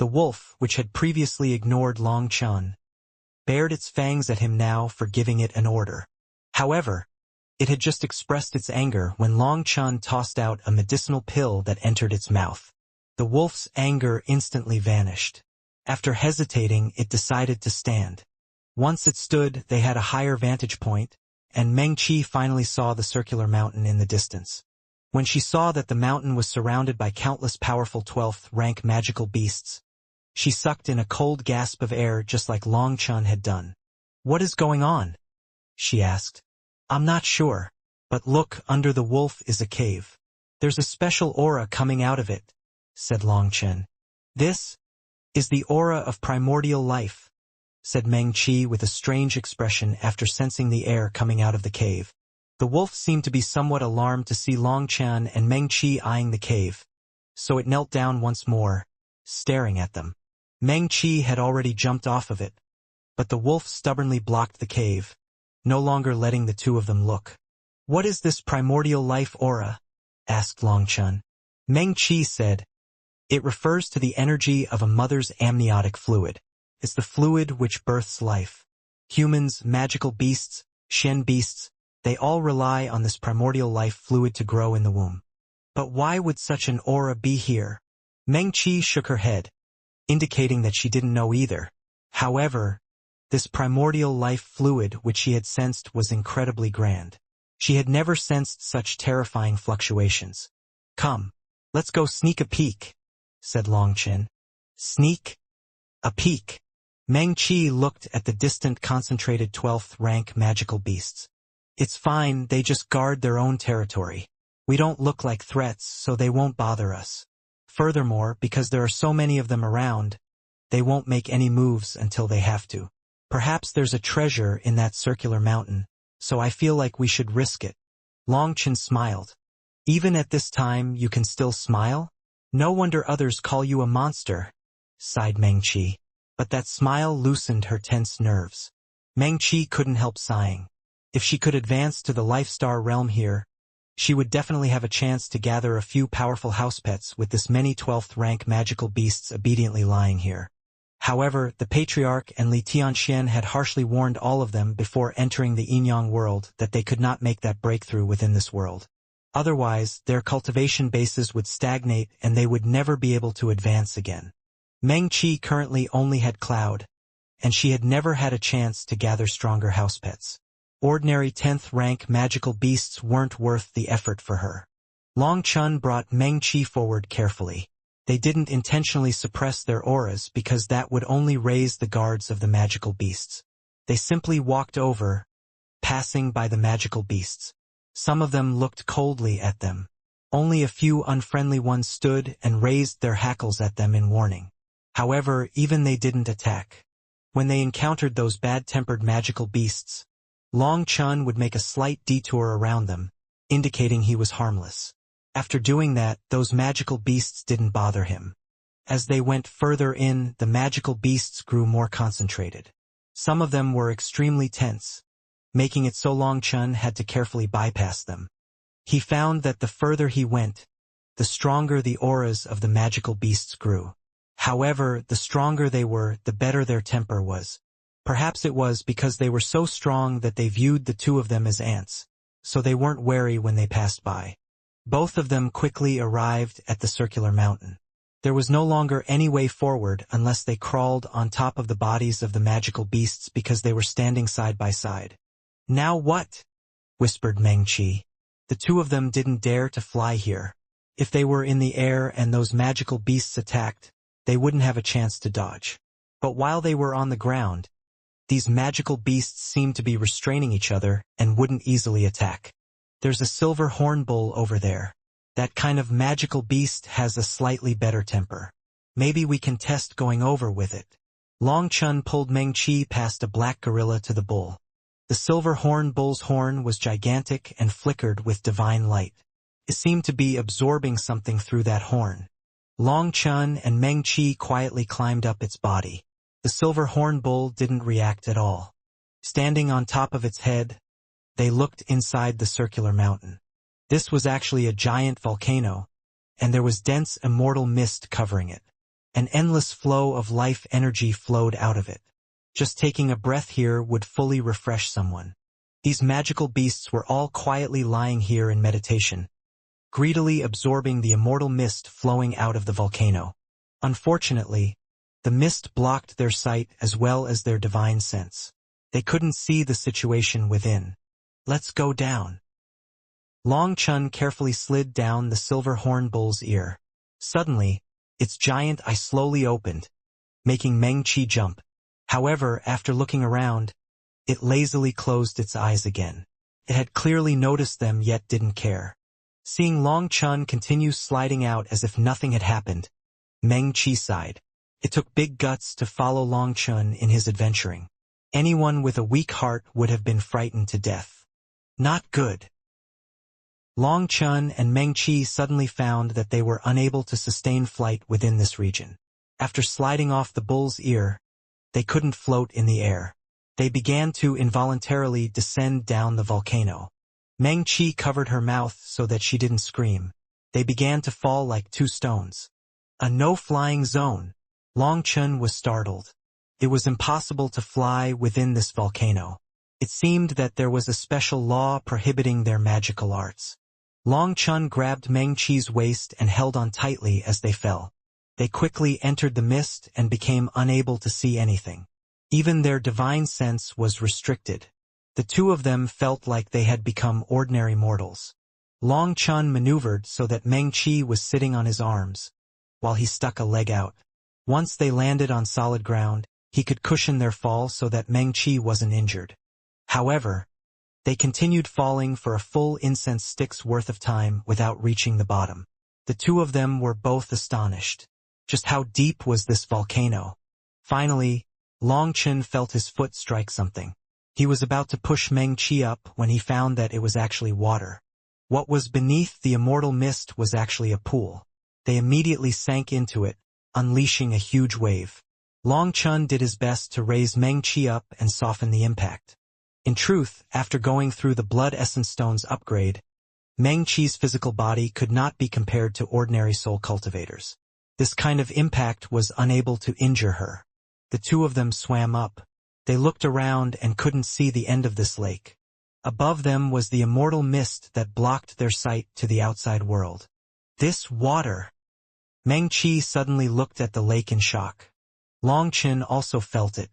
The wolf, which had previously ignored Long Chun, bared its fangs at him now for giving it an order. However, it had just expressed its anger when Long Chun tossed out a medicinal pill that entered its mouth. The wolf's anger instantly vanished. After hesitating, it decided to stand. Once it stood, they had a higher vantage point, and Meng Qi finally saw the circular mountain in the distance. When she saw that the mountain was surrounded by countless powerful 12th-rank magical beasts, she sucked in a cold gasp of air just like Long Chun had done. "What is going on?" she asked. "I'm not sure. But look, under the wolf is a cave. There's a special aura coming out of it," said Long Chun. "This is the aura of primordial life," said Meng Qi with a strange expression after sensing the air coming out of the cave. The wolf seemed to be somewhat alarmed to see Long Chun and Meng Qi eyeing the cave, so it knelt down once more, staring at them. Meng Qi had already jumped off of it, but the wolf stubbornly blocked the cave, no longer letting the two of them look. "What is this primordial life aura?" asked Long Chun. Meng Qi said, "It refers to the energy of a mother's amniotic fluid. It's the fluid which births life. Humans, magical beasts, Shen beasts, they all rely on this primordial life fluid to grow in the womb. But why would such an aura be here?" Meng Qi shook her head, indicating that she didn't know either. However, this primordial life fluid which she had sensed was incredibly grand. She had never sensed such terrifying fluctuations. "Come, let's go sneak a peek," said Long Chun. "Sneak a peek." Meng Qi looked at the distant concentrated 12th-rank magical beasts. "It's fine, they just guard their own territory. We don't look like threats, so they won't bother us. Furthermore, because there are so many of them around, they won't make any moves until they have to. Perhaps there's a treasure in that circular mountain, so I feel like we should risk it." Long Chun smiled. "Even at this time you can still smile? No wonder others call you a monster," sighed Meng Qi. But that smile loosened her tense nerves. Meng Qi couldn't help sighing. If she could advance to the Life-Star realm here, she would definitely have a chance to gather a few powerful house pets with this many 12th-rank magical beasts obediently lying here. However, the Patriarch and Li Tianxian had harshly warned all of them before entering the Yinyang world that they could not make that breakthrough within this world. Otherwise, their cultivation bases would stagnate and they would never be able to advance again. Meng Qi currently only had Cloud, and she had never had a chance to gather stronger house pets. Ordinary 10th-rank magical beasts weren't worth the effort for her. Long Chun brought Meng Qi forward carefully. They didn't intentionally suppress their auras because that would only raise the guards of the magical beasts. They simply walked over, passing by the magical beasts. Some of them looked coldly at them. Only a few unfriendly ones stood and raised their hackles at them in warning. However, even they didn't attack. When they encountered those bad-tempered magical beasts, Long Chun would make a slight detour around them, indicating he was harmless. After doing that, those magical beasts didn't bother him. As they went further in, the magical beasts grew more concentrated. Some of them were extremely tense, making it so Long Chun had to carefully bypass them. He found that the further he went, the stronger the auras of the magical beasts grew. However, the stronger they were, the better their temper was. Perhaps it was because they were so strong that they viewed the two of them as ants, so they weren't wary when they passed by. Both of them quickly arrived at the circular mountain. There was no longer any way forward unless they crawled on top of the bodies of the magical beasts because they were standing side by side. "Now what?" whispered Meng Qi. The two of them didn't dare to fly here. If they were in the air and those magical beasts attacked, they wouldn't have a chance to dodge. But while they were on the ground, these magical beasts seemed to be restraining each other and wouldn't easily attack. "There's a silver horn bull over there. That kind of magical beast has a slightly better temper. Maybe we can test going over with it." Long Chun pulled Meng Qi past a black gorilla to the bull. The silver horn bull's horn was gigantic and flickered with divine light. It seemed to be absorbing something through that horn. Long Chun and Meng Qi quietly climbed up its body. The silver horn bull didn't react at all. Standing on top of its head, they looked inside the circular mountain. This was actually a giant volcano, and there was dense immortal mist covering it. An endless flow of life energy flowed out of it. Just taking a breath here would fully refresh someone. These magical beasts were all quietly lying here in meditation, greedily absorbing the immortal mist flowing out of the volcano. Unfortunately, the mist blocked their sight as well as their divine sense. They couldn't see the situation within. Let's go down. Long Chun carefully slid down the silver horn bull's ear. Suddenly, its giant eye slowly opened, making Meng Qi jump. However, after looking around, it lazily closed its eyes again. It had clearly noticed them yet didn't care. Seeing Long Chun continue sliding out as if nothing had happened, Meng Qi sighed. It took big guts to follow Long Chun in his adventuring. Anyone with a weak heart would have been frightened to death. Not good. Long Chun and Meng Qi suddenly found that they were unable to sustain flight within this region. After sliding off the bull's ear, they couldn't float in the air. They began to involuntarily descend down the volcano. Meng Qi covered her mouth so that she didn't scream. They began to fall like two stones. A no-flying zone. Long Chun was startled. It was impossible to fly within this volcano. It seemed that there was a special law prohibiting their magical arts. Long Chun grabbed Meng Qi's waist and held on tightly as they fell. They quickly entered the mist and became unable to see anything. Even their divine sense was restricted. The two of them felt like they had become ordinary mortals. Long Chun maneuvered so that Meng Qi was sitting on his arms, while he stuck a leg out. Once they landed on solid ground, he could cushion their fall so that Meng Qi wasn't injured. However, they continued falling for a full incense stick's worth of time without reaching the bottom. The two of them were both astonished. Just how deep was this volcano? Finally, Long Chun felt his foot strike something. He was about to push Meng Qi up when he found that it was actually water. What was beneath the immortal mist was actually a pool. They immediately sank into it, unleashing a huge wave. Long Chun did his best to raise Meng Qi up and soften the impact. In truth, after going through the Blood Essence Stone's upgrade, Meng Qi's physical body could not be compared to ordinary soul cultivators. This kind of impact was unable to injure her. The two of them swam up. They looked around and couldn't see the end of this lake. Above them was the immortal mist that blocked their sight to the outside world. This water! Meng Qi suddenly looked at the lake in shock. Long Chun also felt it.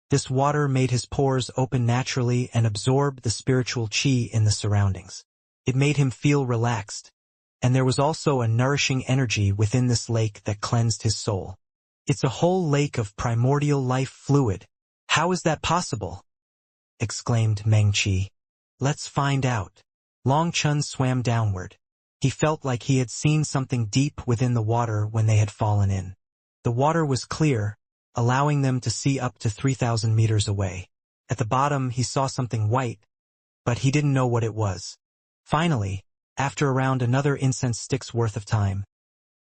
This water made his pores open naturally and absorb the spiritual qi in the surroundings. It made him feel relaxed, and there was also a nourishing energy within this lake that cleansed his soul. It's a whole lake of primordial life fluid. How is that possible? Exclaimed Meng Qi. Let's find out. Long Chun swam downward. He felt like he had seen something deep within the water when they had fallen in. The water was clear, allowing them to see up to 3,000 meters away. At the bottom he saw something white, but he didn't know what it was. Finally, after around another incense stick's worth of time,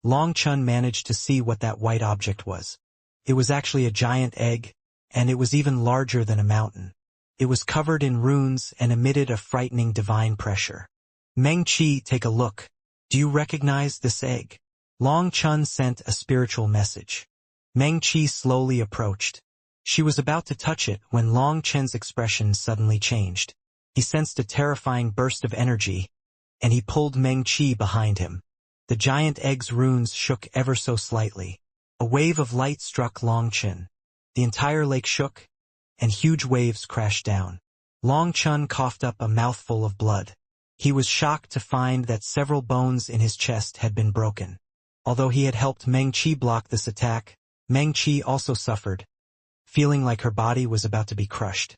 Long Chun managed to see what that white object was. It was actually a giant egg, and it was even larger than a mountain. It was covered in runes and emitted a frightening divine pressure. Meng Qi, take a look. Do you recognize this egg? Long Chun sent a spiritual message. Meng Qi slowly approached. She was about to touch it when Long Chun's expression suddenly changed. He sensed a terrifying burst of energy, and he pulled Meng Qi behind him. The giant egg's runes shook ever so slightly. A wave of light struck Long Chun. The entire lake shook, and huge waves crashed down. Long Chun coughed up a mouthful of blood. He was shocked to find that several bones in his chest had been broken. Although he had helped Meng Qi block this attack, Meng Qi also suffered, feeling like her body was about to be crushed.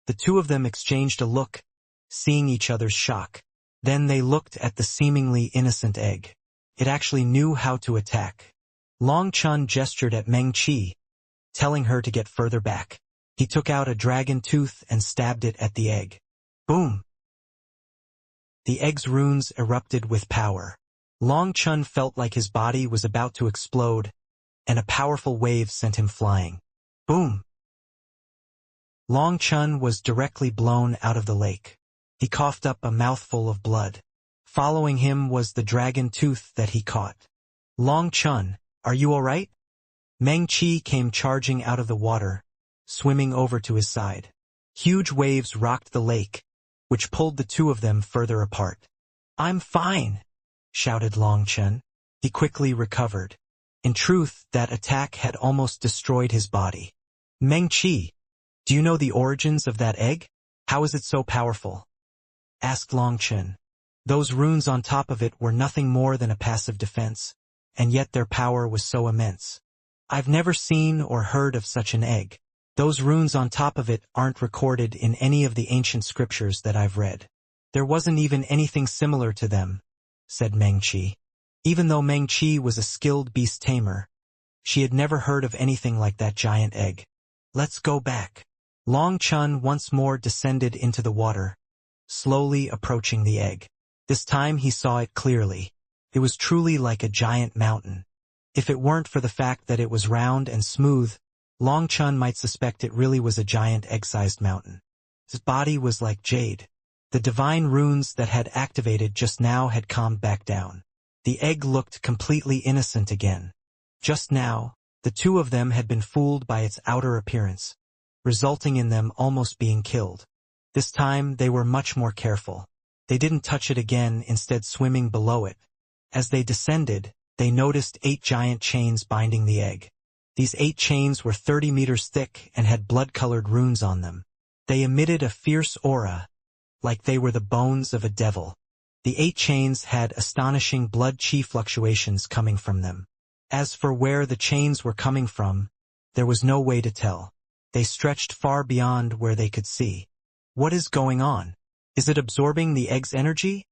The two of them exchanged a look, seeing each other's shock. Then they looked at the seemingly innocent egg. It actually knew how to attack. Long Chun gestured at Meng Qi, telling her to get further back. He took out a dragon tooth and stabbed it at the egg. Boom! The egg's runes erupted with power. Long Chun felt like his body was about to explode, and a powerful wave sent him flying. Boom! Long Chun was directly blown out of the lake. He coughed up a mouthful of blood. Following him was the dragon tooth that he caught. Long Chun, are you all right? Meng Qi came charging out of the water, swimming over to his side. Huge waves rocked the lake, which pulled the two of them further apart. "I'm fine," shouted Long Chen. He quickly recovered. In truth, that attack had almost destroyed his body. "Meng Qi, do you know the origins of that egg? How is it so powerful?" asked Long Chen. Those runes on top of it were nothing more than a passive defense, and yet their power was so immense. "I've never seen or heard of such an egg. Those runes on top of it aren't recorded in any of the ancient scriptures that I've read. There wasn't even anything similar to them," said Meng Qi. Even though Meng Qi was a skilled beast tamer, she had never heard of anything like that giant egg. "Let's go back." Long Chen once more descended into the water, slowly approaching the egg. This time he saw it clearly. It was truly like a giant mountain. If it weren't for the fact that it was round and smooth, Long Chen might suspect it really was a giant egg-sized mountain. His body was like jade. The divine runes that had activated just now had calmed back down. The egg looked completely innocent again. Just now, the two of them had been fooled by its outer appearance, resulting in them almost being killed. This time they were much more careful. They didn't touch it again, instead swimming below it. As they descended, they noticed 8 giant chains binding the egg. These 8 chains were 30 meters thick and had blood-colored runes on them. They emitted a fierce aura, like they were the bones of a devil. The 8 chains had astonishing blood-chi fluctuations coming from them. As for where the chains were coming from, there was no way to tell. They stretched far beyond where they could see. "What is going on? Is it absorbing the egg's energy?"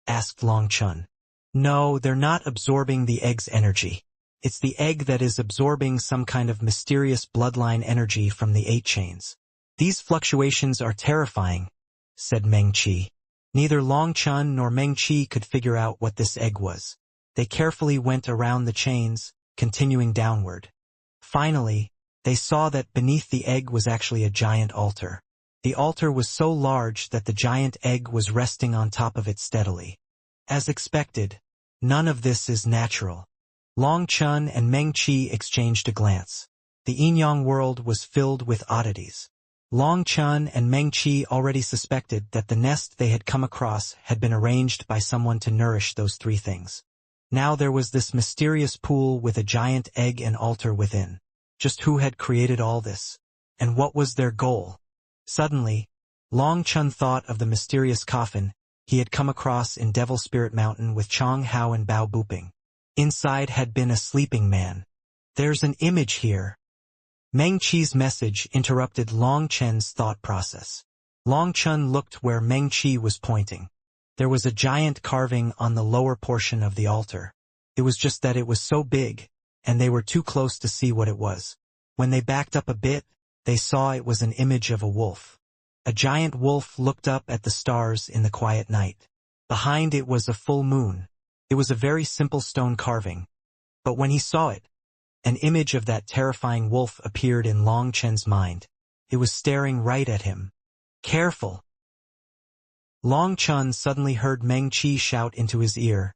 asked Long Chen. "No, they're not absorbing the egg's energy. It's the egg that is absorbing some kind of mysterious bloodline energy from the 8 chains. These fluctuations are terrifying," said Meng Qi. Neither Long Chen nor Meng Qi could figure out what this egg was. They carefully went around the chains, continuing downward. Finally, they saw that beneath the egg was actually a giant altar. The altar was so large that the giant egg was resting on top of it steadily. As expected, none of this is natural. Long Chen and Meng Qi exchanged a glance. The Yin-Yang world was filled with oddities. Long Chen and Meng Qi already suspected that the nest they had come across had been arranged by someone to nourish those 3 things. Now there was this mysterious pool with a giant egg and altar within. Just who had created all this? And what was their goal? Suddenly, Long Chen thought of the mysterious coffin he had come across in Devil Spirit Mountain with Chong Hao and Bao Buping. Inside had been a sleeping man. "There's an image here." Meng Qi's message interrupted Long Chen's thought process. Long Chen looked where Meng Qi was pointing. There was a giant carving on the lower portion of the altar. It was just that it was so big, and they were too close to see what it was. When they backed up a bit, they saw it was an image of a wolf. A giant wolf looked up at the stars in the quiet night. Behind it was a full moon. It was a very simple stone carving. But when he saw it, an image of that terrifying wolf appeared in Long Chen's mind. It was staring right at him. "Careful!" Long Chen suddenly heard Meng Qi shout into his ear,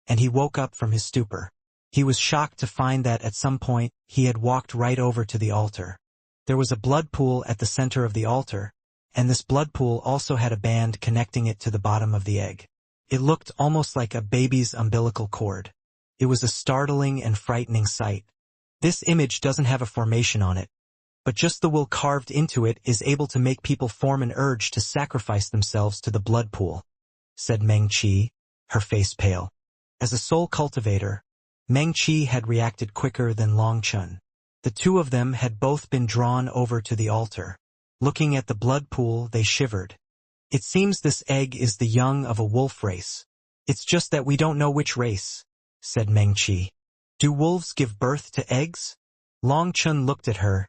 and he woke up from his stupor. He was shocked to find that at some point he had walked right over to the altar. There was a blood pool at the center of the altar, and this blood pool also had a band connecting it to the bottom of the egg. It looked almost like a baby's umbilical cord. It was a startling and frightening sight. "This image doesn't have a formation on it, but just the will carved into it is able to make people form an urge to sacrifice themselves to the blood pool," said Meng Qi, her face pale. As a soul cultivator, Meng Qi had reacted quicker than Long Chen. The two of them had both been drawn over to the altar. Looking at the blood pool, they shivered. "It seems this egg is the young of a wolf race. It's just that we don't know which race," said Meng Qi. "Do wolves give birth to eggs?" Long Chen looked at her,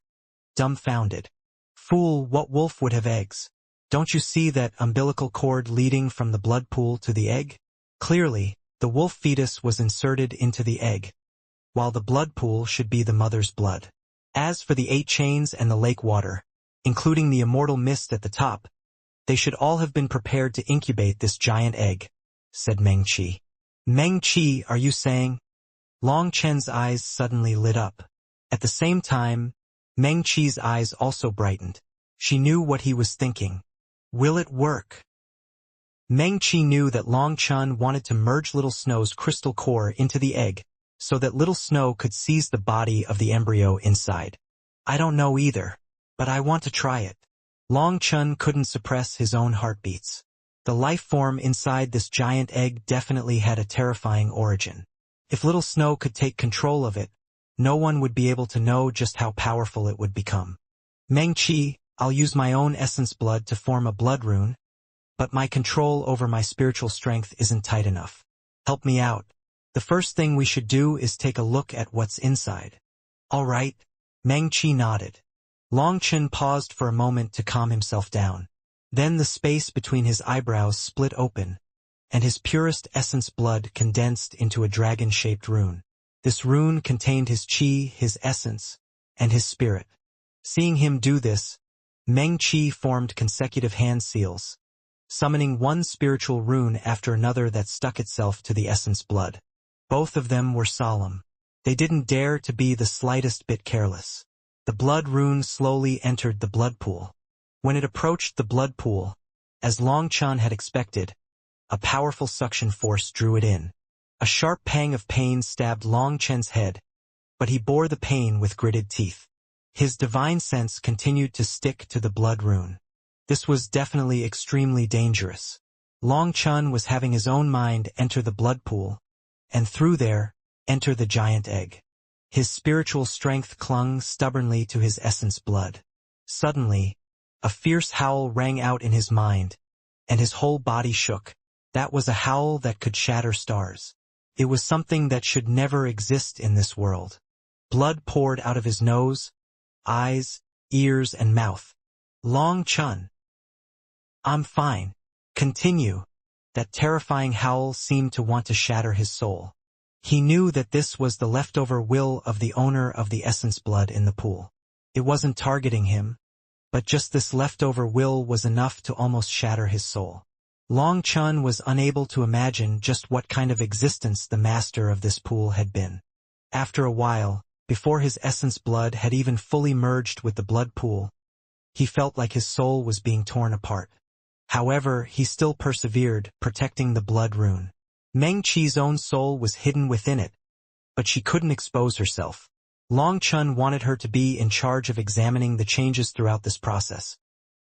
dumbfounded. "Fool, what wolf would have eggs? Don't you see that umbilical cord leading from the blood pool to the egg?" Clearly, the wolf fetus was inserted into the egg, while the blood pool should be the mother's blood. As for the 8 chains and the lake water, including the immortal mist at the top, they should all have been prepared to incubate this giant egg, said Meng Qi. "Meng Qi, are you saying?" Long Chen's eyes suddenly lit up. At the same time, Meng Qi's eyes also brightened. She knew what he was thinking. Will it work? Meng Qi knew that Long Chun wanted to merge Little Snow's crystal core into the egg, so that Little Snow could seize the body of the embryo inside. I don't know either, but I want to try it. Long Chun couldn't suppress his own heartbeats. The life form inside this giant egg definitely had a terrifying origin. If Little Snow could take control of it, no one would be able to know just how powerful it would become. Meng Qi, I'll use my own essence blood to form a blood rune, but my control over my spiritual strength isn't tight enough. Help me out. The first thing we should do is take a look at what's inside. All right. Meng Qi nodded. Long Chun paused for a moment to calm himself down. Then the space between his eyebrows split open, and his purest essence blood condensed into a dragon-shaped rune. This rune contained his qi, his essence, and his spirit. Seeing him do this, Meng Qi formed consecutive hand seals, summoning one spiritual rune after another that stuck itself to the essence blood. Both of them were solemn. They didn't dare to be the slightest bit careless. The blood rune slowly entered the blood pool. When it approached the blood pool, as Long Chun had expected, a powerful suction force drew it in. A sharp pang of pain stabbed Long Chen's head, but he bore the pain with gritted teeth. His divine sense continued to stick to the blood rune. This was definitely extremely dangerous. Long Chun was having his own mind enter the blood pool, and through there, enter the giant egg. His spiritual strength clung stubbornly to his essence blood. Suddenly, a fierce howl rang out in his mind, and his whole body shook. That was a howl that could shatter stars. It was something that should never exist in this world. Blood poured out of his nose, eyes, ears, and mouth. Long Chun. I'm fine. Continue. That terrifying howl seemed to want to shatter his soul. He knew that this was the leftover will of the owner of the essence blood in the pool. It wasn't targeting him, but just this leftover will was enough to almost shatter his soul. Long Chun was unable to imagine just what kind of existence the master of this pool had been. After a while, before his essence blood had even fully merged with the blood pool, he felt like his soul was being torn apart. However, he still persevered, protecting the blood rune. Meng Qi's own soul was hidden within it, but she couldn't expose herself. Long Chun wanted her to be in charge of examining the changes throughout this process,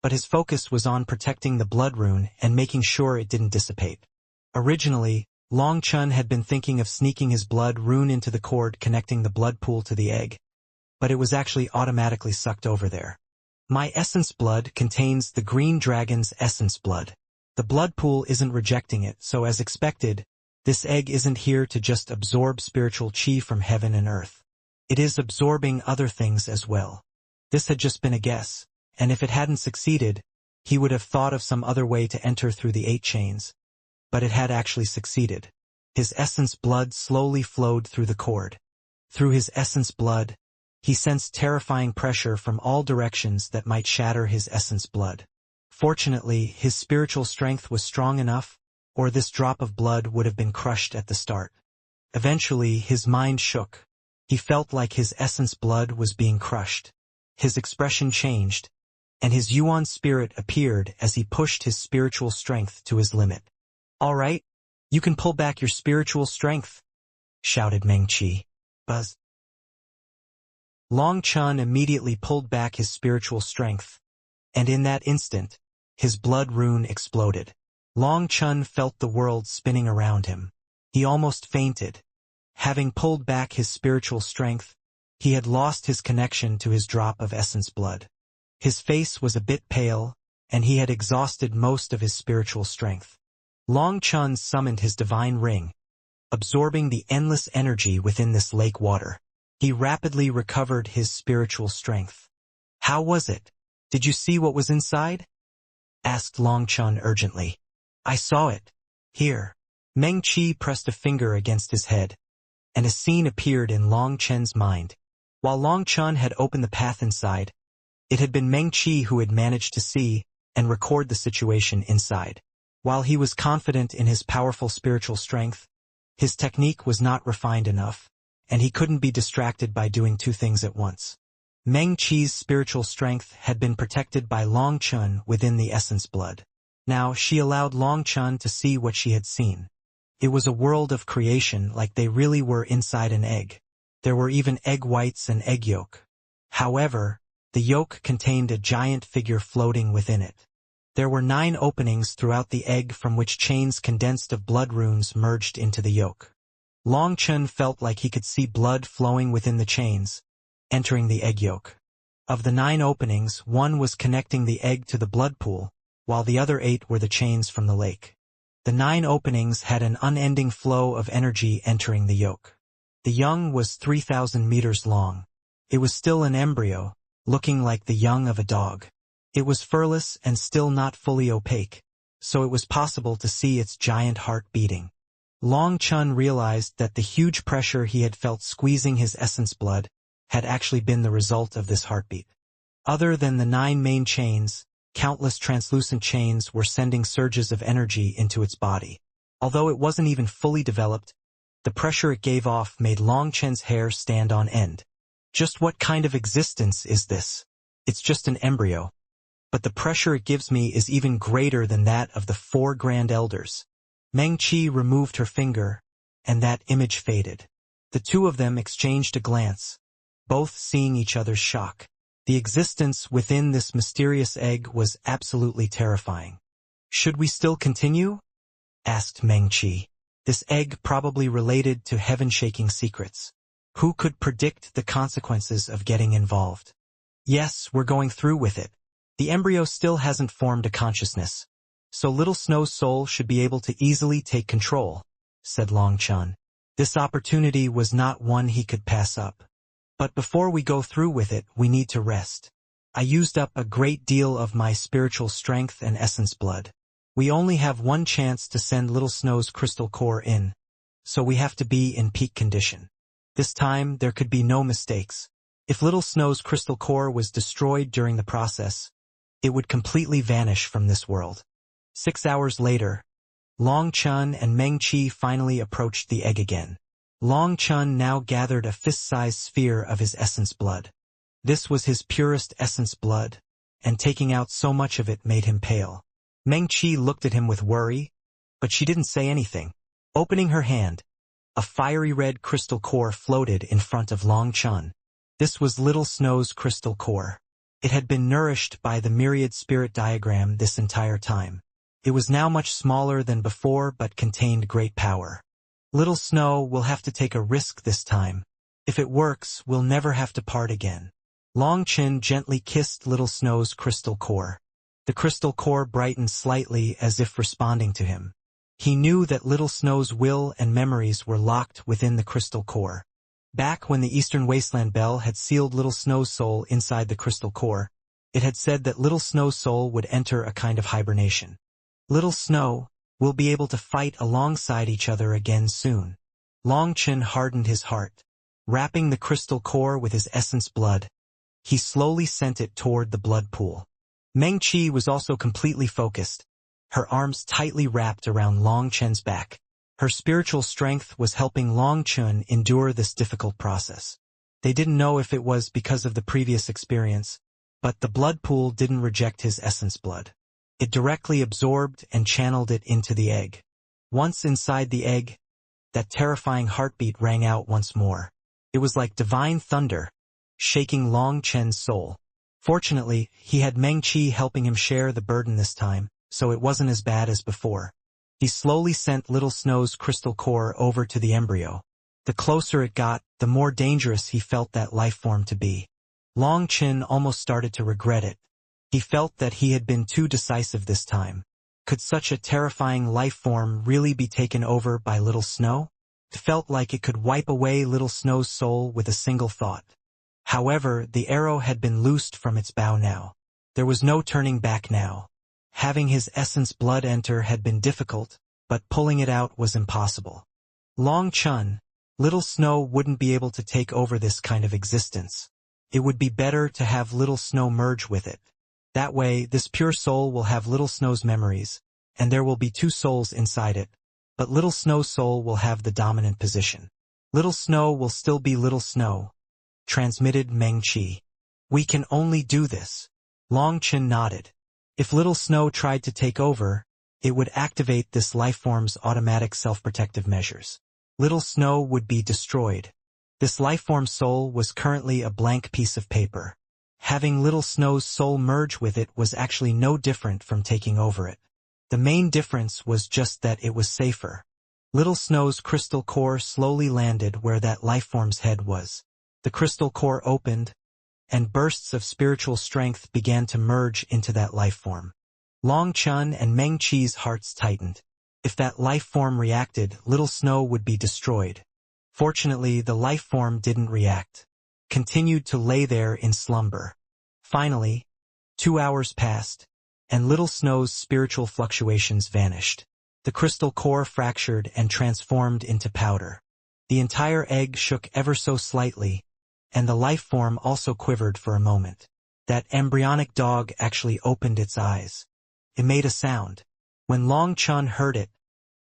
but his focus was on protecting the blood rune and making sure it didn't dissipate. Originally, Long Chun had been thinking of sneaking his blood rune into the cord connecting the blood pool to the egg, but it was actually automatically sucked over there. My essence blood contains the green dragon's essence blood. The blood pool isn't rejecting it, so as expected, this egg isn't here to just absorb spiritual qi from heaven and earth. It is absorbing other things as well. This had just been a guess, and if it hadn't succeeded, he would have thought of some other way to enter through the 8 chains. But it had actually succeeded. His essence blood slowly flowed through the cord. Through his essence blood, he sensed terrifying pressure from all directions that might shatter his essence blood. Fortunately, his spiritual strength was strong enough, or this drop of blood would have been crushed at the start. Eventually, his mind shook. He felt like his essence blood was being crushed. His expression changed, and his Yuan spirit appeared as he pushed his spiritual strength to his limit. All right, you can pull back your spiritual strength, shouted Meng Qi. Buzz. Long Chun immediately pulled back his spiritual strength, and in that instant, his blood rune exploded. Long Chun felt the world spinning around him. He almost fainted. Having pulled back his spiritual strength, he had lost his connection to his drop of essence blood. His face was a bit pale, and he had exhausted most of his spiritual strength. Long Chun summoned his divine ring, absorbing the endless energy within this lake water. He rapidly recovered his spiritual strength. How was it? Did you see what was inside? Asked Long Chun urgently. I saw it. Here. Meng Qi pressed a finger against his head, and a scene appeared in Long Chen's mind. While Long Chun had opened the path inside, it had been Meng Qi who had managed to see and record the situation inside. While he was confident in his powerful spiritual strength, his technique was not refined enough, and he couldn't be distracted by doing two things at once. Meng Qi's spiritual strength had been protected by Long Chun within the essence blood. Now she allowed Long Chun to see what she had seen. It was a world of creation like they really were inside an egg. There were even egg whites and egg yolk. However, the yolk contained a giant figure floating within it. There were 9 openings throughout the egg from which chains condensed of blood runes merged into the yolk. Long Chun felt like he could see blood flowing within the chains, entering the egg yolk. Of the 9 openings, 1 was connecting the egg to the blood pool, while the other 8 were the chains from the lake. The 9 openings had an unending flow of energy entering the yolk. The young was 3,000 meters long. It was still an embryo, looking like the young of a dog. It was furless and still not fully opaque, so it was possible to see its giant heart beating. Long Chun realized that the huge pressure he had felt squeezing his essence blood had actually been the result of this heartbeat. Other than the 9 main chains, countless translucent chains were sending surges of energy into its body. Although it wasn't even fully developed, the pressure it gave off made Long Chun's hair stand on end. Just what kind of existence is this? It's just an embryo. But the pressure it gives me is even greater than that of the 4 Grand Elders. Meng Qi removed her finger, and that image faded. The two of them exchanged a glance, both seeing each other's shock. The existence within this mysterious egg was absolutely terrifying. "Should we still continue?" asked Meng Qi. This egg probably related to heaven-shaking secrets. Who could predict the consequences of getting involved? "Yes, we're going through with it. The embryo still hasn't formed a consciousness, so Little Snow's soul should be able to easily take control," said Long Chun. This opportunity was not one he could pass up. "But before we go through with it, we need to rest. I used up a great deal of my spiritual strength and essence blood. We only have one chance to send Little Snow's crystal core in, so we have to be in peak condition. This time, there could be no mistakes. If Little Snow's crystal core was destroyed during the process, it would completely vanish from this world." 6 hours later, Long Chun and Meng Qi finally approached the egg again. Long Chun now gathered a fist-sized sphere of his essence blood. This was his purest essence blood, and taking out so much of it made him pale. Meng Qi looked at him with worry, but she didn't say anything. Opening her hand, a fiery red crystal core floated in front of Long Chun. This was Little Snow's crystal core. It had been nourished by the myriad spirit diagram this entire time. It was now much smaller than before but contained great power. "Little Snow will have to take a risk this time. If it works, we'll never have to part again." Long Chun gently kissed Little Snow's crystal core. The crystal core brightened slightly as if responding to him. He knew that Little Snow's will and memories were locked within the crystal core. Back when the Eastern Wasteland Bell had sealed Little Snow's soul inside the crystal core, it had said that Little Snow's soul would enter a kind of hibernation. "Little Snow, we'll be able to fight alongside each other again soon." Long Chun hardened his heart. Wrapping the crystal core with his essence blood, he slowly sent it toward the blood pool. Meng Qi was also completely focused, her arms tightly wrapped around Long Chun's back. Her spiritual strength was helping Long Chun endure this difficult process. They didn't know if it was because of the previous experience, but the blood pool didn't reject his essence blood. It directly absorbed and channeled it into the egg. Once inside the egg, that terrifying heartbeat rang out once more. It was like divine thunder, shaking Long Chun's soul. Fortunately, he had Meng Qi helping him share the burden this time, so it wasn't as bad as before. He slowly sent Little Snow's crystal core over to the embryo. The closer it got, the more dangerous he felt that life form to be. Long Chun almost started to regret it. He felt that he had been too decisive this time. Could such a terrifying life form really be taken over by Little Snow? It felt like it could wipe away Little Snow's soul with a single thought. However, the arrow had been loosed from its bow now. There was no turning back now. Having his essence blood enter had been difficult, but pulling it out was impossible. Long Chun, Little Snow wouldn't be able to take over this kind of existence. It would be better to have Little Snow merge with it. That way, this pure soul will have Little Snow's memories, and there will be 2 souls inside it, but Little Snow's soul will have the dominant position. Little Snow will still be Little Snow, transmitted Meng Qi. We can only do this. Long Chen nodded. If Little Snow tried to take over, it would activate this lifeform's automatic self-protective measures. Little Snow would be destroyed. This lifeform soul was currently a blank piece of paper. Having Little Snow's soul merge with it was actually no different from taking over it. The main difference was just that it was safer. Little Snow's crystal core slowly landed where that lifeform's head was. The crystal core opened, and bursts of spiritual strength began to merge into that lifeform. Long Chen and Meng Qi's hearts tightened. If that lifeform reacted, Little Snow would be destroyed. Fortunately, the lifeform didn't react. Continued to lay there in slumber. Finally, 2 hours passed, and Little Snow's spiritual fluctuations vanished. The crystal core fractured and transformed into powder. The entire egg shook ever so slightly, and the life form also quivered for a moment. That embryonic dog actually opened its eyes. It made a sound. When Long Chen heard it,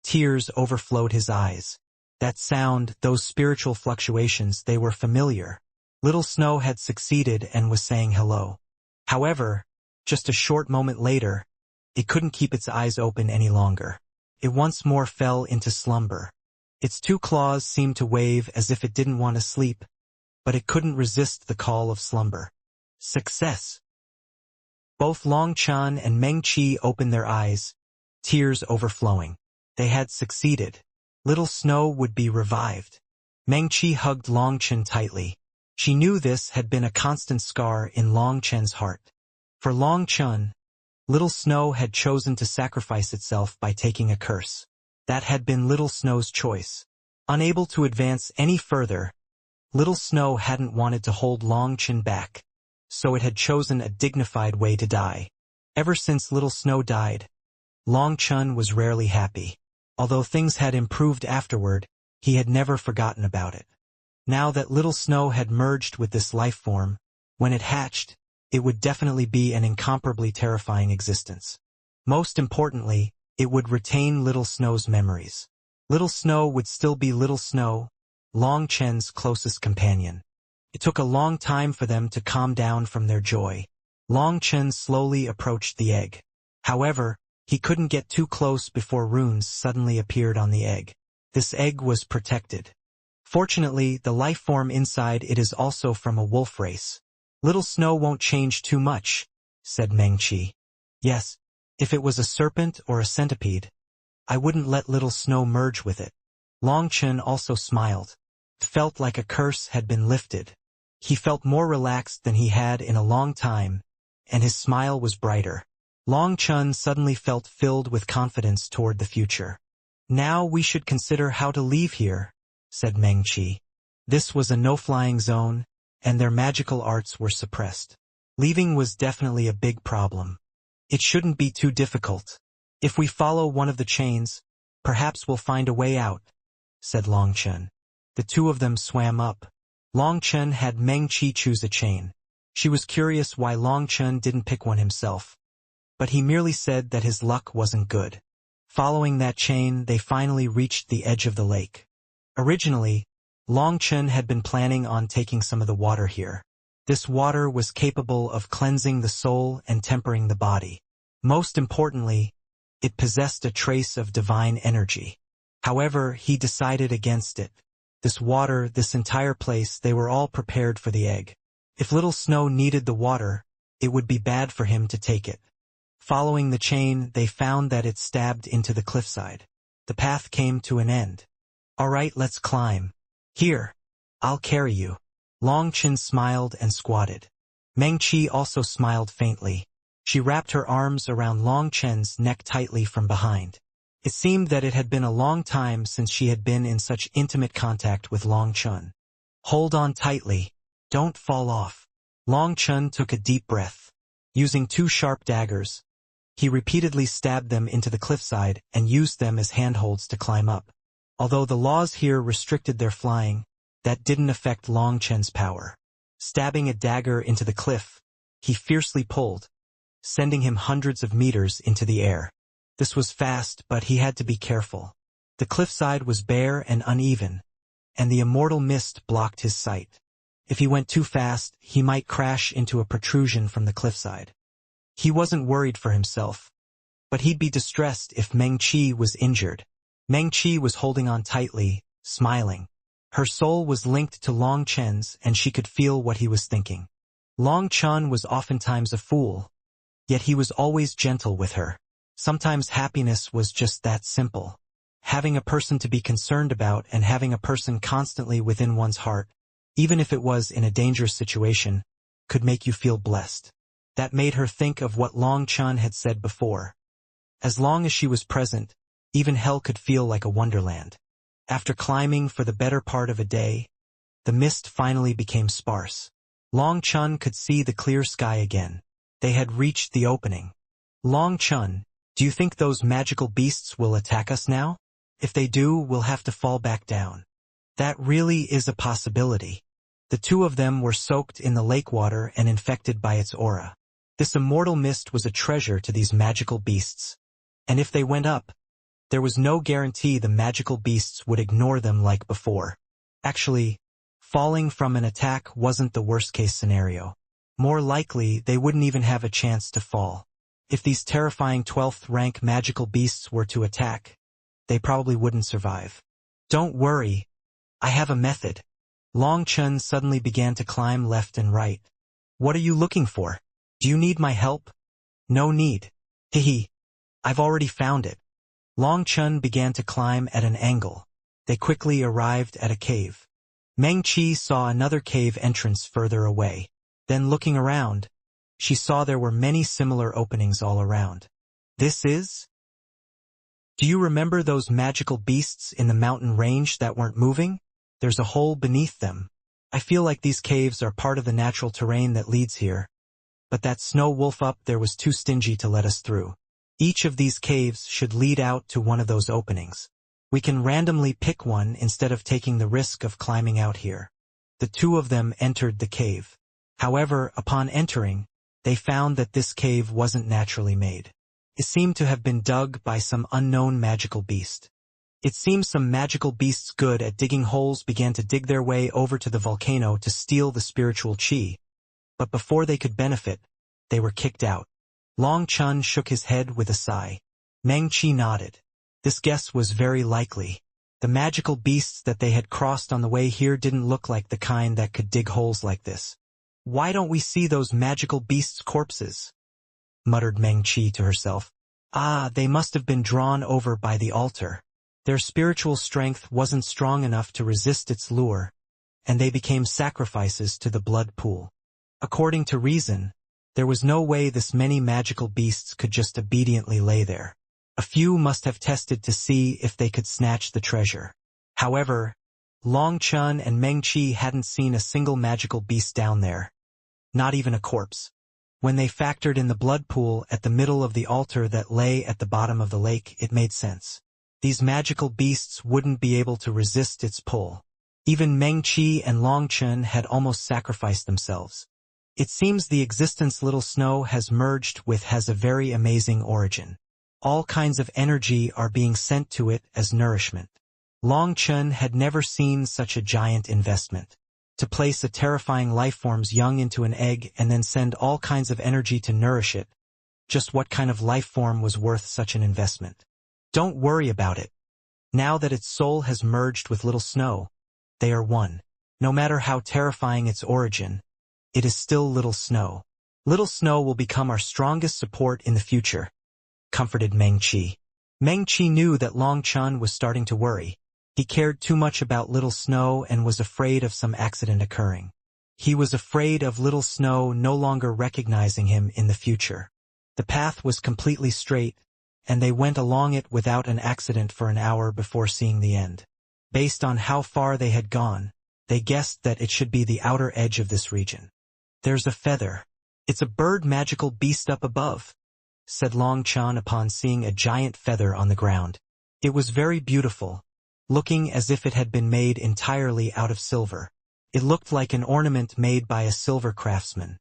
tears overflowed his eyes. That sound, those spiritual fluctuations, they were familiar. Little Snow had succeeded and was saying hello. However, just a short moment later, it couldn't keep its eyes open any longer. It once more fell into slumber. Its 2 claws seemed to wave as if it didn't want to sleep, but it couldn't resist the call of slumber. Success! Both Long Chen and Meng Qi opened their eyes, tears overflowing. They had succeeded. Little Snow would be revived. Meng Qi hugged Long Chen tightly. She knew this had been a constant scar in Long Chen's heart. For Long Chen, Little Snow had chosen to sacrifice itself by taking a curse. That had been Little Snow's choice. Unable to advance any further, Little Snow hadn't wanted to hold Long Chen back, so it had chosen a dignified way to die. Ever since Little Snow died, Long Chen was rarely happy. Although things had improved afterward, he had never forgotten about it. Now that Little Snow had merged with this life form, when it hatched, it would definitely be an incomparably terrifying existence. Most importantly, it would retain Little Snow's memories. Little Snow would still be Little Snow, Long Chen's closest companion. It took a long time for them to calm down from their joy. Long Chen slowly approached the egg. However, he couldn't get too close before runes suddenly appeared on the egg. This egg was protected. Fortunately, the life form inside it is also from a wolf race. Little Snow won't change too much, said Meng Qi. Yes, if it was a serpent or a centipede, I wouldn't let Little Snow merge with it. Long Chen also smiled. It felt like a curse had been lifted. He felt more relaxed than he had in a long time, and his smile was brighter. Long Chen suddenly felt filled with confidence toward the future. Now we should consider how to leave here, said Meng Qi. This was a no-flying zone, and their magical arts were suppressed. Leaving was definitely a big problem. It shouldn't be too difficult. If we follow one of the chains, perhaps we'll find a way out, said Long Chen. The two of them swam up. Long Chen had Meng Qi choose a chain. She was curious why Long Chen didn't pick one himself, but he merely said that his luck wasn't good. Following that chain, they finally reached the edge of the lake. Originally, Long Chen had been planning on taking some of the water here. This water was capable of cleansing the soul and tempering the body. Most importantly, it possessed a trace of divine energy. However, he decided against it. This water, this entire place, they were all prepared for the egg. If Little Snow needed the water, it would be bad for him to take it. Following the chain, they found that it stabbed into the cliffside. The path came to an end. All right, let's climb. Here, I'll carry you. Long Chen smiled and squatted. Meng Qi also smiled faintly. She wrapped her arms around Long Chen's neck tightly from behind. It seemed that it had been a long time since she had been in such intimate contact with Long Chen. Hold on tightly. Don't fall off. Long Chen took a deep breath. Using 2 sharp daggers, he repeatedly stabbed them into the cliffside and used them as handholds to climb up. Although the laws here restricted their flying, that didn't affect Long Chen's power. Stabbing a dagger into the cliff, he fiercely pulled, sending him hundreds of meters into the air. This was fast, but he had to be careful. The cliffside was bare and uneven, and the immortal mist blocked his sight. If he went too fast, he might crash into a protrusion from the cliffside. He wasn't worried for himself, but he'd be distressed if Meng Qi was injured. Meng Qi was holding on tightly, smiling. Her soul was linked to Long Chen's, and she could feel what he was thinking. Long Chen was oftentimes a fool, yet he was always gentle with her. Sometimes happiness was just that simple. Having a person to be concerned about and having a person constantly within one's heart, even if it was in a dangerous situation, could make you feel blessed. That made her think of what Long Chen had said before. As long as she was present, even hell could feel like a wonderland. After climbing for the better part of a day, the mist finally became sparse. Long Chen could see the clear sky again. They had reached the opening. Long Chen, do you think those magical beasts will attack us now? If they do, we'll have to fall back down. That really is a possibility. The two of them were soaked in the lake water and infected by its aura. This immortal mist was a treasure to these magical beasts. And if they went up, there was no guarantee the magical beasts would ignore them like before. Actually, falling from an attack wasn't the worst-case scenario. More likely, they wouldn't even have a chance to fall. If these terrifying 12th-rank magical beasts were to attack, they probably wouldn't survive. Don't worry, I have a method. Long Chen suddenly began to climb left and right. What are you looking for? Do you need my help? No need. Hehe. I've already found it. Long Chen began to climb at an angle. They quickly arrived at a cave. Meng Qi saw another cave entrance further away. Then looking around, she saw there were many similar openings all around. This is? Do you remember those magical beasts in the mountain range that weren't moving? There's a hole beneath them. I feel like these caves are part of the natural terrain that leads here. But that snow wolf up there was too stingy to let us through. Each of these caves should lead out to one of those openings. We can randomly pick one instead of taking the risk of climbing out here. The two of them entered the cave. However, upon entering, they found that this cave wasn't naturally made. It seemed to have been dug by some unknown magical beast. It seems some magical beasts good at digging holes began to dig their way over to the volcano to steal the spiritual qi. But before they could benefit, they were kicked out. Long Chen shook his head with a sigh. Meng Qi nodded. This guess was very likely. The magical beasts that they had crossed on the way here didn't look like the kind that could dig holes like this. Why don't we see those magical beasts' corpses? Muttered Meng Qi to herself. Ah, they must have been drawn over by the altar. Their spiritual strength wasn't strong enough to resist its lure, and they became sacrifices to the blood pool. According to reason, there was no way this many magical beasts could just obediently lay there. A few must have tested to see if they could snatch the treasure. However, Long Chen and Meng Qi hadn't seen a single magical beast down there. Not even a corpse. When they factored in the blood pool at the middle of the altar that lay at the bottom of the lake, it made sense. These magical beasts wouldn't be able to resist its pull. Even Meng Qi and Long Chen had almost sacrificed themselves. It seems the existence Little Snow has merged with has a very amazing origin. All kinds of energy are being sent to it as nourishment. Long Chen had never seen such a giant investment. To place a terrifying lifeform's young into an egg and then send all kinds of energy to nourish it. Just what kind of lifeform was worth such an investment? Don't worry about it. Now that its soul has merged with Little Snow, they are one. No matter how terrifying its origin, it is still Little Snow. Little Snow will become our strongest support in the future, comforted Meng Qi. Meng Qi knew that Long Chen was starting to worry. He cared too much about Little Snow and was afraid of some accident occurring. He was afraid of Little Snow no longer recognizing him in the future. The path was completely straight, and they went along it without an accident for an hour before seeing the end. Based on how far they had gone, they guessed that it should be the outer edge of this region. There's a feather. It's a bird magical beast up above, said Long Chen upon seeing a giant feather on the ground. It was very beautiful, looking as if it had been made entirely out of silver. It looked like an ornament made by a silver craftsman.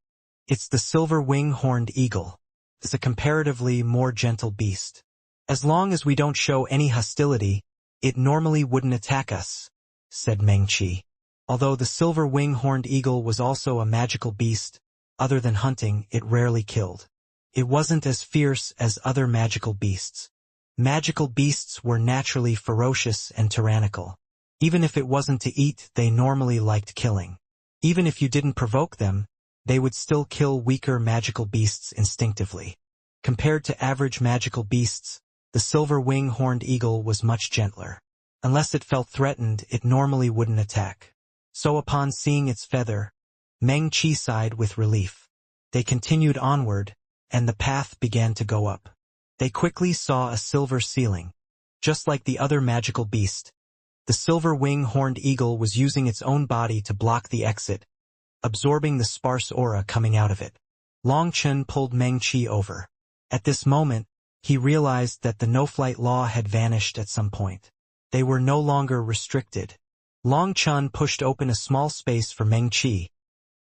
It's the silver wing-horned eagle. It's a comparatively more gentle beast. As long as we don't show any hostility, it normally wouldn't attack us, said Meng Qi. Although the silver wing-horned eagle was also a magical beast, other than hunting, it rarely killed. It wasn't as fierce as other magical beasts. Magical beasts were naturally ferocious and tyrannical. Even if it wasn't to eat, they normally liked killing. Even if you didn't provoke them, they would still kill weaker magical beasts instinctively. Compared to average magical beasts, the silver wing-horned eagle was much gentler. Unless it felt threatened, it normally wouldn't attack. So upon seeing its feather, Meng Qi sighed with relief. They continued onward, and the path began to go up. They quickly saw a silver ceiling. Just like the other magical beast, the silver wing-horned eagle was using its own body to block the exit, absorbing the sparse aura coming out of it. Long Chen pulled Meng Qi over. At this moment, he realized that the no-flight law had vanished at some point. They were no longer restricted. Long Chen pushed open a small space for Meng Qi,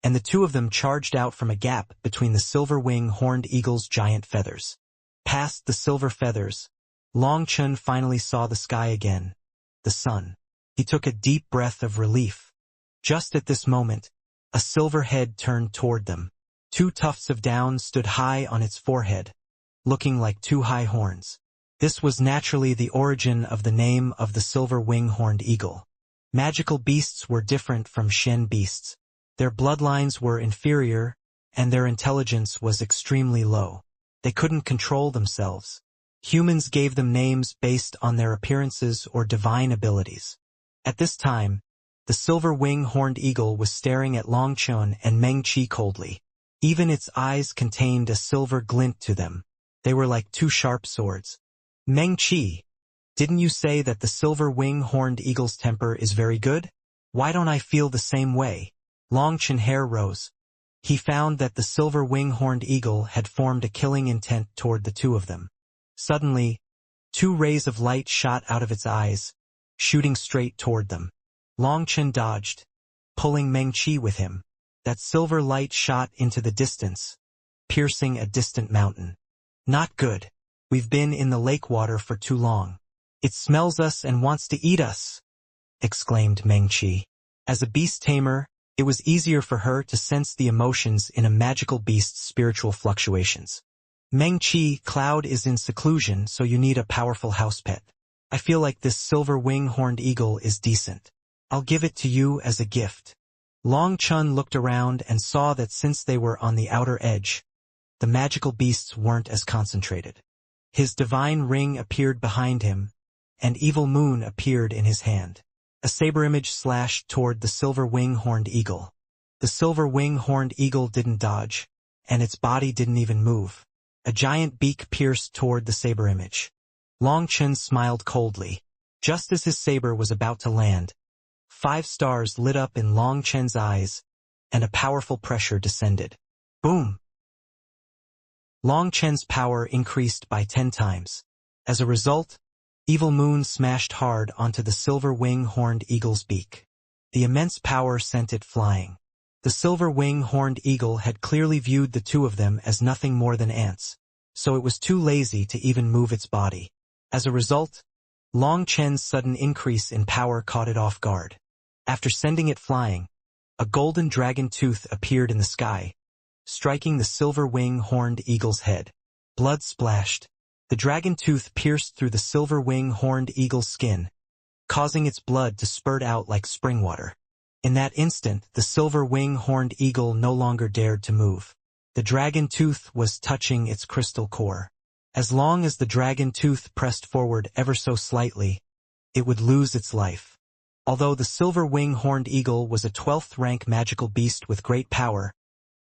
and the two of them charged out from a gap between the silver wing-horned eagle's giant feathers. Past the silver feathers, Long Chen finally saw the sky again, the sun. He took a deep breath of relief. Just at this moment, a silver head turned toward them. Two tufts of down stood high on its forehead, looking like two high horns. This was naturally the origin of the name of the silver wing-horned eagle. Magical beasts were different from Shen beasts. Their bloodlines were inferior, and their intelligence was extremely low. They couldn't control themselves. Humans gave them names based on their appearances or divine abilities. At this time, the silver wing-horned eagle was staring at Long Chen and Meng Qi coldly. Even its eyes contained a silver glint to them. They were like two sharp swords. Meng Qi, didn't you say that the silver wing-horned eagle's temper is very good? Why don't I feel the same way? Long Chen hair rose. He found that the silver wing-horned eagle had formed a killing intent toward the two of them. Suddenly, two rays of light shot out of its eyes, shooting straight toward them. Long Chen dodged, pulling Meng Qi with him. That silver light shot into the distance, piercing a distant mountain. Not good. We've been in the lake water for too long. It smells us and wants to eat us, exclaimed Meng Qi. As a beast tamer, it was easier for her to sense the emotions in a magical beast's spiritual fluctuations. Meng Qi, Cloud is in seclusion, so you need a powerful house pet. I feel like this silver wing-horned eagle is decent. I'll give it to you as a gift. Long Chen looked around and saw that since they were on the outer edge, the magical beasts weren't as concentrated. His divine ring appeared behind him, and evil moon appeared in his hand. A saber image slashed toward the silver wing-horned eagle. The silver wing-horned eagle didn't dodge, and its body didn't even move. A giant beak pierced toward the saber image. Long Chen smiled coldly. Just as his saber was about to land, 5 stars lit up in Long Chen's eyes, and a powerful pressure descended. Boom! Long Chen's power increased by 10 times. As a result, Evil Moon smashed hard onto the silver wing-horned eagle's beak. The immense power sent it flying. The silver wing-horned eagle had clearly viewed the two of them as nothing more than ants, so it was too lazy to even move its body. As a result, Long Chen's sudden increase in power caught it off guard. After sending it flying, a golden dragon tooth appeared in the sky, striking the silver wing-horned eagle's head. Blood splashed. The dragon tooth pierced through the silver wing-horned eagle's skin, causing its blood to spurt out like spring water. In that instant, the silver wing-horned eagle no longer dared to move. The dragon tooth was touching its crystal core. As long as the dragon tooth pressed forward ever so slightly, it would lose its life. Although the silver wing-horned eagle was a 12th rank magical beast with great power,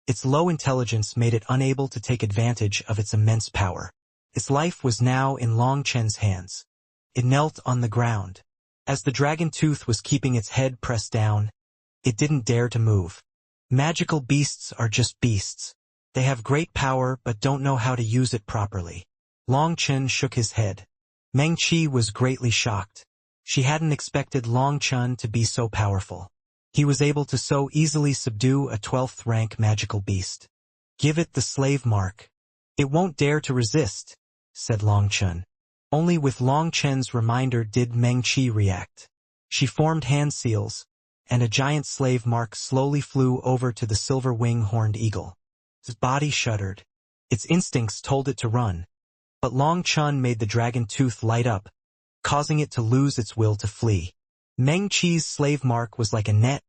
its low intelligence made it unable to take advantage of its immense power. Its life was now in Long Chen's hands. It knelt on the ground. As the dragon tooth was keeping its head pressed down, it didn't dare to move. Magical beasts are just beasts. They have great power but don't know how to use it properly. Long Chen shook his head. Meng Qi was greatly shocked. She hadn't expected Long Chen to be so powerful. He was able to so easily subdue a 12th rank magical beast. Give it the slave mark. It won't dare to resist, said Long Chen. Only with Long Chen's reminder did Meng Qi react. She formed hand seals, and a giant slave mark slowly flew over to the silver wing-horned eagle. Its body shuddered. Its instincts told it to run, but Long Chun made the dragon tooth light up, causing it to lose its will to flee. Meng Qi's slave mark was like a net,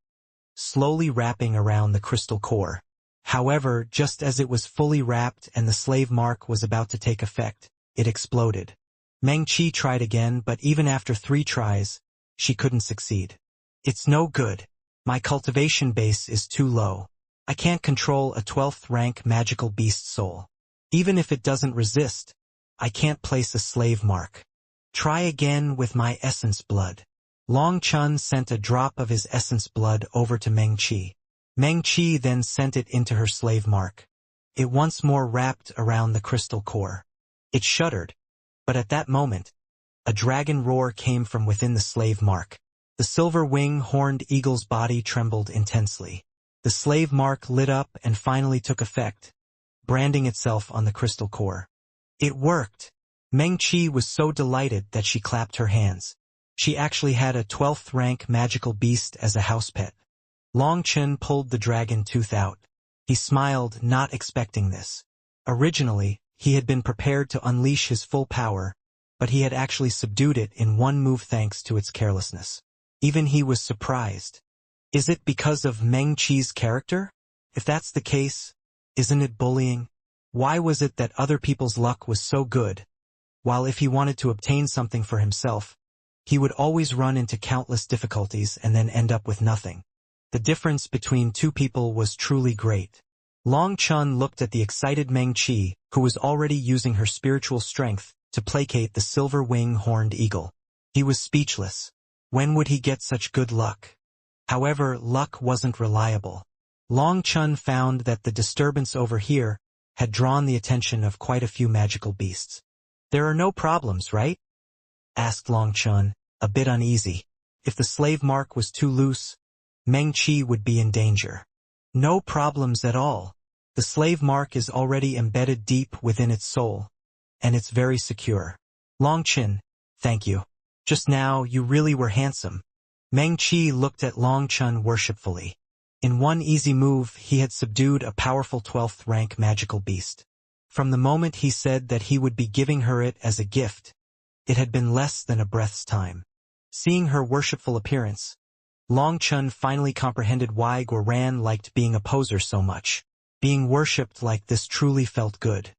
slowly wrapping around the crystal core. However, just as it was fully wrapped and the slave mark was about to take effect, it exploded. Meng Qi tried again, but even after 3 tries, she couldn't succeed. It's no good. My cultivation base is too low. I can't control a 12th rank magical beast soul. Even if it doesn't resist, I can't place a slave mark. Try again with my essence blood. Long Chun sent a drop of his essence blood over to Meng Qi. Meng Qi then sent it into her slave mark. It once more wrapped around the crystal core. It shuddered, but at that moment, a dragon roar came from within the slave mark. The silver wing-horned eagle's body trembled intensely. The slave mark lit up and finally took effect, branding itself on the crystal core. It worked! Meng Qi was so delighted that she clapped her hands. She actually had a 12th rank magical beast as a house pet. Long Chun pulled the dragon tooth out. He smiled, not expecting this. Originally, he had been prepared to unleash his full power, but he had actually subdued it in one move thanks to its carelessness. Even he was surprised. Is it because of Meng Qi's character? If that's the case, isn't it bullying? Why was it that other people's luck was so good, while if he wanted to obtain something for himself, he would always run into countless difficulties and then end up with nothing? The difference between two people was truly great. Long Chun looked at the excited Meng Qi, who was already using her spiritual strength to placate the silver wing-horned eagle. He was speechless. When would he get such good luck? However, luck wasn't reliable. Long Chun found that the disturbance over here had drawn the attention of quite a few magical beasts. "There are no problems, right?" asked Long Chun, a bit uneasy. If the slave mark was too loose, Meng Qi would be in danger. "No problems at all. The slave mark is already embedded deep within its soul, and it's very secure." "Long Chun, thank you. Just now, you really were handsome." Meng Qi looked at Long Chun worshipfully. In one easy move, he had subdued a powerful 12th rank magical beast. From the moment he said that he would be giving her it as a gift, it had been less than a breath's time. Seeing her worshipful appearance, Long Chun finally comprehended why Guoran liked being a poser so much. Being worshipped like this truly felt good.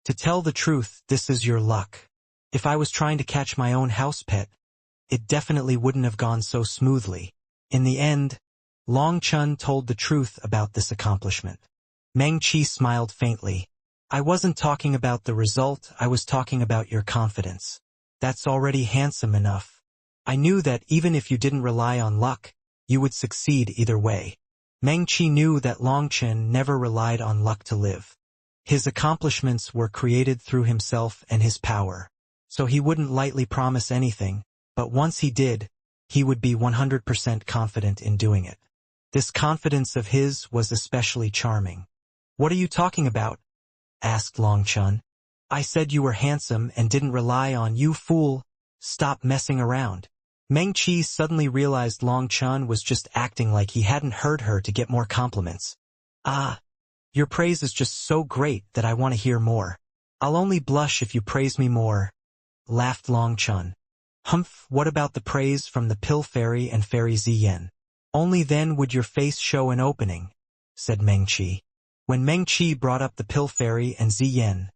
To tell the truth, this is your luck. If I was trying to catch my own house pet, it definitely wouldn't have gone so smoothly. In the end, Long Chun told the truth about this accomplishment. Meng Qi smiled faintly. "I wasn't talking about the result, I was talking about your confidence. That's already handsome enough. I knew that even if you didn't rely on luck, you would succeed either way." Meng Qi knew that Long Chun never relied on luck to live. His accomplishments were created through himself and his power, so he wouldn't lightly promise anything, but once he did, he would be 100% confident in doing it. This confidence of his was especially charming. "What are you talking about?" asked Long Chun. "I said you were handsome and didn't rely on you, fool. Stop messing around." Meng Qi suddenly realized Long Chun was just acting like he hadn't heard her to get more compliments. "Ah, your praise is just so great that I want to hear more. I'll only blush if you praise me more," laughed Long Chun. "Humph, what about the praise from the Pill Fairy and Fairy Ziyen? Only then would your face show an opening," said Meng Qi. When Meng Qi brought up the Pill Fairy and Ziyen,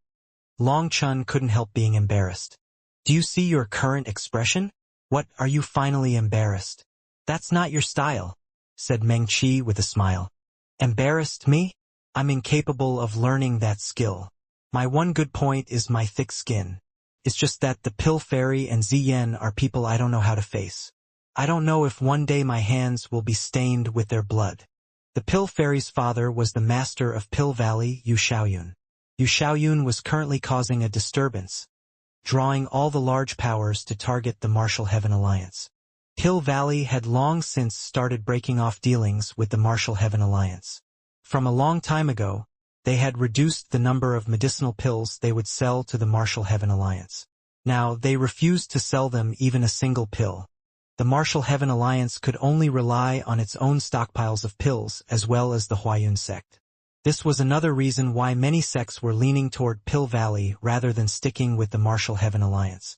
Long Chun couldn't help being embarrassed. "Do you see your current expression? What, are you finally embarrassed?" "That's not your style," said Meng Qi with a smile. "Embarrassed me? I'm incapable of learning that skill. My one good point is my thick skin. It's just that the Pill Fairy and Ziyen are people I don't know how to face. I don't know if one day my hands will be stained with their blood." The Pill Fairy's father was the master of Pill Valley, Yu Xiaoyun. Yu Xiaoyun was currently causing a disturbance, drawing all the large powers to target the Martial Heaven Alliance. Pill Valley had long since started breaking off dealings with the Martial Heaven Alliance. From a long time ago, they had reduced the number of medicinal pills they would sell to the Martial Heaven Alliance. Now, they refused to sell them even a single pill. The Martial Heaven Alliance could only rely on its own stockpiles of pills as well as the Huayun sect. This was another reason why many sects were leaning toward Pill Valley rather than sticking with the Martial Heaven Alliance.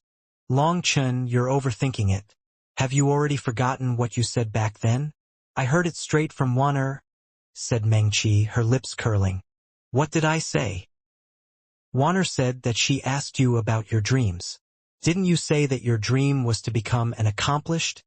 Long Chun, you're overthinking it. Have you already forgotten what you said back then? I heard it straight from Wan'er, said Meng Qi, her lips curling. What did I say? Wan'er said that she asked you about your dreams. Didn't you say that your dream was to become an accomplished,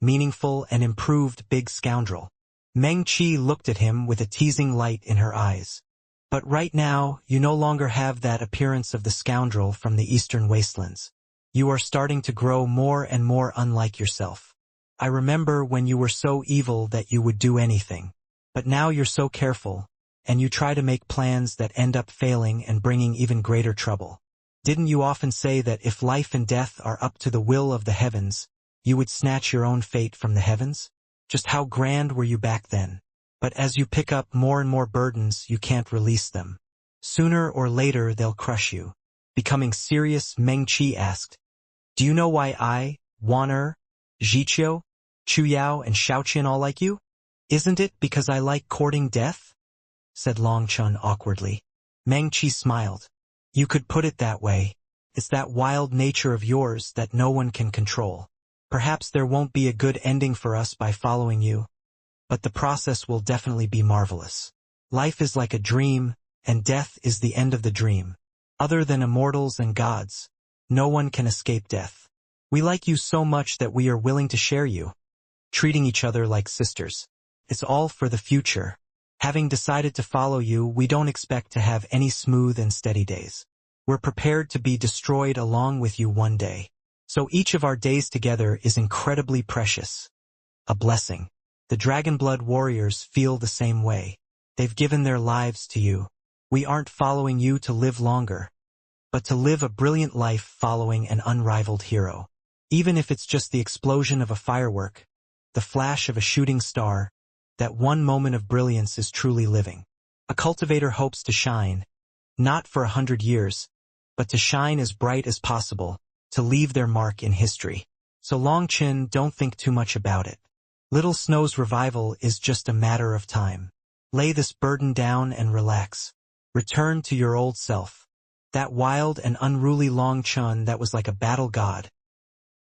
meaningful, and improved big scoundrel? Meng Qi looked at him with a teasing light in her eyes. But right now, you no longer have that appearance of the scoundrel from the eastern wastelands. You are starting to grow more and more unlike yourself. I remember when you were so evil that you would do anything. But now you're so careful, and you try to make plans that end up failing and bringing even greater trouble. Didn't you often say that if life and death are up to the will of the heavens, you would snatch your own fate from the heavens? Just how grand were you back then? But as you pick up more and more burdens, you can't release them. Sooner or later they'll crush you. Becoming serious, Meng Qi asked, Do you know why I, Wan'er, Zhiqiu, Chuyao, and Shaoqian all like you? Isn't it because I like courting death? Said Long Chun awkwardly. Meng Qi smiled. You could put it that way. It's that wild nature of yours that no one can control. Perhaps there won't be a good ending for us by following you, but the process will definitely be marvelous. Life is like a dream, and death is the end of the dream. Other than immortals and gods, no one can escape death. We like you so much that we are willing to share you, treating each other like sisters. It's all for the future. Having decided to follow you, we don't expect to have any smooth and steady days. We're prepared to be destroyed along with you one day. So each of our days together is incredibly precious. A blessing. The Dragonblood warriors feel the same way. They've given their lives to you. We aren't following you to live longer, but to live a brilliant life following an unrivaled hero. Even if it's just the explosion of a firework, the flash of a shooting star, that one moment of brilliance is truly living. A cultivator hopes to shine, not for 100 years, but to shine as bright as possible, to leave their mark in history. So Long Chin, don't think too much about it. Little Snow's revival is just a matter of time. Lay this burden down and relax. Return to your old self. That wild and unruly Long Chun that was like a battle god.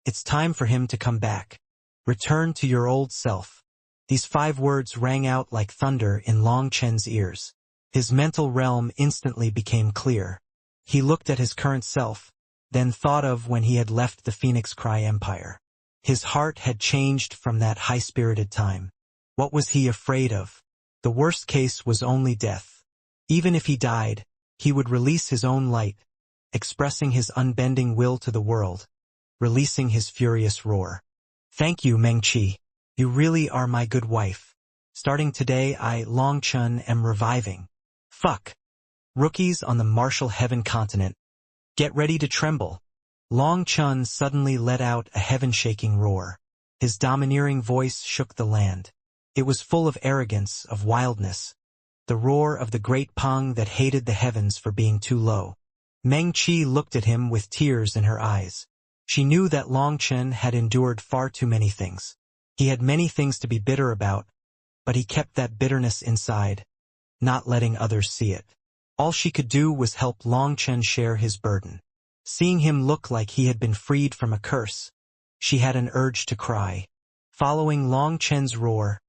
It's time for him to come back. Return to your old self. These 5 words rang out like thunder in Long Chen's ears. His mental realm instantly became clear. He looked at his current self, then thought of when he had left the Phoenix Cry Empire. His heart had changed from that high-spirited time. What was he afraid of? The worst case was only death. Even if he died, he would release his own light, expressing his unbending will to the world, releasing his furious roar. Thank you, Meng Qi. You really are my good wife. Starting today, I, Long Chun, am reviving. Fuck. Rookies on the Martial Heaven continent. Get ready to tremble. Long Chun suddenly let out a heaven-shaking roar. His domineering voice shook the land. It was full of arrogance, of wildness. The roar of the great Peng that hated the heavens for being too low. Meng Qi looked at him with tears in her eyes. She knew that Long Chun had endured far too many things. He had many things to be bitter about, but he kept that bitterness inside, not letting others see it. All she could do was help Long Chun share his burden. Seeing him look like he had been freed from a curse, she had an urge to cry. Following Long Chen's roar,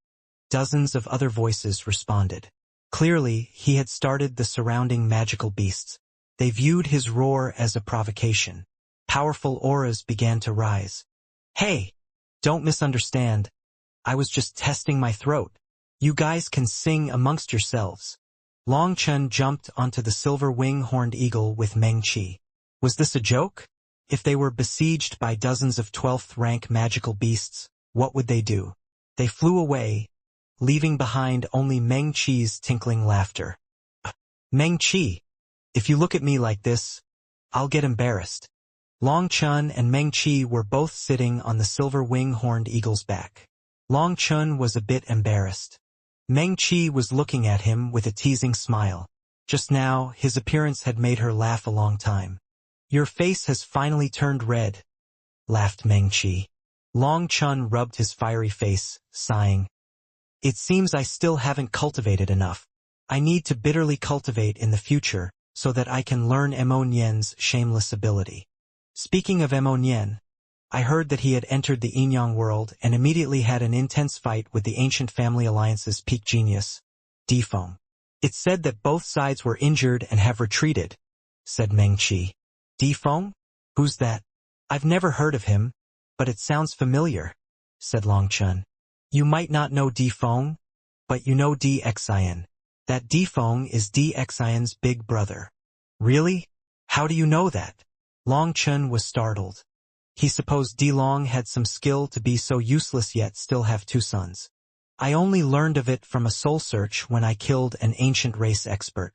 dozens of other voices responded. Clearly, he had started the surrounding magical beasts. They viewed his roar as a provocation. Powerful auras began to rise. Hey! Don't misunderstand. I was just testing my throat. You guys can sing amongst yourselves. Long Chun jumped onto the silver wing-horned eagle with Meng Qi. Was this a joke? If they were besieged by dozens of 12th-rank magical beasts, what would they do? They flew away, leaving behind only Meng Qi's tinkling laughter. Meng Qi, if you look at me like this, I'll get embarrassed. Long Chun and Meng Qi were both sitting on the silver wing-horned eagle's back. Long Chun was a bit embarrassed. Meng Qi was looking at him with a teasing smile. Just now, his appearance had made her laugh a long time. Your face has finally turned red, laughed Meng Qi. Long Chun rubbed his fiery face, sighing. It seems I still haven't cultivated enough. I need to bitterly cultivate in the future, so that I can learn Mo Nian's shameless ability. Speaking of Mo Nian, I heard that he had entered the Yin-Yang world and immediately had an intense fight with the ancient family alliance's peak genius, Defy. It's said that both sides were injured and have retreated, said Meng Qi. Defy? Who's that? I've never heard of him, but it sounds familiar, said Long Chun. You might not know Defy, but you know Dxian. That Defy is Dxian's big brother. Really? How do you know that? Long Chun was startled. He supposed Delong had some skill to be so useless yet still have two sons. I only learned of it from a soul search when I killed an ancient race expert.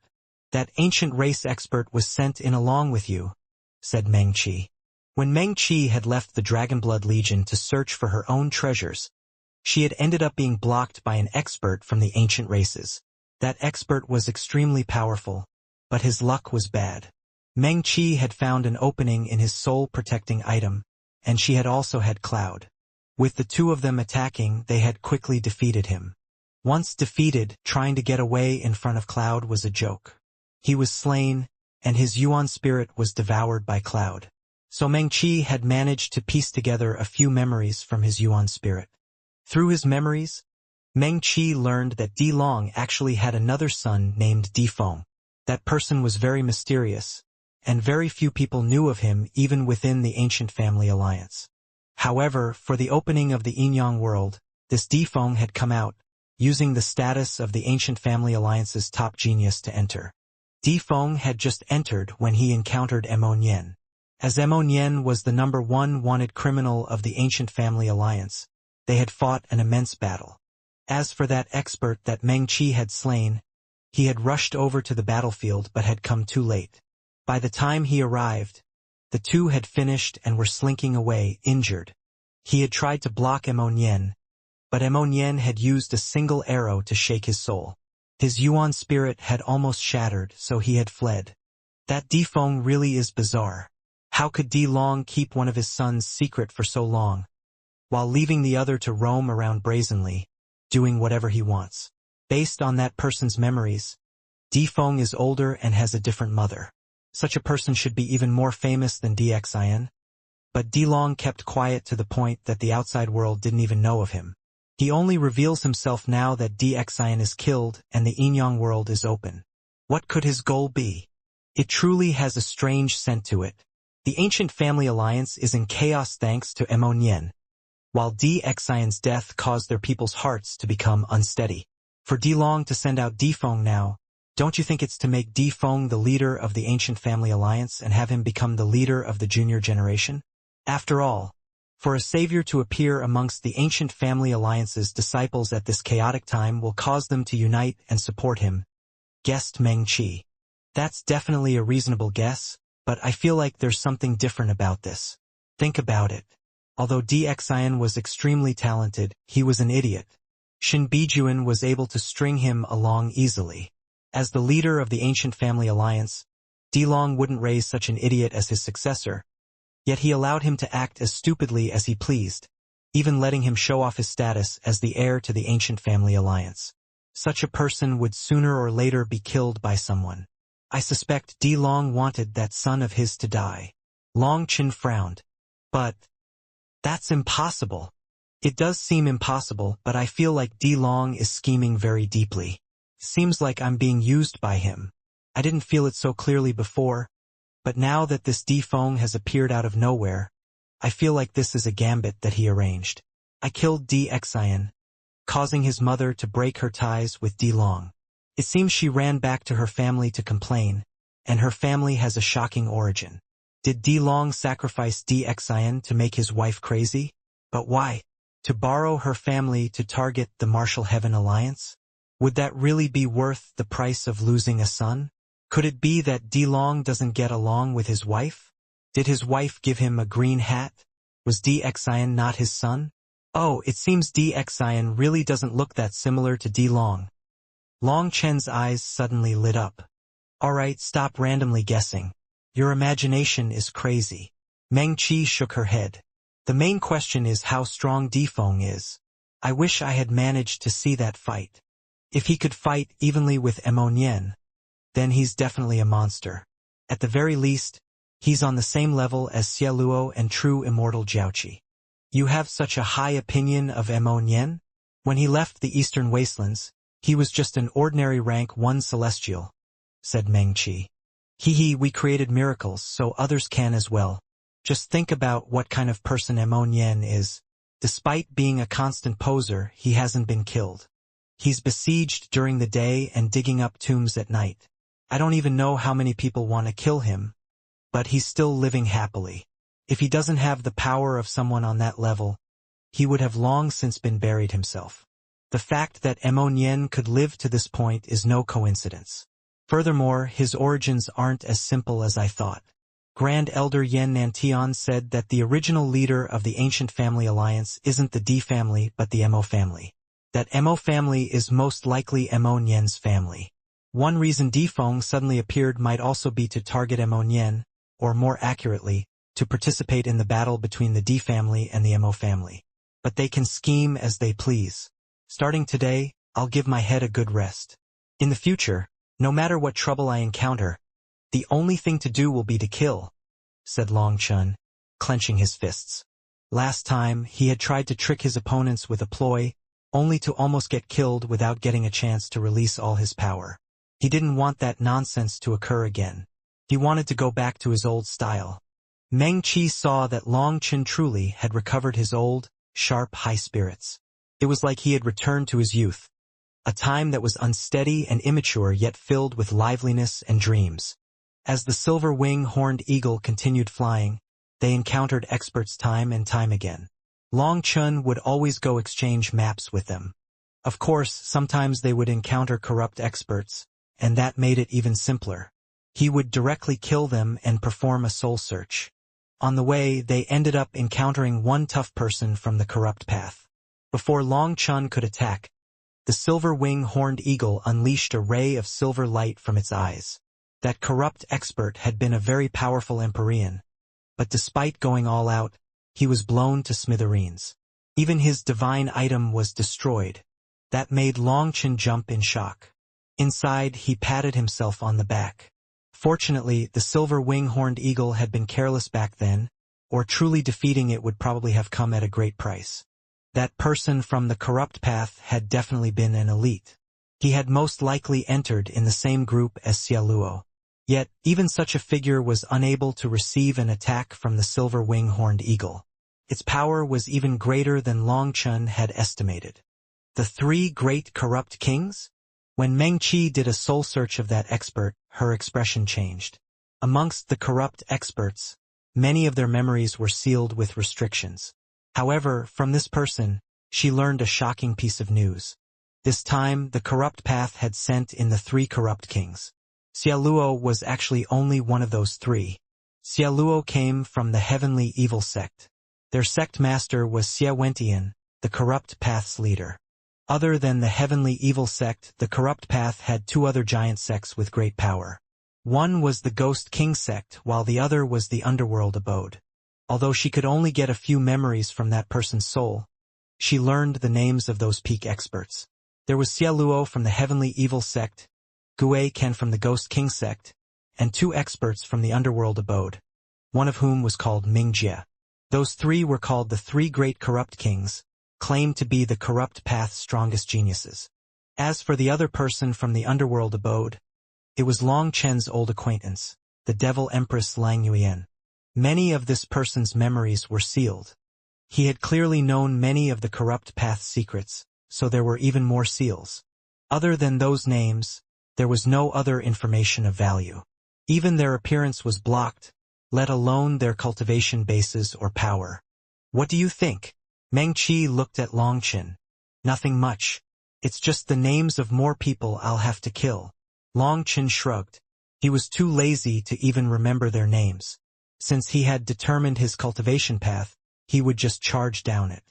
That ancient race expert was sent in along with you, said Meng Qi. When Meng Qi had left the Dragonblood Legion to search for her own treasures, she had ended up being blocked by an expert from the ancient races. That expert was extremely powerful, but his luck was bad. Meng Qi had found an opening in his soul-protecting item, and she had also had Cloud. With the two of them attacking, they had quickly defeated him. Once defeated, trying to get away in front of Cloud was a joke. He was slain, and his Yuan spirit was devoured by Cloud. So Meng Qi had managed to piece together a few memories from his Yuan spirit. Through his memories, Meng Qi learned that Delong actually had another son named Defy. That person was very mysterious, and very few people knew of him even within the ancient family alliance. However, for the opening of the Yin-Yang world, this Defy had come out, using the status of the ancient family alliance's top genius to enter. Defy had just entered when he encountered Mo Nian. As Mo Nian was the #1 wanted criminal of the ancient family alliance, they had fought an immense battle. As for that expert that Meng Qi had slain, he had rushed over to the battlefield but had come too late. By the time he arrived, the two had finished and were slinking away, injured. He had tried to block Mo Nian, but Mo Nian had used a single arrow to shake his soul. His Yuan spirit had almost shattered, so he had fled. That Defy really is bizarre. How could Delong keep one of his sons secret for so long, while leaving the other to roam around brazenly, doing whatever he wants? Based on that person's memories, Defy is older and has a different mother. Such a person should be even more famous than Dxian. But Delong kept quiet to the point that the outside world didn't even know of him. He only reveals himself now that Dxian is killed and the Yin-Yang world is open. What could his goal be? It truly has a strange scent to it. The ancient family alliance is in chaos thanks to Mo Nian, while Dxian's death caused their people's hearts to become unsteady. For Delong to send out Defy now, don't you think it's to make Defy the leader of the ancient family alliance and have him become the leader of the junior generation? After all, for a savior to appear amongst the ancient family alliance's disciples at this chaotic time will cause them to unite and support him, guessed Meng Qi. That's definitely a reasonable guess, but I feel like there's something different about this. Think about it. Although Dxian was extremely talented, he was an idiot. Shin Bijuan was able to string him along easily. As the leader of the ancient family alliance, Delong wouldn't raise such an idiot as his successor, yet he allowed him to act as stupidly as he pleased, even letting him show off his status as the heir to the ancient family alliance. Such a person would sooner or later be killed by someone. I suspect Delong wanted that son of his to die. Long Chin frowned. But that's impossible. It does seem impossible, but I feel like Delong is scheming very deeply. Seems like I'm being used by him. I didn't feel it so clearly before, but now that this Defy has appeared out of nowhere, I feel like this is a gambit that he arranged. I killed Dxian, causing his mother to break her ties with Delong. It seems she ran back to her family to complain, and her family has a shocking origin. Did Delong sacrifice Dxian to make his wife crazy? But why? To borrow her family to target the Martial Heaven Alliance? Would that really be worth the price of losing a son? Could it be that Delong doesn't get along with his wife? Did his wife give him a green hat? Was Dxian not his son? Oh, it seems Dxian really doesn't look that similar to Delong. Long Chen's eyes suddenly lit up. Alright, stop randomly guessing. Your imagination is crazy. Meng Qi shook her head. The main question is how strong Defy is. I wish I had managed to see that fight. If he could fight evenly with Imortal, then he's definitely a monster. At the very least, he's on the same level as Xiaoluo and true immortal Jiaoqi. You have such a high opinion of Imortal? When he left the Eastern Wastelands, he was just an ordinary rank 1 celestial, said Meng Qi. We created miracles so others can as well. Just think about what kind of person Imortal is. Despite being a constant poser, he hasn't been killed. He's besieged during the day and digging up tombs at night. I don't even know how many people want to kill him, but he's still living happily. If he doesn't have the power of someone on that level, he would have long since been buried himself. The fact that Imortal could live to this point is no coincidence. Furthermore, his origins aren't as simple as I thought. Grand Elder Yen Nantian said that the original leader of the ancient family alliance isn't the D family but the Mo family. That Mo family is most likely Imortal's family. One reason Defy suddenly appeared might also be to target Imortal, or more accurately, to participate in the battle between the D family and the Mo family. But they can scheme as they please. Starting today, I'll give my head a good rest. In the future, no matter what trouble I encounter, the only thing to do will be to kill, said Long Chun, clenching his fists. Last time, he had tried to trick his opponents with a ploy, only to almost get killed without getting a chance to release all his power. He didn't want that nonsense to occur again. He wanted to go back to his old style. Meng Qi saw that Long Chun truly had recovered his old, sharp high spirits. It was like he had returned to his youth, a time that was unsteady and immature yet filled with liveliness and dreams. As the silver wing-horned eagle continued flying, they encountered experts time and time again. Long Chun would always go exchange maps with them. Of course, sometimes they would encounter corrupt experts, and that made it even simpler. He would directly kill them and perform a soul search. On the way, they ended up encountering one tough person from the corrupt path. Before Long Chun could attack, the silver wing-horned eagle unleashed a ray of silver light from its eyes. That corrupt expert had been a very powerful Empyrean, but despite going all out, he was blown to smithereens. Even his divine item was destroyed. That made Long Chun jump in shock. Inside, he patted himself on the back. Fortunately, the silver wing-horned eagle had been careless back then, or truly defeating it would probably have come at a great price. That person from the corrupt path had definitely been an elite. He had most likely entered in the same group as Xiaoluo. Yet, even such a figure was unable to receive an attack from the silver wing-horned eagle. Its power was even greater than Long Chun had estimated. The 3 great corrupt kings? When Meng Qi did a soul search of that expert, her expression changed. Amongst the corrupt experts, many of their memories were sealed with restrictions. However, from this person, she learned a shocking piece of news. This time, the corrupt path had sent in the 3 corrupt kings. Xiaoluo was actually only one of those 3. Xiaoluo came from the heavenly evil sect. Their sect master was Xiawentian, the corrupt path's leader. Other than the heavenly evil sect, the corrupt path had 2 other giant sects with great power. One was the Ghost King sect, while the other was the underworld abode. Although she could only get a few memories from that person's soul, she learned the names of those peak experts. There was Xiaoluo from the heavenly evil sect, Gui Ken from the Ghost King sect, and 2 experts from the underworld abode, one of whom was called Mingjie. Those 3 were called the 3 great corrupt kings, claimed to be the corrupt path's strongest geniuses. As for the other person from the underworld abode, it was Long Chen's old acquaintance, the Devil Empress Lang Yuan. Many of this person's memories were sealed. He had clearly known many of the corrupt path's secrets, so there were even more seals. Other than those names, there was no other information of value. Even their appearance was blocked, let alone their cultivation bases or power. What do you think? Meng Qi looked at Long Chen. Nothing much. It's just the names of more people I'll have to kill. Long Chen shrugged. He was too lazy to even remember their names. Since he had determined his cultivation path, he would just charge down it.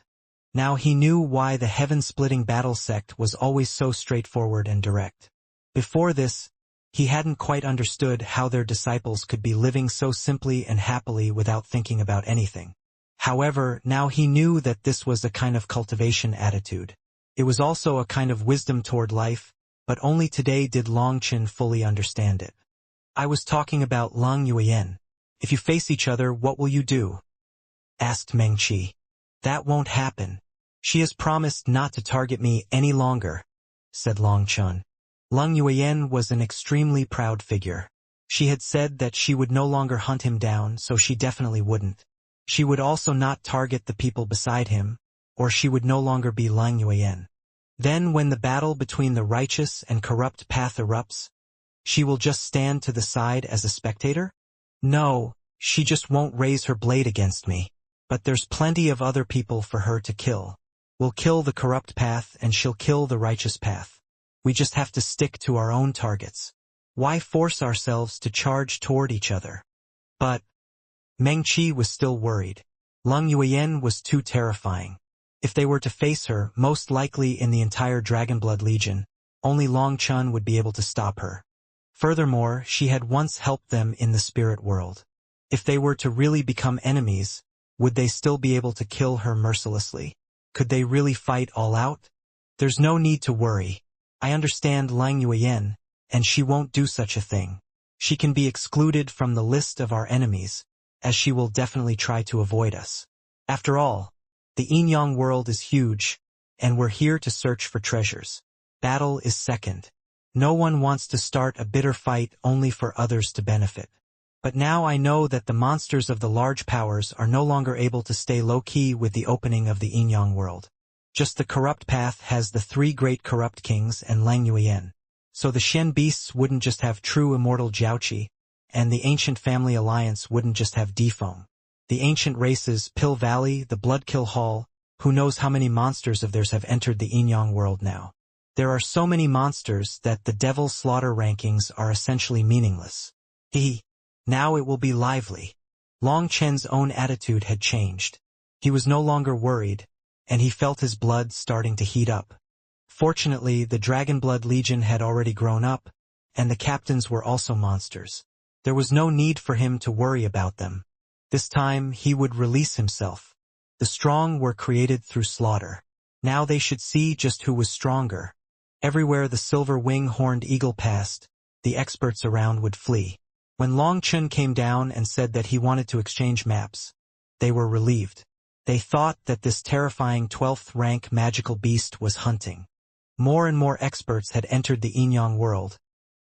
Now he knew why the heaven-splitting battle sect was always so straightforward and direct. Before this, he hadn't quite understood how their disciples could be living so simply and happily without thinking about anything. However, now he knew that this was a kind of cultivation attitude. It was also a kind of wisdom toward life, but only today did Long Chen fully understand it. I was talking about Lang Yuan. If you face each other, what will you do? Asked Meng Qi. That won't happen. She has promised not to target me any longer, said Long Chen. Lang Yuan was an extremely proud figure. She had said that she would no longer hunt him down, so she definitely wouldn't. She would also not target the people beside him, or she would no longer be Lang Yuan. Then when the battle between the righteous and corrupt path erupts, she will just stand to the side as a spectator? No, she just won't raise her blade against me. But there's plenty of other people for her to kill. We'll kill the corrupt path and she'll kill the righteous path. We just have to stick to our own targets. Why force ourselves to charge toward each other? But Meng Qi was still worried. Lang Yuan was too terrifying. If they were to face her, most likely in the entire Dragonblood Legion, only Long Chen would be able to stop her. Furthermore, she had once helped them in the spirit world. If they were to really become enemies, would they still be able to kill her mercilessly? Could they really fight all out? There's no need to worry. I understand Lang Yuan, and she won't do such a thing. She can be excluded from the list of our enemies, as she will definitely try to avoid us. After all, the Yin-Yang world is huge, and we're here to search for treasures. Battle is second. No one wants to start a bitter fight only for others to benefit. But now I know that the monsters of the large powers are no longer able to stay low-key with the opening of the Yin-Yang world. Just the corrupt path has the three great corrupt kings and Lang Yuan. So the Shen beasts wouldn't just have true immortal Jiaoqi, and the ancient family alliance wouldn't just have Defong. The ancient races, Pill Valley, the Bloodkill Hall, who knows how many monsters of theirs have entered the Yin-Yang world now. There are so many monsters that the Devil's Slaughter rankings are essentially meaningless. Now it will be lively. Long Chen's own attitude had changed. He was no longer worried, and he felt his blood starting to heat up. Fortunately, the Dragonblood Legion had already grown up, and the captains were also monsters. There was no need for him to worry about them. This time, he would release himself. The strong were created through slaughter. Now they should see just who was stronger. Everywhere the silver wing-horned eagle passed, the experts around would flee. When Long Chen came down and said that he wanted to exchange maps, they were relieved. They thought that this terrifying 12th rank magical beast was hunting. More and more experts had entered the Yin-Yang world,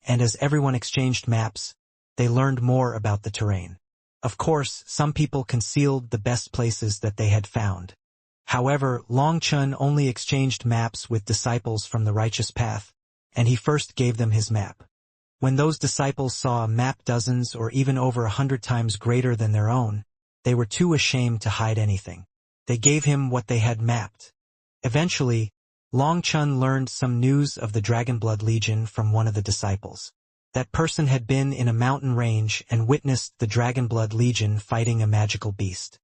and as everyone exchanged maps, they learned more about the terrain. Of course, some people concealed the best places that they had found. However, Long Chen only exchanged maps with disciples from the righteous path, and he first gave them his map. When those disciples saw a map dozens or even over 100 times greater than their own, they were too ashamed to hide anything. They gave him what they had mapped. Eventually, Long Chen learned some news of the Dragonblood Legion from one of the disciples. That person had been in a mountain range and witnessed the Dragonblood Legion fighting a magical beast.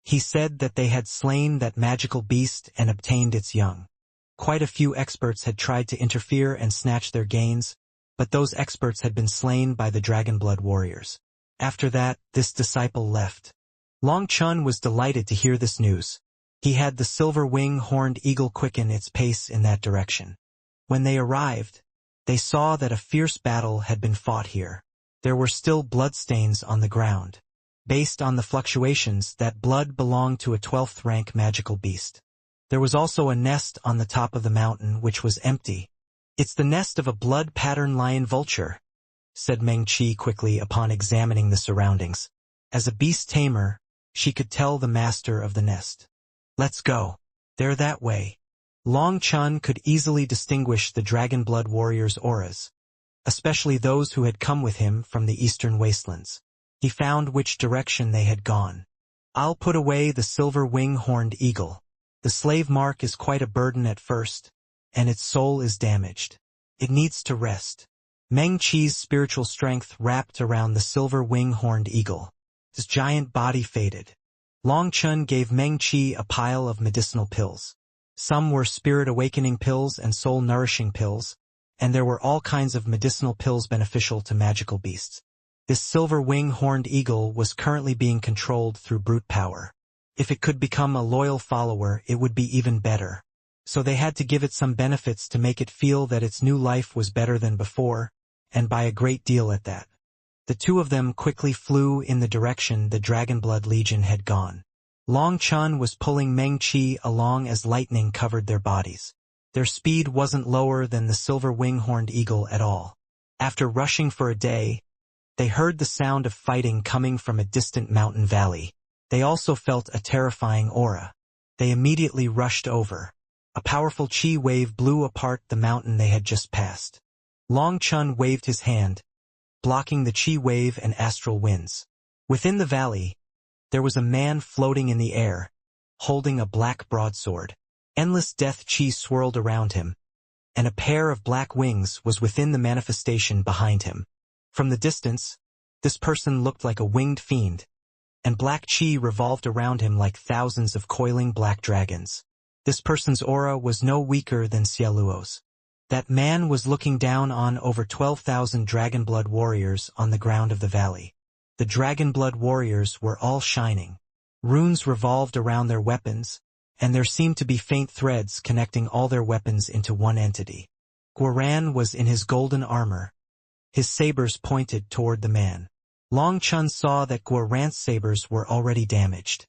He said that they had slain that magical beast and obtained its young. Quite a few experts had tried to interfere and snatch their gains, but those experts had been slain by the Dragonblood warriors. After that, this disciple left. Long Chen was delighted to hear this news. He had the silver wing-horned eagle quicken its pace in that direction. When they arrived, they saw that a fierce battle had been fought here. There were still bloodstains on the ground. Based on the fluctuations, that blood belonged to a 12th rank magical beast. There was also a nest on the top of the mountain which was empty. It's the nest of a blood-pattern lion vulture, said Meng Qi quickly upon examining the surroundings. As a beast tamer, she could tell the master of the nest. Let's go. They're that way. Long Chen could easily distinguish the Dragonblood warriors' auras, especially those who had come with him from the eastern wastelands. He found which direction they had gone. I'll put away the silver wing-horned eagle. The slave mark is quite a burden at first, and its soul is damaged. It needs to rest. Meng Qi's spiritual strength wrapped around the silver wing-horned eagle. His giant body faded. Long Chen gave Meng Qi a pile of medicinal pills. Some were spirit-awakening pills and soul-nourishing pills, and there were all kinds of medicinal pills beneficial to magical beasts. This silver wing-horned eagle was currently being controlled through brute power. If it could become a loyal follower, it would be even better. So they had to give it some benefits to make it feel that its new life was better than before, and by a great deal at that. The two of them quickly flew in the direction the Dragonblood Legion had gone. Long Chun was pulling Meng Qi along as lightning covered their bodies. Their speed wasn't lower than the silver wing-horned eagle at all. After rushing for a day, they heard the sound of fighting coming from a distant mountain valley. They also felt a terrifying aura. They immediately rushed over. A powerful chi wave blew apart the mountain they had just passed. Long Chun waved his hand, blocking the chi wave and astral winds. Within the valley, there was a man floating in the air, holding a black broadsword. Endless death chi swirled around him, and a pair of black wings was within the manifestation behind him. From the distance, this person looked like a winged fiend, and black chi revolved around him like thousands of coiling black dragons. This person's aura was no weaker than Xiaoluo's. That man was looking down on over 12,000 Dragonblood warriors on the ground of the valley. The Dragonblood warriors were all shining. Runes revolved around their weapons, and there seemed to be faint threads connecting all their weapons into one entity. Guoran was in his golden armor. His sabers pointed toward the man. Long Chun saw that Guoran's sabers were already damaged.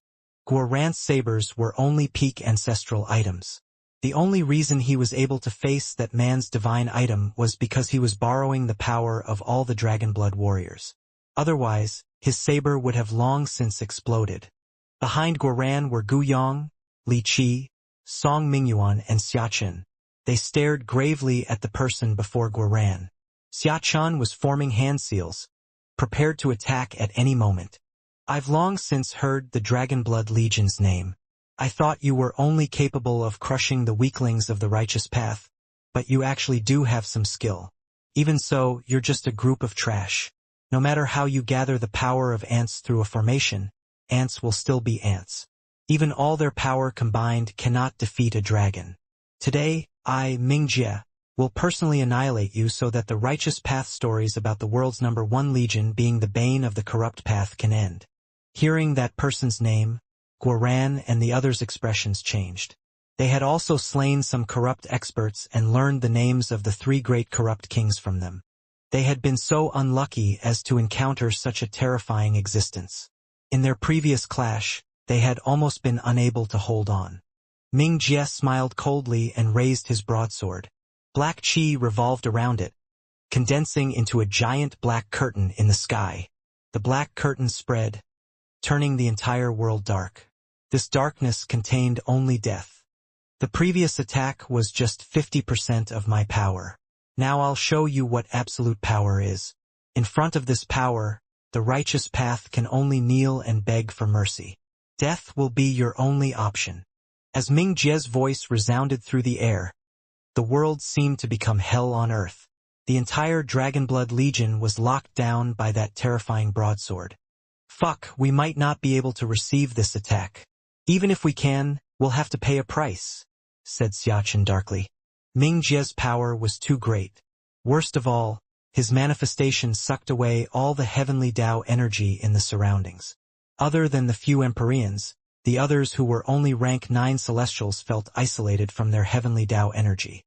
Guoran's sabers were only peak ancestral items. The only reason he was able to face that man's divine item was because he was borrowing the power of all the Dragonblood warriors. Otherwise, his saber would have long since exploded. Behind Guoran were Gu Yong, Li Qi, Song Mingyuan and Xiachen. They stared gravely at the person before Guoran. Xiachen was forming hand seals, prepared to attack at any moment. I've long since heard the Dragonblood Legion's name. I thought you were only capable of crushing the weaklings of the righteous path, but you actually do have some skill. Even so, you're just a group of trash. No matter how you gather the power of ants through a formation, ants will still be ants. Even all their power combined cannot defeat a dragon. Today, I, Mingjie, will personally annihilate you so that the righteous path stories about the world's #1 legion being the bane of the corrupt path can end. Hearing that person's name, Guoran and the others' expressions changed. They had also slain some corrupt experts and learned the names of the 3 great corrupt kings from them. They had been so unlucky as to encounter such a terrifying existence. In their previous clash, they had almost been unable to hold on. Ming Jie smiled coldly and raised his broadsword. Black chi revolved around it, condensing into a giant black curtain in the sky. The black curtain spread, turning the entire world dark. This darkness contained only death. The previous attack was just 50% of my power. Now I'll show you what absolute power is. In front of this power, the righteous path can only kneel and beg for mercy. Death will be your only option. As Ming Jie's voice resounded through the air, the world seemed to become hell on earth. The entire Dragonblood Legion was locked down by that terrifying broadsword. Fuck, we might not be able to receive this attack. Even if we can, we'll have to pay a price, said Xiachen darkly. Ming Jie's power was too great. Worst of all, his manifestation sucked away all the heavenly Tao energy in the surroundings. Other than the few Empyreans, the others who were only rank 9 celestials felt isolated from their heavenly Tao energy.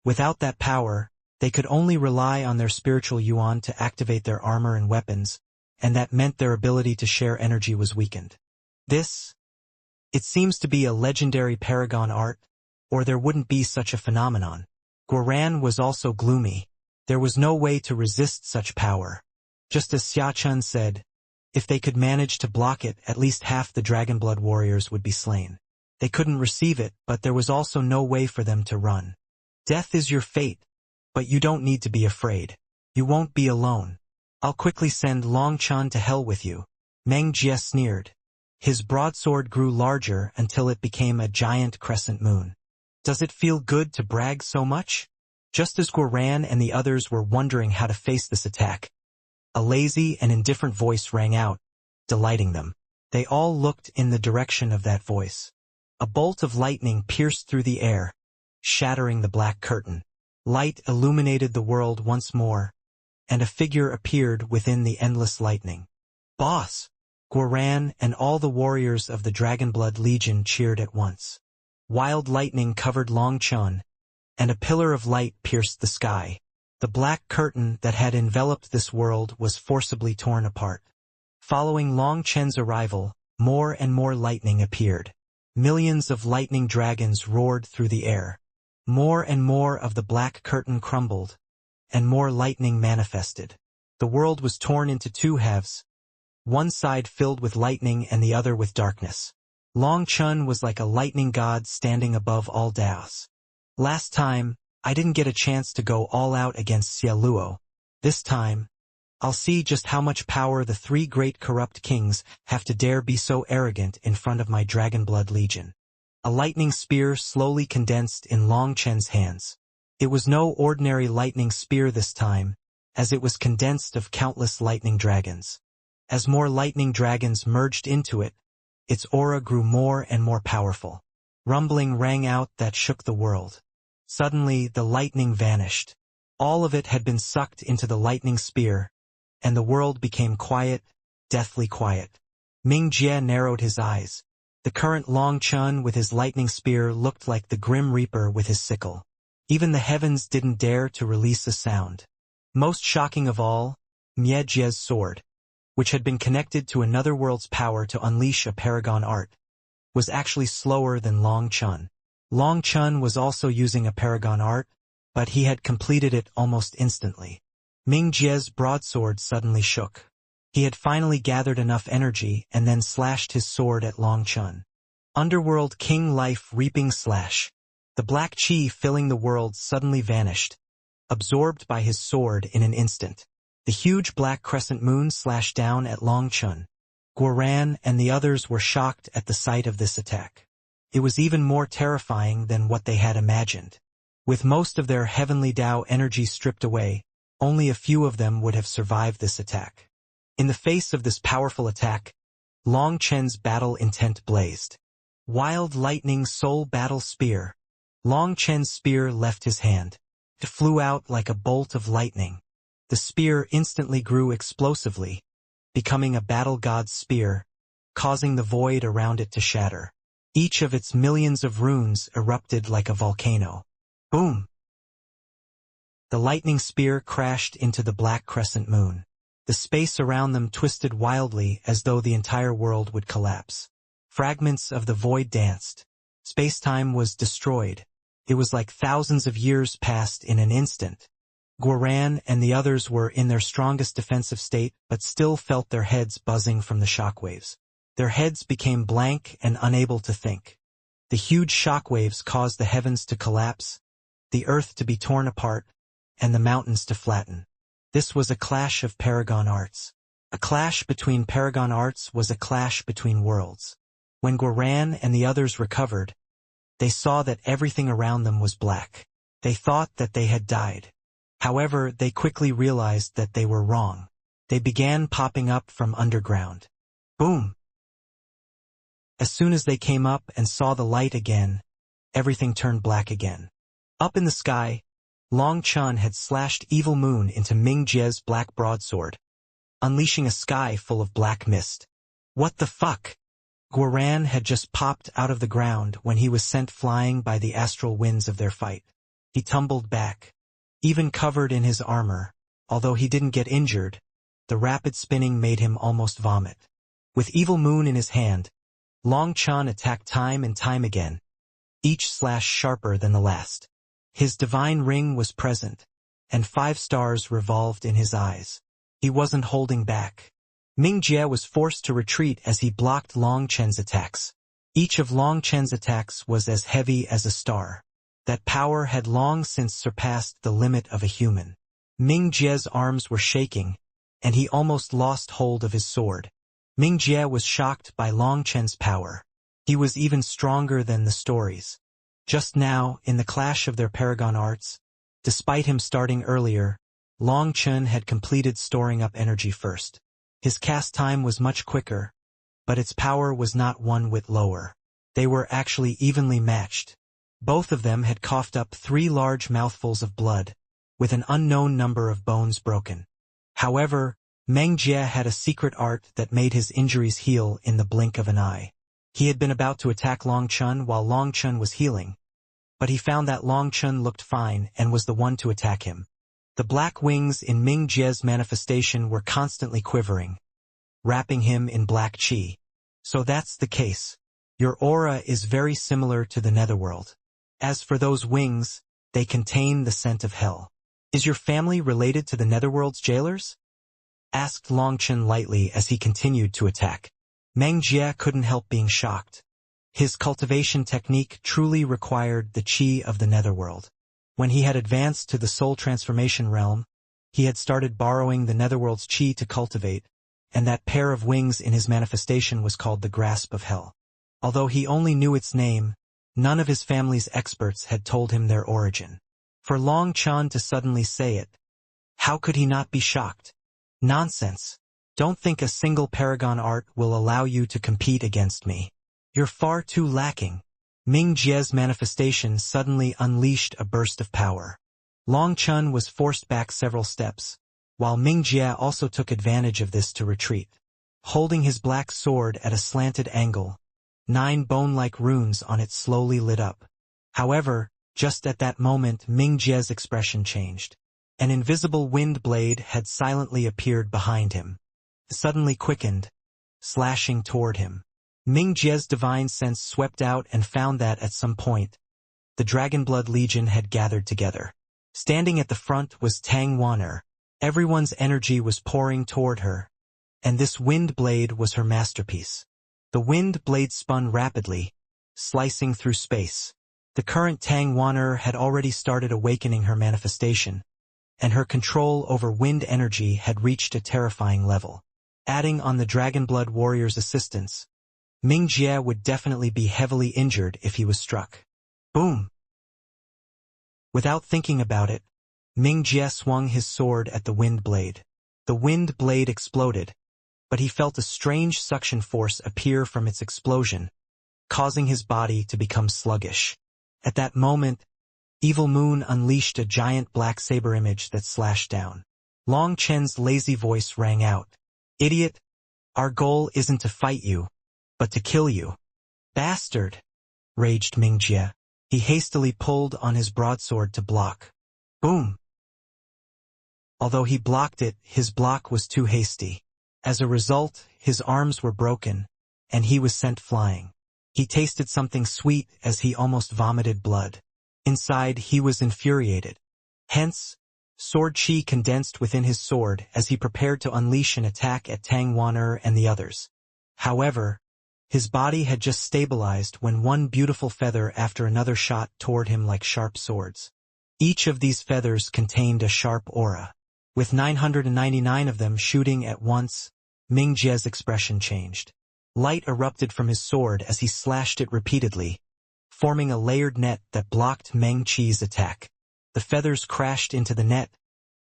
Without that power, they could only rely on their spiritual yuan to activate their armor and weapons, and that meant their ability to share energy was weakened. It seems to be a legendary paragon art, or there wouldn't be such a phenomenon. Guoran was also gloomy. There was no way to resist such power. Just as Xiachen said, if they could manage to block it, at least half the Dragonblood warriors would be slain. They couldn't receive it, but there was also no way for them to run. Death is your fate, but you don't need to be afraid. You won't be alone. I'll quickly send Long Chun to hell with you. Meng Jie sneered. His broadsword grew larger until it became a giant crescent moon. Does it feel good to brag so much? Just as Guoran and the others were wondering how to face this attack, a lazy and indifferent voice rang out, delighting them. They all looked in the direction of that voice. A bolt of lightning pierced through the air, shattering the black curtain. Light illuminated the world once more, and a figure appeared within the endless lightning. Boss! Guoran and all the warriors of the Dragonblood Legion cheered at once. Wild lightning covered Long Chun, and a pillar of light pierced the sky. The black curtain that had enveloped this world was forcibly torn apart. Following Long Chen's arrival, more and more lightning appeared. Millions of lightning dragons roared through the air. More and more of the black curtain crumbled, and more lightning manifested. The world was torn into two halves, one side filled with lightning and the other with darkness. Long Chun was like a lightning god standing above all Daos. Last time, I didn't get a chance to go all out against Xia Luo. This time, I'll see just how much power the three great corrupt kings have to dare be so arrogant in front of my Dragonblood Legion. A lightning spear slowly condensed in Long Chen's hands. It was no ordinary lightning spear this time, as it was condensed of countless lightning dragons. As more lightning dragons merged into it, its aura grew more and more powerful. Rumbling rang out that shook the world. Suddenly the lightning vanished. All of it had been sucked into the lightning spear, and the world became quiet, deathly quiet. Ming Jie narrowed his eyes. The current Long Chun with his lightning spear looked like the Grim Reaper with his sickle. Even the heavens didn't dare to release a sound. Most shocking of all, Mie Jie's sword, which had been connected to another world's power to unleash a paragon art, was actually slower than Long Chun. Long Chun was also using a paragon art, but he had completed it almost instantly. Ming Jie's broadsword suddenly shook. He had finally gathered enough energy and then slashed his sword at Long Chun. Underworld King Life Reaping Slash. The black chi filling the world suddenly vanished, absorbed by his sword in an instant. The huge black crescent moon slashed down at Long Chun. Guoran and the others were shocked at the sight of this attack. It was even more terrifying than what they had imagined. With most of their heavenly Tao energy stripped away, only a few of them would have survived this attack. In the face of this powerful attack, Long Chen's battle intent blazed. Wild lightning soul battle spear. Long Chen's spear left his hand. It flew out like a bolt of lightning. The spear instantly grew explosively, becoming a battle god's spear, causing the void around it to shatter. Each of its millions of runes erupted like a volcano. Boom! The lightning spear crashed into the black crescent moon. The space around them twisted wildly as though the entire world would collapse. Fragments of the void danced. Space-time was destroyed. It was like thousands of years passed in an instant. Guoran and the others were in their strongest defensive state but still felt their heads buzzing from the shockwaves. Their heads became blank and unable to think. The huge shockwaves caused the heavens to collapse, the earth to be torn apart, and the mountains to flatten. This was a clash of paragon arts. A clash between paragon arts was a clash between worlds. When Guoran and the others recovered, they saw that everything around them was black. They thought that they had died. However, they quickly realized that they were wrong. They began popping up from underground. Boom! As soon as they came up and saw the light again, everything turned black again. Up in the sky, Long Chun had slashed Evil Moon into Ming Jie's black broadsword, unleashing a sky full of black mist. What the fuck? Guoran had just popped out of the ground when he was sent flying by the astral winds of their fight. He tumbled back. Even covered in his armor, although he didn't get injured, the rapid spinning made him almost vomit. With Evil Moon in his hand, Long Chun attacked time and time again, each slash sharper than the last. His divine ring was present, and 5 stars revolved in his eyes. He wasn't holding back. Ming Jie was forced to retreat as he blocked Long Chen's attacks. Each of Long Chen's attacks was as heavy as a star. That power had long since surpassed the limit of a human. Ming Jie's arms were shaking, and he almost lost hold of his sword. Ming Jie was shocked by Long Chen's power. He was even stronger than the stories. Just now, in the clash of their paragon arts, despite him starting earlier, Long Chun had completed storing up energy first. His cast time was much quicker, but its power was not one whit lower. They were actually evenly matched. Both of them had coughed up 3 large mouthfuls of blood, with an unknown number of bones broken. However, Meng Jie had a secret art that made his injuries heal in the blink of an eye. He had been about to attack Long Chun while Long Chun was healing, but he found that Long Chun looked fine and was the one to attack him. The black wings in Meng Jie's manifestation were constantly quivering, wrapping him in black chi. So that's the case. Your aura is very similar to the netherworld. As for those wings, they contain the scent of hell. Is your family related to the netherworld's jailers? Asked Long Chun lightly as he continued to attack. Meng Jie couldn't help being shocked. His cultivation technique truly required the chi of the netherworld. When he had advanced to the soul transformation realm, he had started borrowing the netherworld's chi to cultivate, and that pair of wings in his manifestation was called the grasp of hell. Although he only knew its name, none of his family's experts had told him their origin. For Long Chun to suddenly say it, how could he not be shocked? Nonsense. Don't think a single paragon art will allow you to compete against me. You're far too lacking. Meng Jie's manifestation suddenly unleashed a burst of power. Long Chun was forced back several steps, while Meng Jie also took advantage of this to retreat. Holding his black sword at a slanted angle, 9 bone-like runes on it slowly lit up. However, just at that moment Meng Jie's expression changed. An invisible wind blade had silently appeared behind him. It suddenly quickened, slashing toward him. Meng Jie's divine sense swept out and found that at some point, the Dragonblood Legion had gathered together. Standing at the front was Tang Wan'er. Everyone's energy was pouring toward her, and this wind blade was her masterpiece. The wind blade spun rapidly, slicing through space. The current Tang Wan'er had already started awakening her manifestation, and her control over wind energy had reached a terrifying level. Adding on the Dragonblood warrior's assistance, Meng Jie would definitely be heavily injured if he was struck. Boom! Without thinking about it, Meng Jie swung his sword at the wind blade. The wind blade exploded, but he felt a strange suction force appear from its explosion, causing his body to become sluggish. At that moment, Evil Moon unleashed a giant black saber image that slashed down. Long Chen's lazy voice rang out. Idiot! Our goal isn't to fight you, but to kill you. Bastard! Raged Meng Jie. He hastily pulled on his broadsword to block. Boom! Although he blocked it, his block was too hasty. As a result, his arms were broken, and he was sent flying. He tasted something sweet as he almost vomited blood. Inside, he was infuriated. Hence, sword chi condensed within his sword as he prepared to unleash an attack at Tang Wan'er and the others. However, his body had just stabilized when one beautiful feather after another shot toward him like sharp swords. Each of these feathers contained a sharp aura. With 999 of them shooting at once, Meng Jie's expression changed. Light erupted from his sword as he slashed it repeatedly, forming a layered net that blocked Meng Chi's attack. The feathers crashed into the net,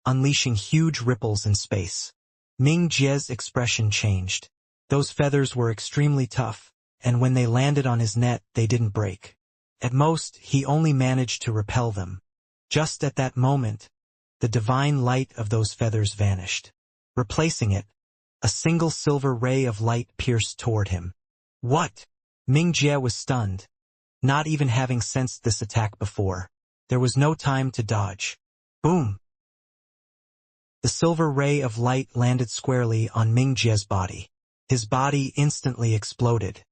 unleashing huge ripples in space. Meng Jie's expression changed. Those feathers were extremely tough, and when they landed on his net, they didn't break. At most, he only managed to repel them. Just at that moment, the divine light of those feathers vanished. Replacing it, a single silver ray of light pierced toward him. What? Meng Jie was stunned, not even having sensed this attack before. There was no time to dodge. Boom! The silver ray of light landed squarely on Meng Jie's body. His body instantly exploded.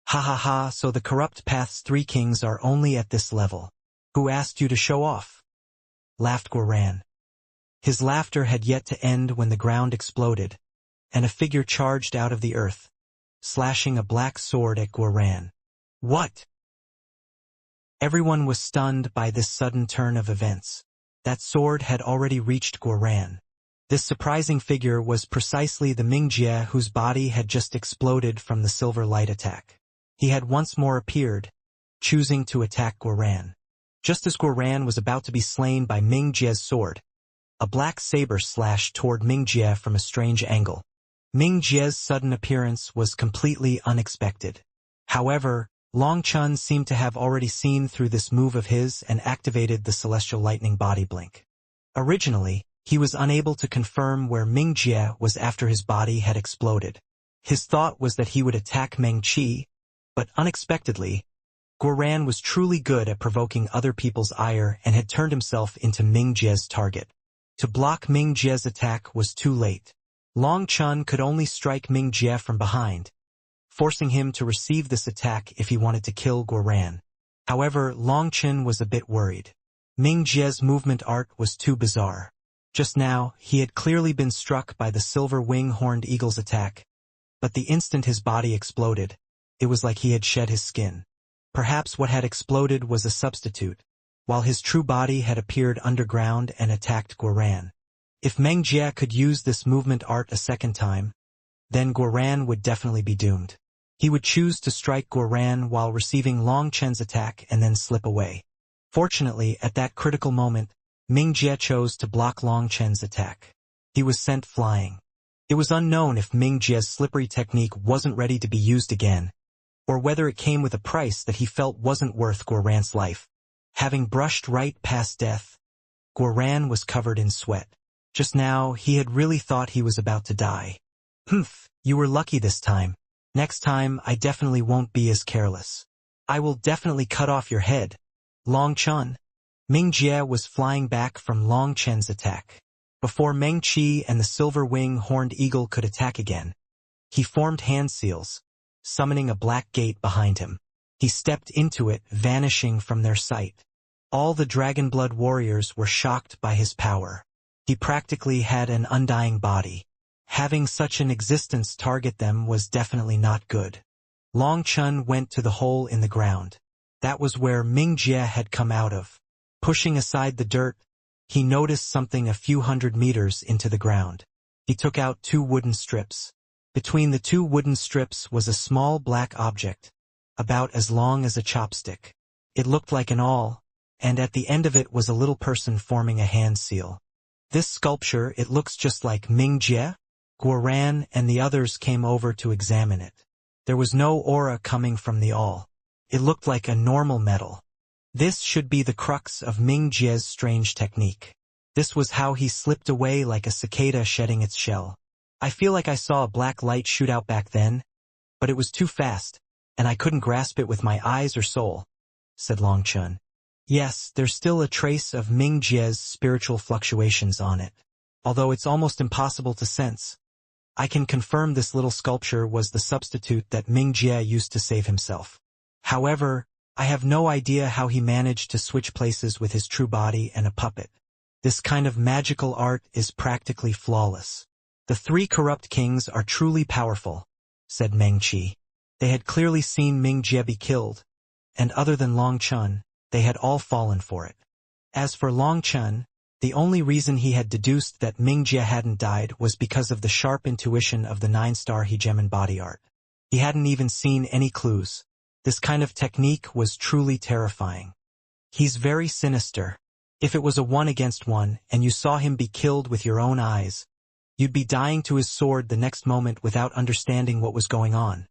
Ha ha ha, so the Corrupt Path's 3 kings are only at this level. Who asked you to show off? Laughed Guoran. His laughter had yet to end when the ground exploded, and a figure charged out of the earth, slashing a black sword at Guoran. What? Everyone was stunned by this sudden turn of events. That sword had already reached Guoran. This surprising figure was precisely the Meng Jie whose body had just exploded from the silver light attack. He had once more appeared, choosing to attack Guoran. Just as Guoran was about to be slain by Meng Jie's sword, a black saber slashed toward Meng Jie from a strange angle. Meng Jie's sudden appearance was completely unexpected. However, Long Chun seemed to have already seen through this move of his and activated the celestial lightning body blink. Originally, He was unable to confirm where Ming Jie was after his body had exploded. His thought was that he would attack Meng Qi, but unexpectedly, Guoran was truly good at provoking other people's ire and had turned himself into Ming Jie's target. To block Ming Jie's attack was too late. Long Chun could only strike Ming Jie from behind, forcing him to receive this attack if he wanted to kill Guoran. However, Long Chen was a bit worried. Ming Jie's movement art was too bizarre. Just now, he had clearly been struck by the silver wing-horned eagle's attack, but the instant his body exploded, it was like he had shed his skin. Perhaps what had exploded was a substitute, while his true body had appeared underground and attacked Guoran. If Meng Jie could use this movement art a second time, then Guoran would definitely be doomed. He would choose to strike Guoran while receiving Long Chen's attack and then slip away. Fortunately, at that critical moment, Ming Jie chose to block Long Chen's attack. He was sent flying. It was unknown if Ming Jie's slippery technique wasn't ready to be used again, or whether it came with a price that he felt wasn't worth Guoran's life. Having brushed right past death, Guoran was covered in sweat. Just now, he had really thought he was about to die. Humph, you were lucky this time. Next time, I definitely won't be as careless. I will definitely cut off your head. Long Chen. Ming Jie was flying back from Long Chen's attack. Before Meng Qi and the silver wing-horned eagle could attack again, he formed hand seals, summoning a black gate behind him. He stepped into it, vanishing from their sight. All the Dragonblood warriors were shocked by his power. He practically had an undying body. Having such an existence target them was definitely not good. Long Chen went to the hole in the ground. That was where Ming Jie had come out of. Pushing aside the dirt, he noticed something a few hundred meters into the ground. He took out 2 wooden strips. Between the 2 wooden strips was a small black object, about as long as a chopstick. It looked like an awl, and at the end of it was a little person forming a hand seal. This sculpture, it looks just like Ming Jie. Guoran and the others came over to examine it. There was no aura coming from the awl. It looked like a normal metal. This should be the crux of Ming Jie's strange technique. This was how he slipped away like a cicada shedding its shell. I feel like I saw a black light shoot out back then, but it was too fast, and I couldn't grasp it with my eyes or soul, said Long Chen. Yes, there's still a trace of Ming Jie's spiritual fluctuations on it, although it's almost impossible to sense. I can confirm this little sculpture was the substitute that Ming Jie used to save himself. However, I have no idea how he managed to switch places with his true body and a puppet. This kind of magical art is practically flawless. The 3 corrupt kings are truly powerful, said Meng Qi. They had clearly seen Ming Jie be killed, and other than Long Chen, they had all fallen for it. As for Long Chen, the only reason he had deduced that Ming Jie hadn't died was because of the sharp intuition of the 9-star hegemon body art. He hadn't even seen any clues. This kind of technique was truly terrifying. He's very sinister. If it was a 1-against-1 and you saw him be killed with your own eyes, you'd be dying to his sword the next moment without understanding what was going on,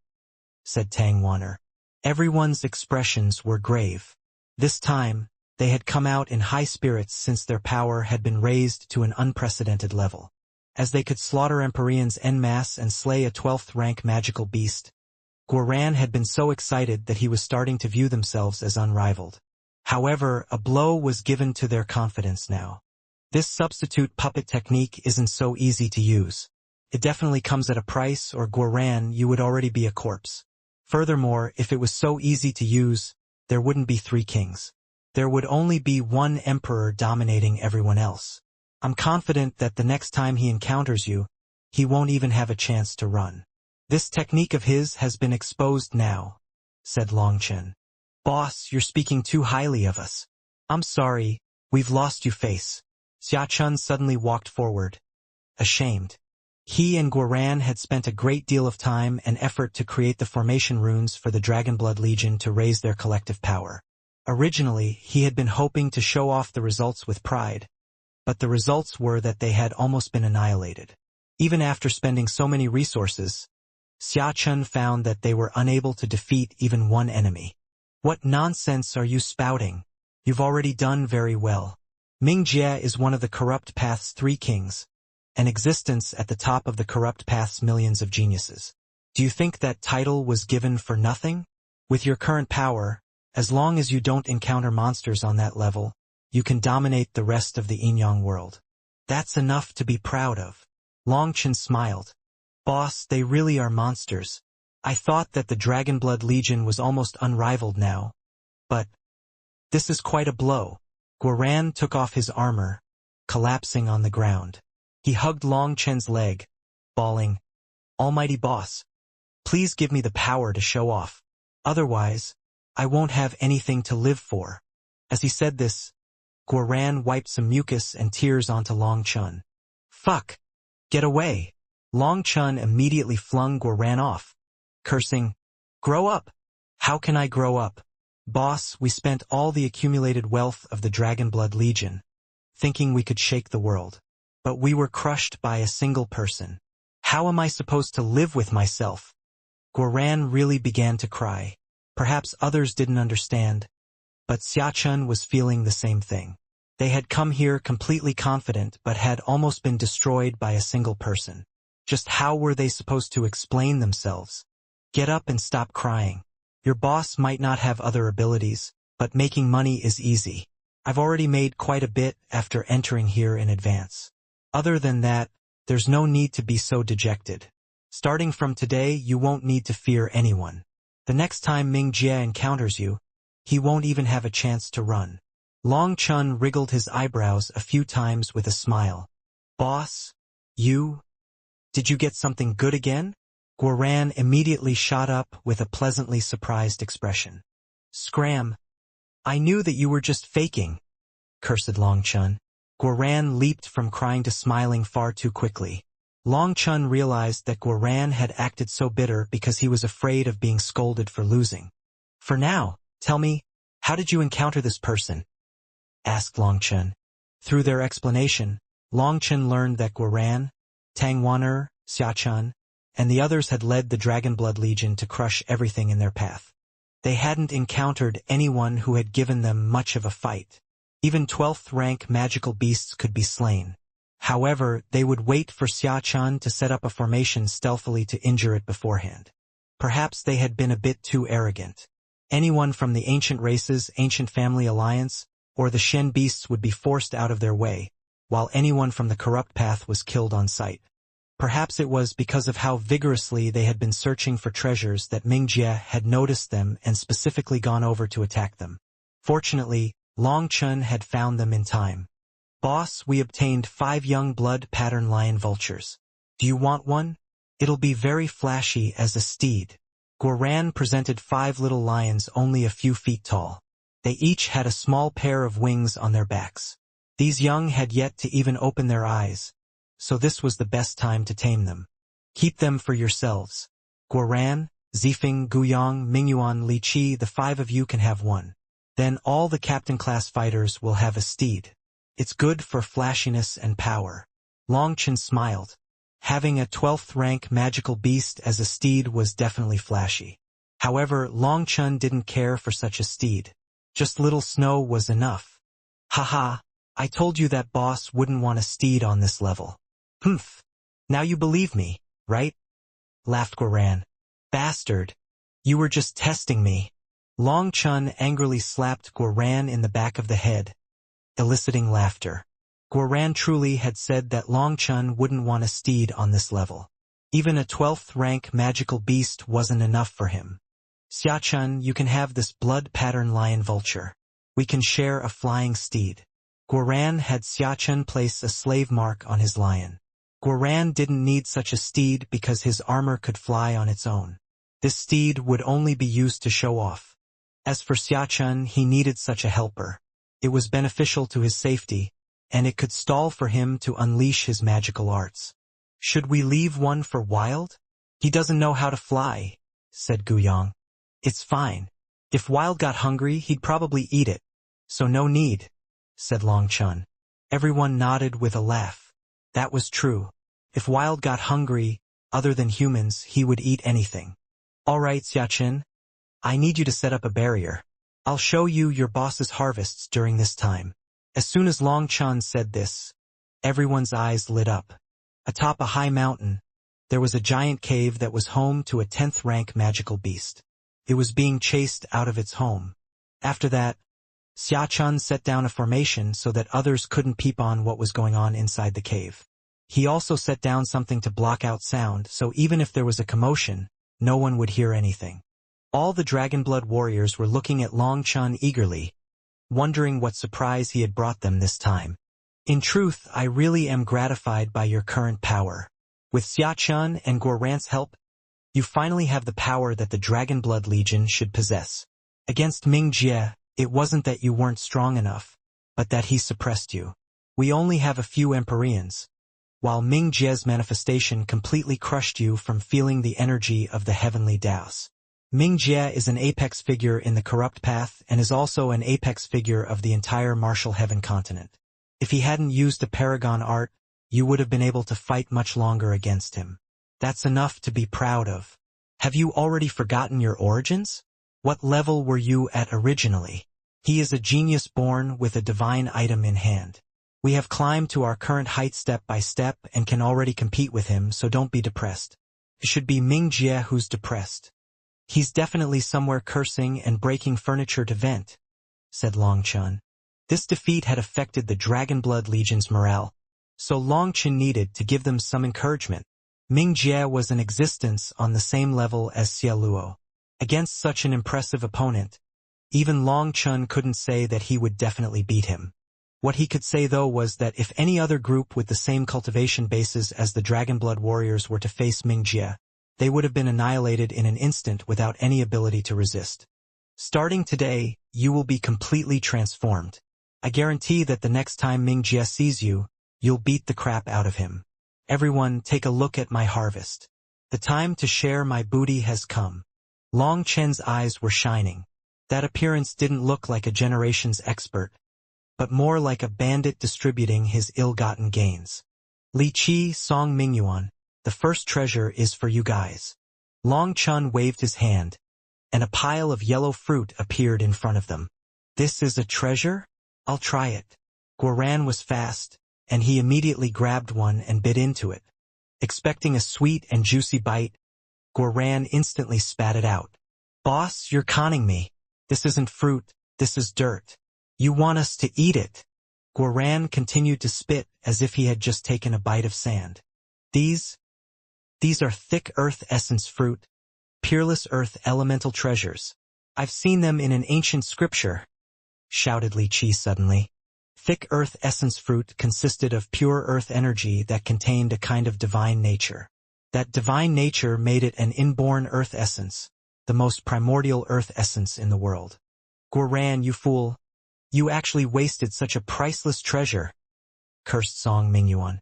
said Tang Wanner. Everyone's expressions were grave. This time, they had come out in high spirits since their power had been raised to an unprecedented level. As they could slaughter Empyreans en masse and slay a 12th-rank magical beast, Guoran had been so excited that he was starting to view themselves as unrivaled. However, a blow was given to their confidence now. This substitute puppet technique isn't so easy to use. It definitely comes at a price, or Guoran, you would already be a corpse. Furthermore, if it was so easy to use, there wouldn't be 3 kings. There would only be 1 emperor dominating everyone else. I'm confident that the next time he encounters you, he won't even have a chance to run. This technique of his has been exposed now, said Long Chen. Boss, you're speaking too highly of us. I'm sorry, we've lost you face. Xia Chun suddenly walked forward, ashamed. He and Guoran had spent a great deal of time and effort to create the formation runes for the Dragonblood Legion to raise their collective power. Originally, he had been hoping to show off the results with pride, but the results were that they had almost been annihilated. Even after spending so many resources, Xia Chun found that they were unable to defeat even 1 enemy. What nonsense are you spouting? You've already done very well. Ming Jie is one of the corrupt path's 3 kings, an existence at the top of the corrupt path's millions of geniuses. Do you think that title was given for nothing? With your current power, as long as you don't encounter monsters on that level, you can dominate the rest of the Inyang world. That's enough to be proud of. Long Chen smiled. Boss, they really are monsters. I thought that the Dragonblood Legion was almost unrivaled now. But this is quite a blow. Guoran took off his armor, collapsing on the ground. He hugged Long Chen's leg, bawling, "Almighty boss, please give me the power to show off. Otherwise, I won't have anything to live for." As he said this, Guoran wiped some mucus and tears onto Long Chen. "Fuck! Get away!" Long Chen immediately flung Guoran off, cursing, "Grow up! How can I grow up? Boss, we spent all the accumulated wealth of the Dragonblood Legion, thinking we could shake the world. But we were crushed by a single person. How am I supposed to live with myself?" Guoran really began to cry. Perhaps others didn't understand, but Xiachun was feeling the same thing. They had come here completely confident but had almost been destroyed by a single person. Just how were they supposed to explain themselves? Get up and stop crying. Your boss might not have other abilities, but making money is easy. I've already made quite a bit after entering here in advance. Other than that, there's no need to be so dejected. Starting from today, you won't need to fear anyone. The next time Ming Jie encounters you, he won't even have a chance to run. Long Chen wriggled his eyebrows a few times with a smile. Boss? You? Did you get something good again? Guoran immediately shot up with a pleasantly surprised expression. Scram! I knew that you were just faking, cursed Long Chen. Guoran leaped from crying to smiling far too quickly. Long Chen realized that Guoran had acted so bitter because he was afraid of being scolded for losing. For now, tell me, how did you encounter this person? Asked Long Chen. Through their explanation, Long Chen learned that Guoran, Tang Wan'er, Xiachun, and the others had led the Dragonblood Legion to crush everything in their path. They hadn't encountered anyone who had given them much of a fight. Even 12th rank magical beasts could be slain. However, they would wait for Xiachun to set up a formation stealthily to injure it beforehand. Perhaps they had been a bit too arrogant. Anyone from the ancient races, ancient family alliance, or the Shen beasts would be forced out of their way, while anyone from the corrupt path was killed on sight. Perhaps it was because of how vigorously they had been searching for treasures that Ming Jie had noticed them and specifically gone over to attack them. Fortunately, Long Chen had found them in time. Boss, we obtained 5 young blood pattern lion vultures. Do you want one? It'll be very flashy as a steed. Guoran presented 5 little lions only a few feet tall. They each had a small pair of wings on their backs. These young had yet to even open their eyes, so this was the best time to tame them. Keep them for yourselves. Guoran, Zifeng, Guyang, Mingyuan, Li Qi, the 5 of you can have one. Then all the captain-class fighters will have a steed. It's good for flashiness and power. Long Chen smiled. Having a 12th rank magical beast as a steed was definitely flashy. However, Long Chen didn't care for such a steed. Just little snow was enough. Haha, I told you that boss wouldn't want a steed on this level. Humph. Now you believe me, right? Laughed Guoran. Bastard. You were just testing me. Long Chen angrily slapped Guoran in the back of the head, eliciting laughter. Guoran truly had said that Long Chen wouldn't want a steed on this level. Even a 12th rank magical beast wasn't enough for him. Xiachun, you can have this blood pattern lion vulture. We can share a flying steed. Guoran had Xiachun place a slave mark on his lion. Guoran didn't need such a steed because his armor could fly on its own. This steed would only be used to show off. As for Xiachun, he needed such a helper. It was beneficial to his safety, and it could stall for him to unleash his magical arts. Should we leave one for Wild? He doesn't know how to fly, said Guyang. It's fine. If Wild got hungry, he'd probably eat it. So no need, said Long Chen. Everyone nodded with a laugh. That was true. If Wild got hungry, other than humans, he would eat anything. All right, Xiachun. I need you to set up a barrier. I'll show you your boss's harvests during this time. As soon as Long Chun said this, everyone's eyes lit up. Atop a high mountain, there was a giant cave that was home to a 10th-rank magical beast. It was being chased out of its home. After that, Xia Chun set down a formation so that others couldn't peep on what was going on inside the cave. He also set down something to block out sound, so even if there was a commotion, no one would hear anything. All the Dragonblood warriors were looking at Long Chun eagerly, wondering what surprise he had brought them this time. In truth, I really am gratified by your current power. With Xia Chun and Guoran's help, you finally have the power that the Dragonblood Legion should possess. Against Ming Jie, it wasn't that you weren't strong enough, but that he suppressed you. We only have a few Empyreans, while Ming Jie's manifestation completely crushed you from feeling the energy of the heavenly Daos. Ming Jie is an apex figure in the corrupt path and is also an apex figure of the entire martial heaven continent. If he hadn't used the Paragon art, you would have been able to fight much longer against him. That's enough to be proud of. Have you already forgotten your origins? What level were you at originally? He is a genius born with a divine item in hand. We have climbed to our current height step by step and can already compete with him, so don't be depressed. It should be Ming Jie who's depressed. He's definitely somewhere cursing and breaking furniture to vent, said Long Chun. This defeat had affected the Dragonblood Legion's morale, so Long Chun needed to give them some encouragement. Ming Jie was in existence on the same level as Xia Luo. Against such an impressive opponent, even Long Chun couldn't say that he would definitely beat him. What he could say though was that if any other group with the same cultivation bases as the Dragonblood warriors were to face Ming Jie, they would have been annihilated in an instant without any ability to resist. Starting today, you will be completely transformed. I guarantee that the next time Ming Jie sees you, you'll beat the crap out of him. Everyone, take a look at my harvest. The time to share my booty has come. Long Chen's eyes were shining. That appearance didn't look like a generation's expert, but more like a bandit distributing his ill-gotten gains. Li Qi, Song Mingyuan, the first treasure is for you guys. Long Chun waved his hand, and a pile of yellow fruit appeared in front of them. This is a treasure? I'll try it. Guoran was fast, and he immediately grabbed one and bit into it. Expecting a sweet and juicy bite, Guoran instantly spat it out. Boss, you're conning me. This isn't fruit, this is dirt. You want us to eat it? Guoran continued to spit as if he had just taken a bite of sand. These are thick earth essence fruit, peerless earth elemental treasures. I've seen them in an ancient scripture, shouted Li Qi suddenly. Thick earth essence fruit consisted of pure earth energy that contained a kind of divine nature. That divine nature made it an inborn earth essence, the most primordial earth essence in the world. Guoran, you fool. You actually wasted such a priceless treasure, cursed Song Mingyuan.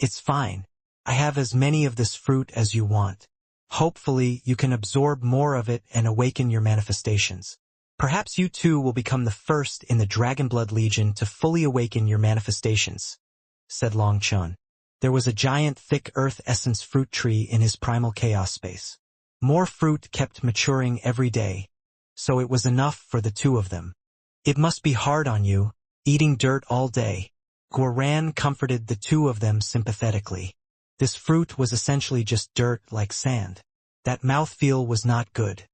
It's fine. I have as many of this fruit as you want. Hopefully, you can absorb more of it and awaken your manifestations. Perhaps you too will become the first in the Dragonblood Legion to fully awaken your manifestations, said Long Chun. There was a giant thick earth essence fruit tree in his primal chaos space. More fruit kept maturing every day, so it was enough for the two of them. It must be hard on you, eating dirt all day. Guoran comforted the two of them sympathetically. This fruit was essentially just dirt like sand. That mouthfeel was not good.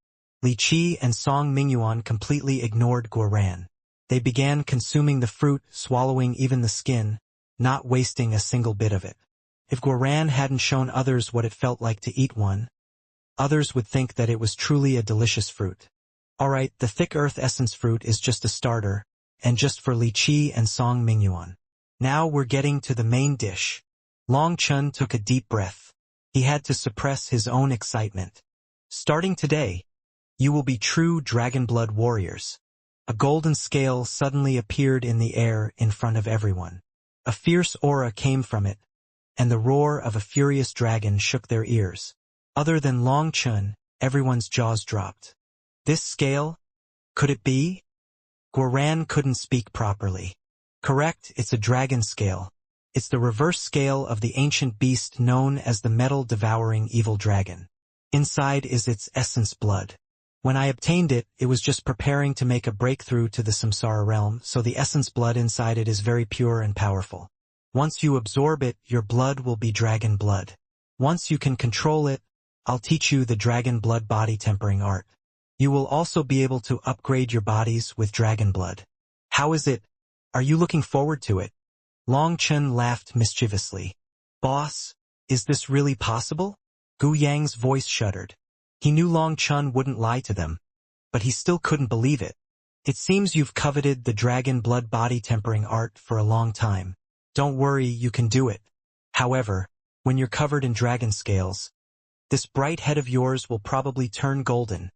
Li Qi and Song Mingyuan completely ignored Guoran. They began consuming the fruit, swallowing even the skin, not wasting a single bit of it. If Guoran hadn't shown others what it felt like to eat one, others would think that it was truly a delicious fruit. Alright, the thick earth essence fruit is just a starter, and just for Li Qi and Song Mingyuan. Now we're getting to the main dish. Long Chun took a deep breath. He had to suppress his own excitement. Starting today, you will be true Dragonblood warriors. A golden scale suddenly appeared in the air in front of everyone. A fierce aura came from it, and the roar of a furious dragon shook their ears. Other than Long Chun, everyone's jaws dropped. This scale? Could it be? Guoran couldn't speak properly. Correct, it's a dragon scale. It's the reverse scale of the ancient beast known as the metal-devouring evil dragon. Inside is its essence blood. When I obtained it, it was just preparing to make a breakthrough to the samsara realm, so the essence blood inside it is very pure and powerful. Once you absorb it, your blood will be dragon blood. Once you can control it, I'll teach you the dragon blood body tempering art. You will also be able to upgrade your bodies with dragon blood. How is it? Are you looking forward to it? Long Chen laughed mischievously. Boss, is this really possible? Gu Yang's voice shuddered. He knew Long Chen wouldn't lie to them, but he still couldn't believe it. It seems you've coveted the dragon blood body tempering art for a long time. Don't worry, you can do it. However, when you're covered in dragon scales, this bright head of yours will probably turn golden,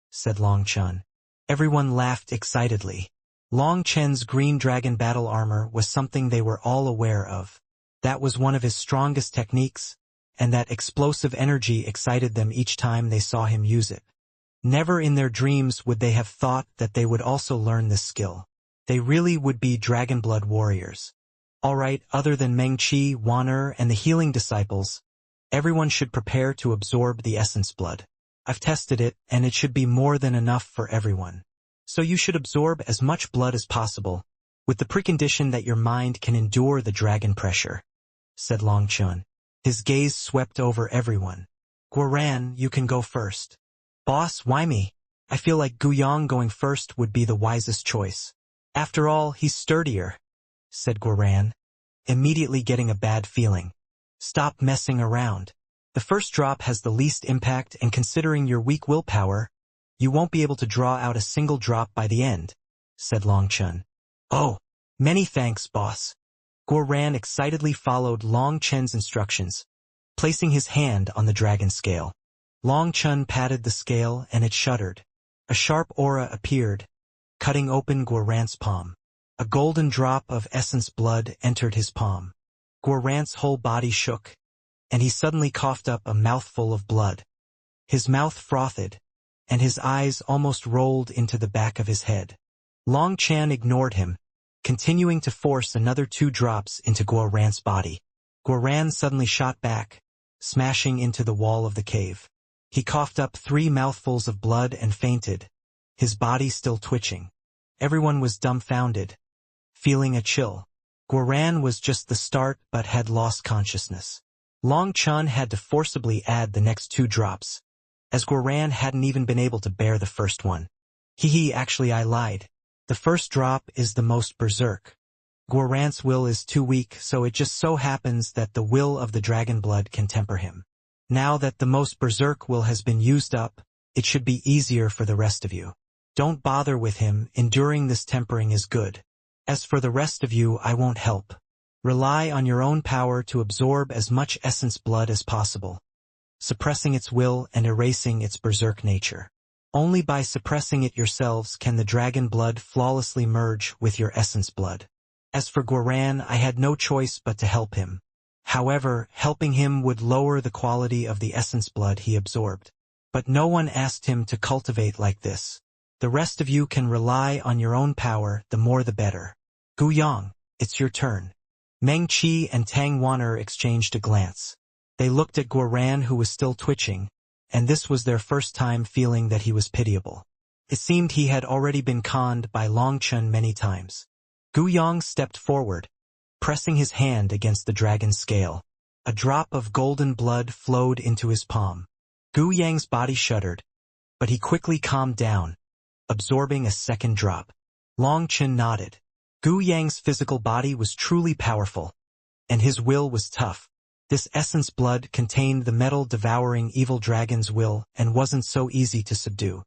said Long Chen. Everyone laughed excitedly. Long Chen's green dragon battle armor was something they were all aware of. That was one of his strongest techniques, and that explosive energy excited them each time they saw him use it. Never in their dreams would they have thought that they would also learn this skill. They really would be dragon blood warriors. Alright, other than Meng Qi, Wan and the healing disciples, everyone should prepare to absorb the essence blood. I've tested it, and it should be more than enough for everyone. So you should absorb as much blood as possible, with the precondition that your mind can endure the dragon pressure, said Long Chen. His gaze swept over everyone. Guoran, you can go first. Boss, why me? I feel like Guyang going first would be the wisest choice. After all, he's sturdier, said Guoran, immediately getting a bad feeling. Stop messing around. The first drop has the least impact, and considering your weak willpower, you won't be able to draw out a single drop by the end, said Long Chen. Oh, many thanks, boss. Guoran excitedly followed Long Chen's instructions, placing his hand on the dragon scale. Long Chen patted the scale and it shuddered. A sharp aura appeared, cutting open Guoran's palm. A golden drop of essence blood entered his palm. Guoran's whole body shook, and he suddenly coughed up a mouthful of blood. His mouth frothed, and his eyes almost rolled into the back of his head. Long Chen ignored him, continuing to force another 2 drops into Guoran's body. Guoran suddenly shot back, smashing into the wall of the cave. He coughed up 3 mouthfuls of blood and fainted, his body still twitching. Everyone was dumbfounded, feeling a chill. Guoran was just the start but had lost consciousness. Long Chen had to forcibly add the next 2 drops, as Guoran hadn't even been able to bear the first one. Actually I lied. The first drop is the most berserk. Guoran's will is too weak, so it just so happens that the will of the dragon blood can temper him. Now that the most berserk will has been used up, it should be easier for the rest of you. Don't bother with him, enduring this tempering is good. As for the rest of you, I won't help. Rely on your own power to absorb as much essence blood as possible, suppressing its will and erasing its berserk nature. Only by suppressing it yourselves can the dragon blood flawlessly merge with your essence blood. As for Guoran, I had no choice but to help him. However, helping him would lower the quality of the essence blood he absorbed. But no one asked him to cultivate like this. The rest of you can rely on your own power, the more the better. Guyang, it's your turn. Meng Qi and Tang Wan'er exchanged a glance. They looked at Guoran, who was still twitching, and this was their first time feeling that he was pitiable. It seemed he had already been conned by Long Chen many times. Guyang stepped forward, pressing his hand against the dragon's scale. A drop of golden blood flowed into his palm. Guyang's body shuddered, but he quickly calmed down, absorbing a second drop. Long Chen nodded. Guyang's physical body was truly powerful, and his will was tough. This essence blood contained the metal-devouring evil dragon's will and wasn't so easy to subdue.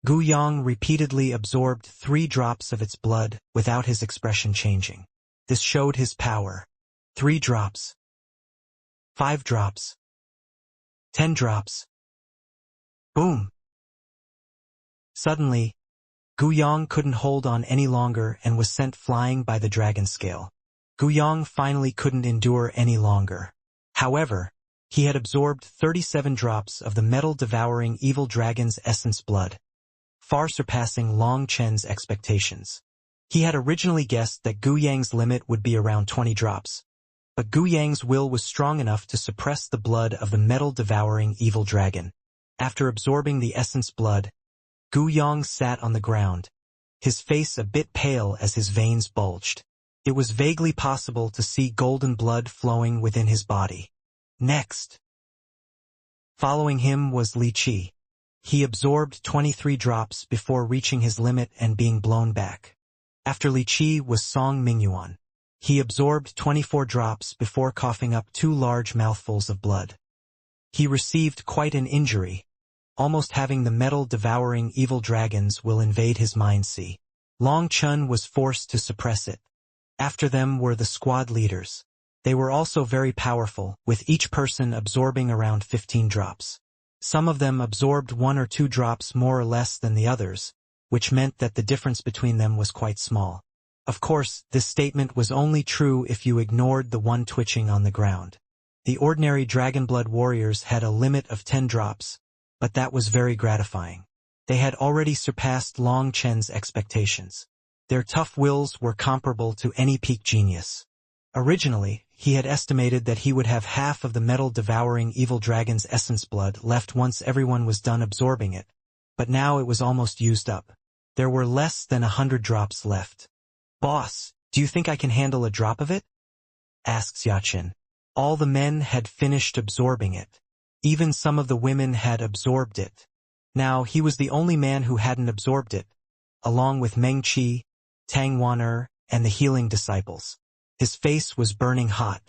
Guyang repeatedly absorbed 3 drops of its blood without his expression changing. This showed his power. 3 drops. 5 drops. 10 drops. Boom! Suddenly, Guyang couldn't hold on any longer and was sent flying by the dragon scale. Guyang finally couldn't endure any longer. However, he had absorbed 37 drops of the metal-devouring evil dragon's essence blood, far surpassing Long Chen's expectations. He had originally guessed that Guyang's limit would be around 20 drops, but Guyang's will was strong enough to suppress the blood of the metal-devouring evil dragon. After absorbing the essence blood, Gu Yong sat on the ground, his face a bit pale as his veins bulged. It was vaguely possible to see golden blood flowing within his body. Next. Following him was Li Qi. He absorbed 23 drops before reaching his limit and being blown back. After Li Qi was Song Mingyuan. He absorbed 24 drops before coughing up 2 large mouthfuls of blood. He received quite an injury, almost having the metal-devouring evil dragons will invade his mind. See. Long Chun was forced to suppress it. After them were the squad leaders. They were also very powerful, with each person absorbing around 15 drops. Some of them absorbed 1 or 2 drops more or less than the others, which meant that the difference between them was quite small. Of course, this statement was only true if you ignored the one twitching on the ground. The ordinary Dragonblood warriors had a limit of 10 drops, but that was very gratifying. They had already surpassed Long Chen's expectations. Their tough wills were comparable to any peak genius. Originally, he had estimated that he would have half of the metal-devouring evil dragon's essence blood left once everyone was done absorbing it, but now it was almost used up. There were less than 100 drops left. "Boss, do you think I can handle a drop of it?" asked Xiaqin. All the men had finished absorbing it. Even some of the women had absorbed it. Now he was the only man who hadn't absorbed it, along with Meng Qi, Tang Wan'er, and the healing disciples. His face was burning hot.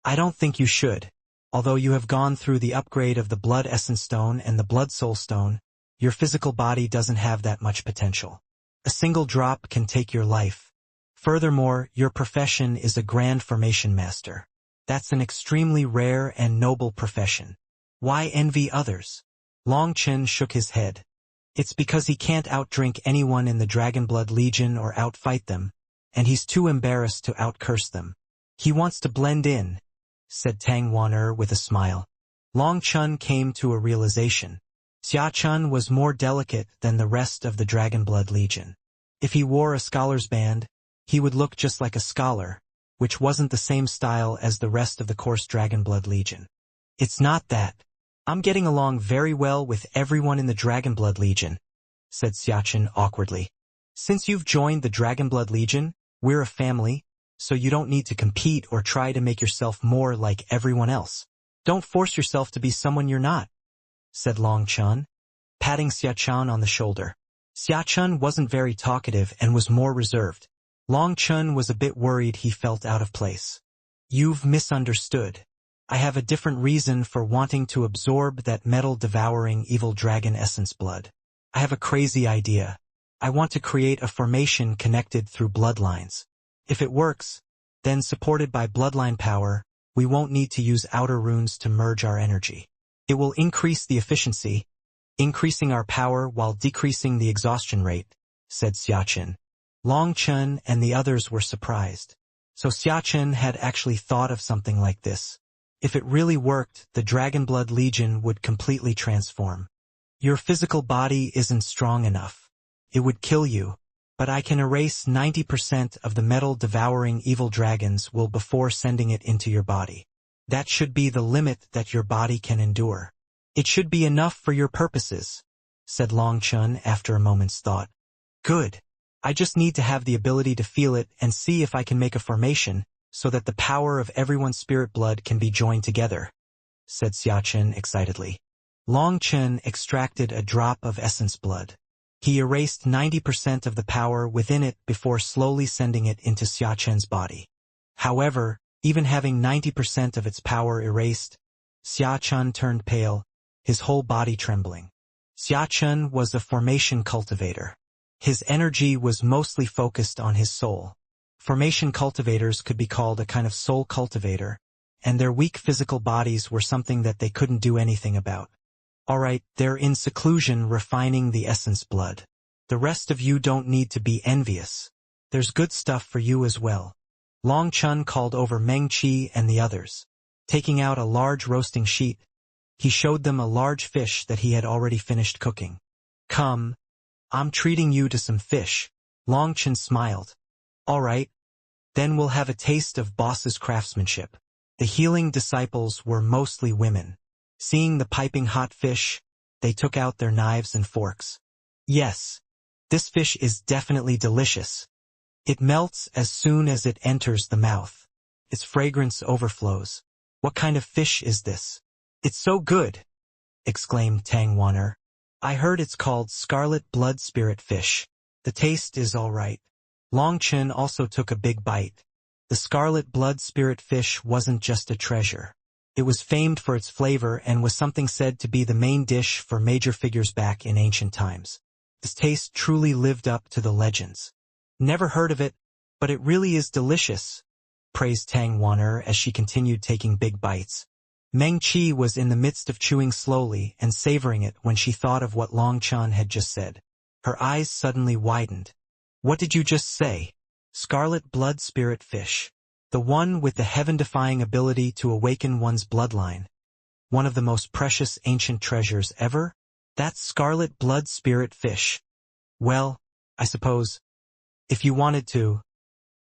"I don't think you should. Although you have gone through the upgrade of the Blood Essence Stone and the Blood Soul Stone, your physical body doesn't have that much potential. A single drop can take your life. Furthermore, your profession is a grand formation master. That's an extremely rare and noble profession. Why envy others?" Long Chen shook his head. "It's because he can't outdrink anyone in the Dragonblood Legion or outfight them, and he's too embarrassed to outcurse them. He wants to blend in," said Tang Wan'er with a smile. Long Chun came to a realization. Xia Chun was more delicate than the rest of the Dragonblood Legion. If he wore a scholar's band, he would look just like a scholar, which wasn't the same style as the rest of the coarse Dragonblood Legion. "It's not that. I'm getting along very well with everyone in the Dragonblood Legion," said Xiaqin awkwardly. "Since you've joined the Dragonblood Legion, we're a family, so you don't need to compete or try to make yourself more like everyone else. Don't force yourself to be someone you're not," said Long Chun, patting Xiaqin on the shoulder. Xiaqin wasn't very talkative and was more reserved. Long Chun was a bit worried he felt out of place. "You've misunderstood. I have a different reason for wanting to absorb that metal-devouring evil dragon essence blood. I have a crazy idea. I want to create a formation connected through bloodlines. If it works, then supported by bloodline power, we won't need to use outer runes to merge our energy. It will increase the efficiency, increasing our power while decreasing the exhaustion rate," said Xiaqin. Long Chun and the others were surprised. So Xiaqin had actually thought of something like this. If it really worked, the Dragonblood Legion would completely transform. "Your physical body isn't strong enough. It would kill you, but I can erase 90% of the metal-devouring evil dragons will before sending it into your body. That should be the limit that your body can endure. It should be enough for your purposes," said Long Chun after a moment's thought. "Good. I just need to have the ability to feel it and see if I can make a formation so that the power of everyone's spirit blood can be joined together," said Xiaqin excitedly. Long Chun extracted a drop of essence blood. He erased 90% of the power within it before slowly sending it into Xiaqin's body. However, even having 90% of its power erased, Xiaqin turned pale, his whole body trembling. Xiaqin was a formation cultivator. His energy was mostly focused on his soul. Formation cultivators could be called a kind of soul cultivator, and their weak physical bodies were something that they couldn't do anything about. "Alright, they're in seclusion refining the essence blood. The rest of you don't need to be envious. There's good stuff for you as well." Long Chun called over Meng Qi and the others. Taking out a large roasting sheet, he showed them a large fish that he had already finished cooking. "Come, I'm treating you to some fish." Long Chun smiled. "Alright, then we'll have a taste of boss's craftsmanship." The healing disciples were mostly women. Seeing the piping hot fish, they took out their knives and forks. Yes, this fish is definitely delicious. It melts as soon as it enters the mouth. Its fragrance overflows. What kind of fish is this? It's so good, exclaimed Tang Wan'er. I heard it's called scarlet blood spirit fish. The taste is all right. Long Chen also took a big bite. The scarlet blood spirit fish wasn't just a treasure. It was famed for its flavor and was something said to be the main dish for major figures back in ancient times. This taste truly lived up to the legends. Never heard of it, but it really is delicious, praised Tang Wan'er as she continued taking big bites. Meng Qi was in the midst of chewing slowly and savoring it when she thought of what Long Chen had just said. Her eyes suddenly widened. What did you just say? Scarlet blood spirit fish. The one with the heaven-defying ability to awaken one's bloodline. One of the most precious ancient treasures ever? That's scarlet blood spirit fish. Well, I suppose, if you wanted to,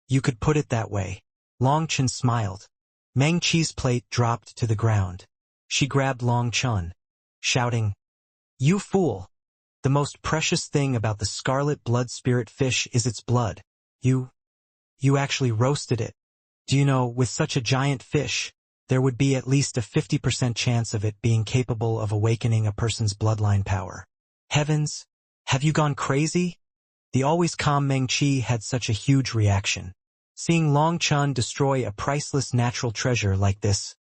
you could put it that way. Long Chen smiled. Meng Qi's plate dropped to the ground. She grabbed Long Chen, shouting, You fool! The most precious thing about the scarlet blood spirit fish is its blood. You actually roasted it. Do you know, with such a giant fish, there would be at least a 50% chance of it being capable of awakening a person's bloodline power. Heavens! Have you gone crazy? The always calm Meng Qi had such a huge reaction. Seeing Long Chen destroy a priceless natural treasure like this,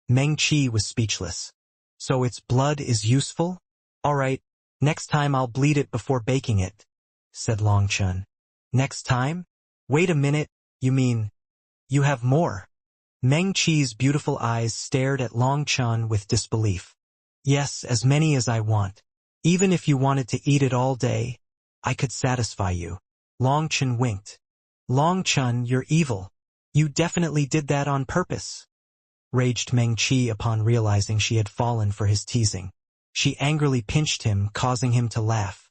Meng Qi was speechless. So its blood is useful? All right, next time I'll bleed it before baking it, said Long Chen. Next time? Wait a minute, you mean, you have more? Meng Qi's beautiful eyes stared at Long Chen with disbelief. Yes, as many as I want. Even if you wanted to eat it all day, I could satisfy you. Long Chen winked. Long Chen, you're evil. You definitely did that on purpose, raged Meng Qi upon realizing she had fallen for his teasing. She angrily pinched him, causing him to laugh.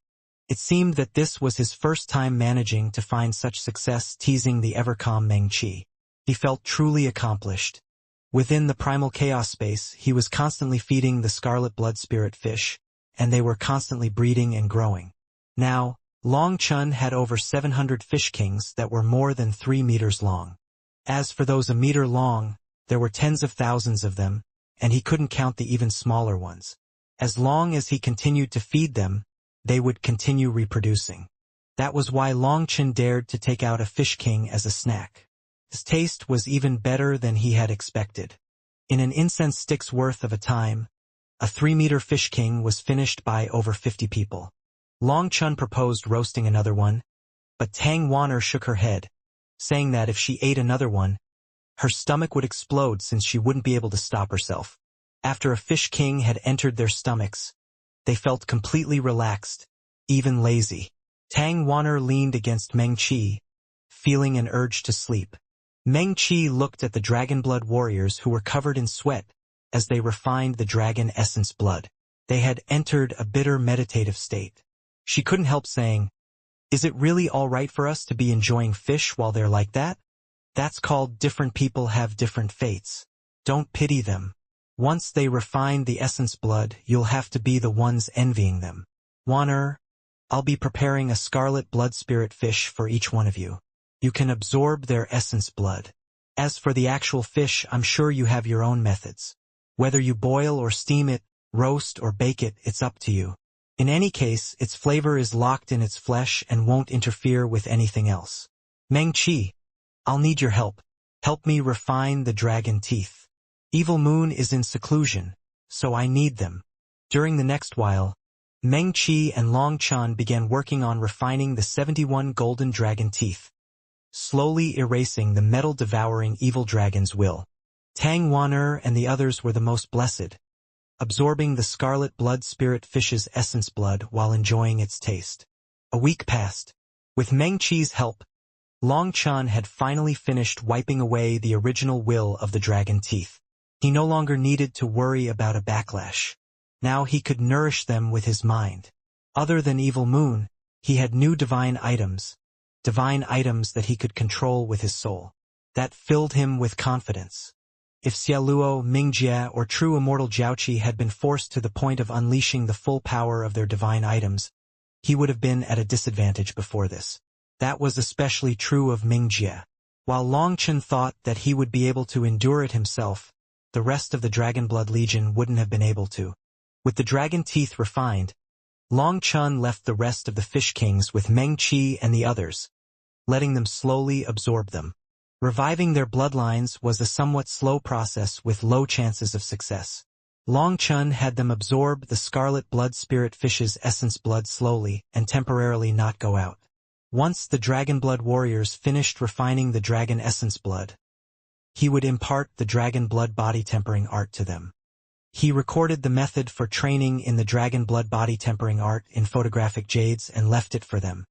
It seemed that this was his first time managing to find such success teasing the ever-calm Meng Qi. He felt truly accomplished. Within the primal chaos space, he was constantly feeding the scarlet blood spirit fish, and they were constantly breeding and growing. Now, Long Chen had over 700 fish kings that were more than 3 meters long. As for those a meter long, there were tens of thousands of them, and he couldn't count the even smaller ones. As long as he continued to feed them, they would continue reproducing. That was why Long Chen dared to take out a fish king as a snack. His taste was even better than he had expected. In an incense stick's worth of a time, a 3-meter fish king was finished by over 50 people. Long Chen proposed roasting another one, but Tang Wan'er shook her head, saying that if she ate another one, her stomach would explode since she wouldn't be able to stop herself. After a fish king had entered their stomachs, they felt completely relaxed, even lazy. Tang Wan'er leaned against Meng Qi, feeling an urge to sleep. Meng Qi looked at the dragon blood warriors who were covered in sweat as they refined the dragon essence blood. They had entered a bitter meditative state. She couldn't help saying, Is it really all right for us to be enjoying fish while they're like that? That's called different people have different fates. Don't pity them. Once they refine the essence blood, you'll have to be the ones envying them. Wan'er, I'll be preparing a scarlet blood spirit fish for each one of you. You can absorb their essence blood. As for the actual fish, I'm sure you have your own methods. Whether you boil or steam it, roast or bake it, it's up to you. In any case, its flavor is locked in its flesh and won't interfere with anything else. Meng Qi, I'll need your help. Help me refine the dragon teeth. Evil Moon is in seclusion, so I need them. During the next while, Meng Qi and Long Chen began working on refining the 71 golden dragon teeth, slowly erasing the metal-devouring evil dragon's will. Tang Wan'er and the others were the most blessed, absorbing the scarlet blood spirit fish's essence blood while enjoying its taste. A week passed. With Meng Qi's help, Long Chen had finally finished wiping away the original will of the dragon teeth. He no longer needed to worry about a backlash. Now he could nourish them with his mind. Other than Evil Moon, he had new divine items that he could control with his soul. That filled him with confidence. If Xiaoluo, Mingjie, or true immortal Jiaoqi had been forced to the point of unleashing the full power of their divine items, he would have been at a disadvantage before this. That was especially true of Mingjie. While Long Chen thought that he would be able to endure it himself, the rest of the Dragonblood Legion wouldn't have been able to. With the dragon teeth refined, Long Chen left the rest of the Fish Kings with Meng Qi and the others, letting them slowly absorb them. Reviving their bloodlines was a somewhat slow process with low chances of success. Long Chen had them absorb the scarlet blood spirit fish's essence blood slowly and temporarily not go out. Once the Dragonblood warriors finished refining the dragon essence blood, he would impart the dragon blood body tempering art to them. He recorded the method for training in the dragon blood body tempering art in photographic jades and left it for them.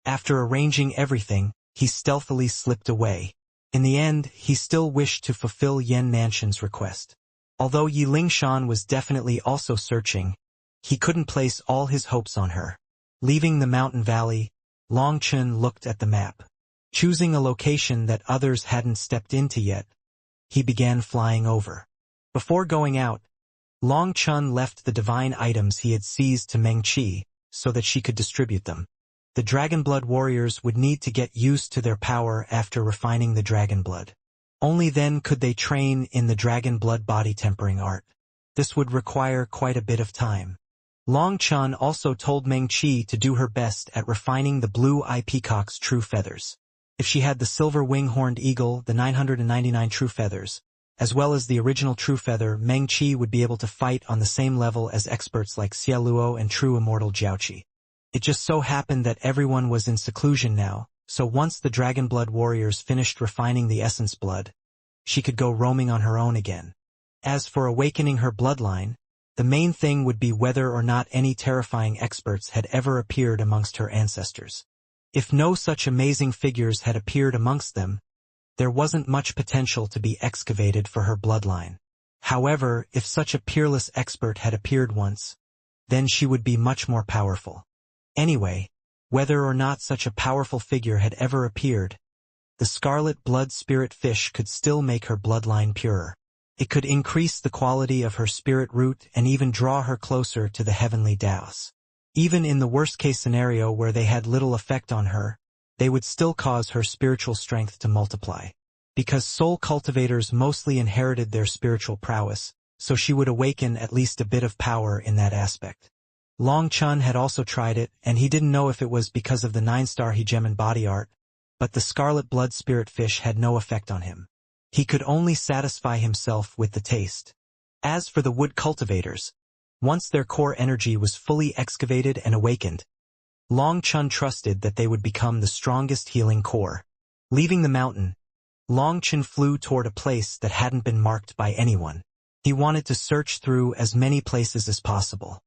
After arranging everything, he stealthily slipped away. In the end, he still wished to fulfill Yan Nanshan's request. Although Yi Lingshan was definitely also searching, he couldn't place all his hopes on her. Leaving the mountain valley, Long Chen looked at the map. Choosing a location that others hadn't stepped into yet, he began flying over. Before going out, Long Chen left the divine items he had seized to Meng Qi so that she could distribute them. The Dragonblood warriors would need to get used to their power after refining the Dragonblood. Only then could they train in the Dragonblood body tempering art. This would require quite a bit of time. Long Chen also told Meng Qi to do her best at refining the blue-eye peacock's true feathers. If she had the silver wing-horned eagle, the 999 true feathers, as well as the original true feather, Meng Qi would be able to fight on the same level as experts like Xie Luo and true immortal Jiaoqi. It just so happened that everyone was in seclusion now, so once the Dragonblood warriors finished refining the essence blood, she could go roaming on her own again. As for awakening her bloodline, the main thing would be whether or not any terrifying experts had ever appeared amongst her ancestors. If no such amazing figures had appeared amongst them, there wasn't much potential to be excavated for her bloodline. However, if such a peerless expert had appeared once, then she would be much more powerful. Anyway, whether or not such a powerful figure had ever appeared, the scarlet blood spirit fish could still make her bloodline purer. It could increase the quality of her spirit root and even draw her closer to the heavenly Daos. Even in the worst-case scenario where they had little effect on her, they would still cause her spiritual strength to multiply. Because soul cultivators mostly inherited their spiritual prowess, so she would awaken at least a bit of power in that aspect. Long Chen had also tried it, and he didn't know if it was because of the 9-star hegemon body art, but the scarlet blood spirit fish had no effect on him. He could only satisfy himself with the taste. As for the wood cultivators, once their core energy was fully excavated and awakened, Long Chen trusted that they would become the strongest healing core. Leaving the mountain, Long Chen flew toward a place that hadn't been marked by anyone. He wanted to search through as many places as possible.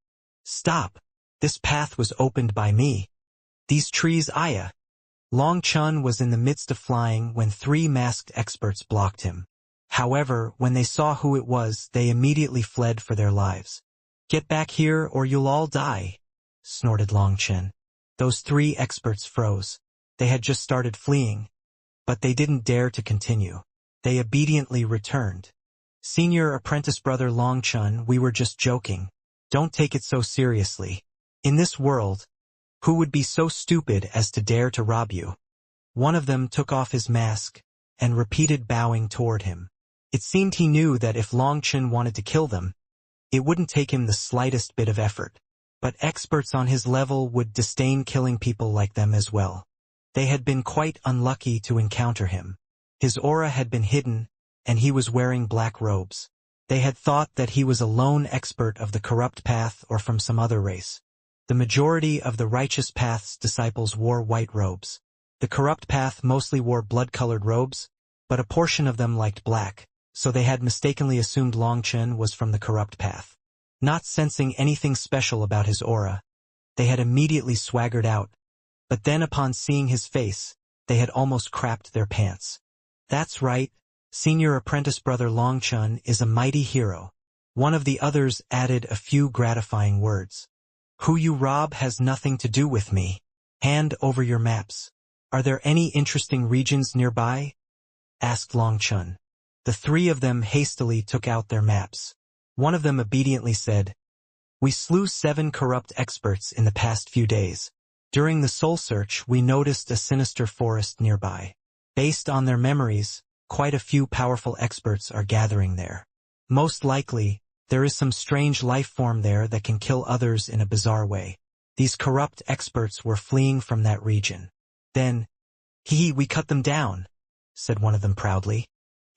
Stop! This path was opened by me. These trees, Aya. Long Chen was in the midst of flying when 3 masked experts blocked him. However, when they saw who it was, they immediately fled for their lives. "Get back here or you'll all die," snorted Long Chen. Those 3 experts froze. They had just started fleeing, but they didn't dare to continue. They obediently returned. "Senior apprentice brother Long Chen, we were just joking. Don't take it so seriously. In this world, who would be so stupid as to dare to rob you?" One of them took off his mask and repeated bowing toward him. It seemed he knew that if Long Chen wanted to kill them, it wouldn't take him the slightest bit of effort. But experts on his level would disdain killing people like them as well. They had been quite unlucky to encounter him. His aura had been hidden, and he was wearing black robes. They had thought that he was a lone expert of the corrupt path or from some other race. The majority of the righteous path's disciples wore white robes. The corrupt path mostly wore blood-colored robes, but a portion of them liked black, so they had mistakenly assumed Long Chen was from the corrupt path. Not sensing anything special about his aura, they had immediately swaggered out, but then upon seeing his face, they had almost crapped their pants. "That's right, senior apprentice brother Long Chen is a mighty hero." One of the others added a few gratifying words. "Who you rob has nothing to do with me. Hand over your maps. Are there any interesting regions nearby?" asked Long Chen. The 3 of them hastily took out their maps. One of them obediently said, "We slew 7 corrupt experts in the past few days. During the soul search, we noticed a sinister forest nearby. Based on their memories, quite a few powerful experts are gathering there. Most likely, there is some strange life form there that can kill others in a bizarre way. These corrupt experts were fleeing from that region. Then, we cut them down, said one of them proudly.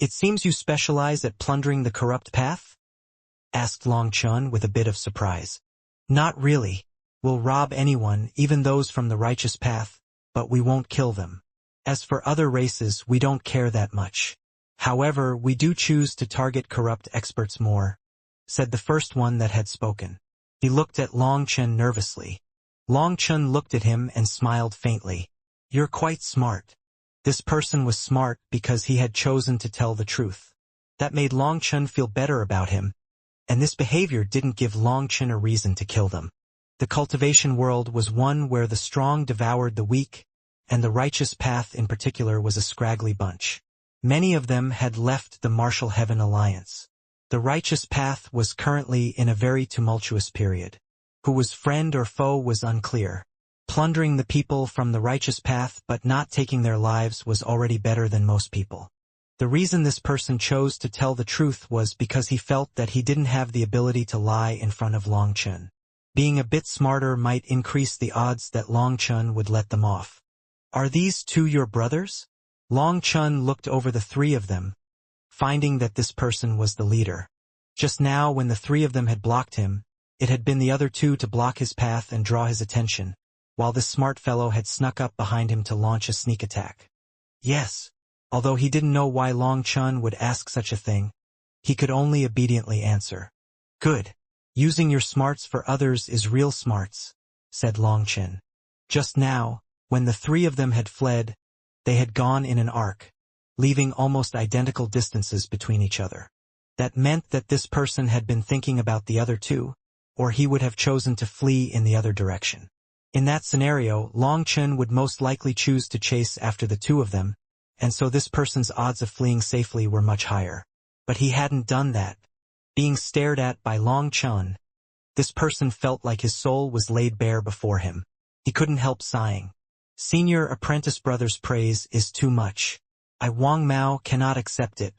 It seems you specialize at plundering the corrupt path? Asked Long Chun with a bit of surprise. Not really. We'll rob anyone, even those from the righteous path, but we won't kill them. As for other races, we don't care that much. However, we do choose to target corrupt experts more, said the first one that had spoken. He looked at Long Chun nervously. Long Chun looked at him and smiled faintly. You're quite smart. This person was smart because he had chosen to tell the truth. That made Long Chun feel better about him, and this behavior didn't give Long Chun a reason to kill them. The cultivation world was one where the strong devoured the weak, and the righteous path in particular was a scraggly bunch. Many of them had left the Martial Heaven Alliance. The righteous path was currently in a very tumultuous period. Who was friend or foe was unclear. Plundering the people from the righteous path but not taking their lives was already better than most people. The reason this person chose to tell the truth was because he felt that he didn't have the ability to lie in front of Long Chun. Being a bit smarter might increase the odds that Long Chun would let them off. Are these two your brothers? Long Chun looked over the three of them, finding that this person was the leader. Just now, when the three of them had blocked him, it had been the other two to block his path and draw his attention, while this smart fellow had snuck up behind him to launch a sneak attack. Yes. Although he didn't know why Long Chun would ask such a thing, he could only obediently answer. Good. Using your smarts for others is real smarts, said Long Chun. Just now, when the three of them had fled, they had gone in an arc, leaving almost identical distances between each other. That meant that this person had been thinking about the other two, or he would have chosen to flee in the other direction. In that scenario, Long Chun would most likely choose to chase after the two of them, and so this person's odds of fleeing safely were much higher. But he hadn't done that. Being stared at by Long Chun, this person felt like his soul was laid bare before him. He couldn't help sighing. Senior apprentice brother's praise is too much. I Wang Mao cannot accept it.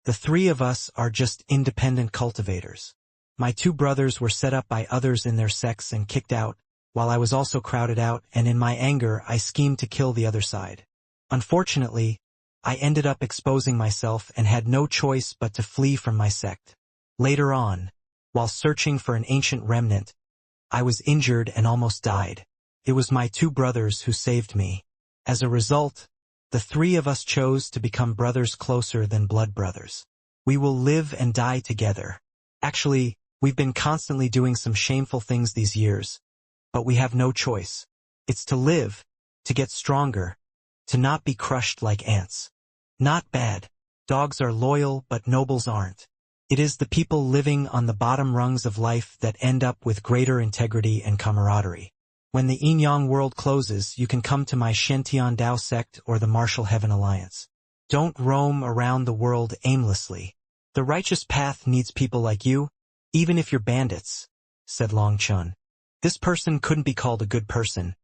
The three of us are just independent cultivators. My two brothers were set up by others in their sects and kicked out, while I was also crowded out, and in my anger I schemed to kill the other side. Unfortunately, I ended up exposing myself and had no choice but to flee from my sect. Later on, while searching for an ancient remnant, I was injured and almost died. It was my two brothers who saved me. As a result, the three of us chose to become brothers closer than blood brothers. We will live and die together. Actually, we've been constantly doing some shameful things these years, but we have no choice. It's to live, to get stronger, to not be crushed like ants. Not bad. Dogs are loyal, but nobles aren't. It is the people living on the bottom rungs of life that end up with greater integrity and camaraderie. When the Yin-Yang world closes, you can come to my Shen-Tian Dao sect or the Martial Heaven Alliance. Don't roam around the world aimlessly. The righteous path needs people like you, even if you're bandits, said Long Chun. This person couldn't be called a good person,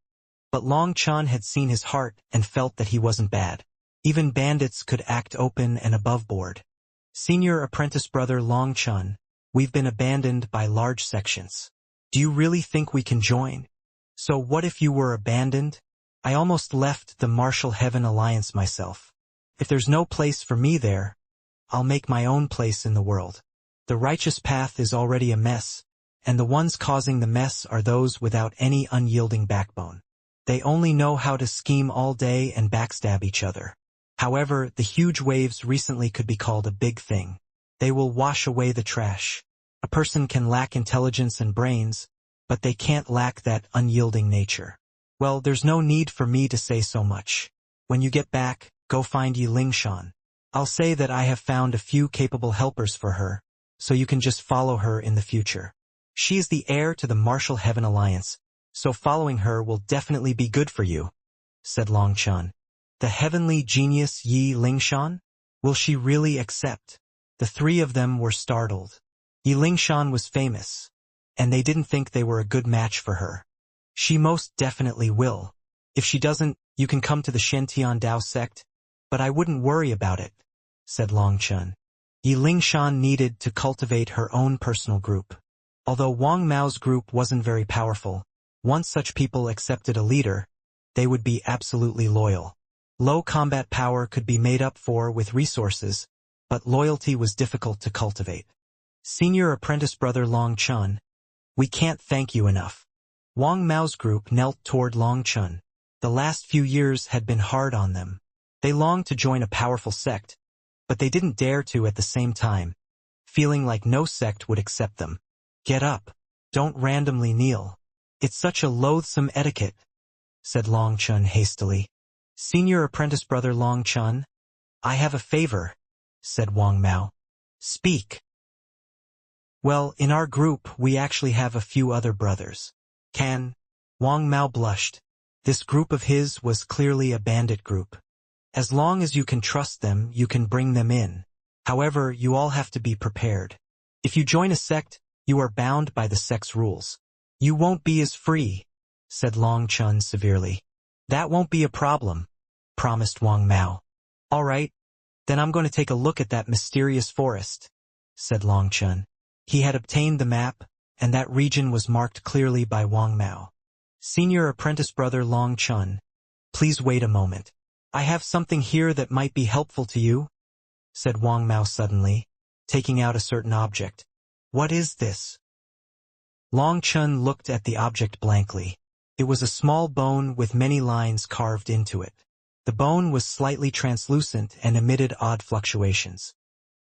but Long Chun had seen his heart and felt that he wasn't bad. Even bandits could act open and above board. Senior apprentice brother Long Chun, we've been abandoned by large sections. Do you really think we can join? So what if you were abandoned? I almost left the Martial Heaven Alliance myself. If there's no place for me there, I'll make my own place in the world. The righteous path is already a mess, and the ones causing the mess are those without any unyielding backbone. They only know how to scheme all day and backstab each other. However, the huge waves recently could be called a big thing. They will wash away the trash. A person can lack intelligence and brains, but they can't lack that unyielding nature. Well, there's no need for me to say so much. When you get back, go find Yi Lingshan. I'll say that I have found a few capable helpers for her, so you can just follow her in the future. She is the heir to the Martial Heaven Alliance, so following her will definitely be good for you, said Long Chun. The heavenly genius Yi Lingshan? Will she really accept? The three of them were startled. Yi Lingshan was famous, and they didn't think they were a good match for her. She most definitely will. If she doesn't, you can come to the Shen Dao sect, but I wouldn't worry about it, said Long Chun. Yi Lingshan needed to cultivate her own personal group. Although Wang Mao's group wasn't very powerful, once such people accepted a leader, they would be absolutely loyal. Low combat power could be made up for with resources, but loyalty was difficult to cultivate. Senior apprentice brother Long Chun, we can't thank you enough. Wang Mao's group knelt toward Long Chun. The last few years had been hard on them. They longed to join a powerful sect, but they didn't dare to at the same time, feeling like no sect would accept them. Get up. Don't randomly kneel. It's such a loathsome etiquette, said Long Chun hastily. Senior apprentice brother Long Chun, I have a favor, said Wang Mao. Speak. Well, in our group we actually have a few other brothers. Can? Wang Mao blushed. This group of his was clearly a bandit group. As long as you can trust them, you can bring them in. However, you all have to be prepared. If you join a sect, you are bound by the sect's rules. You won't be as free, said Long Chun severely. That won't be a problem, promised Wang Mao. All right, then I'm going to take a look at that mysterious forest, said Long Chun. He had obtained the map, and that region was marked clearly by Wang Mao. Senior apprentice brother Long Chun, please wait a moment. I have something here that might be helpful to you, said Wang Mao suddenly, taking out a certain object. What is this? Long Chun looked at the object blankly. It was a small bone with many lines carved into it. The bone was slightly translucent and emitted odd fluctuations.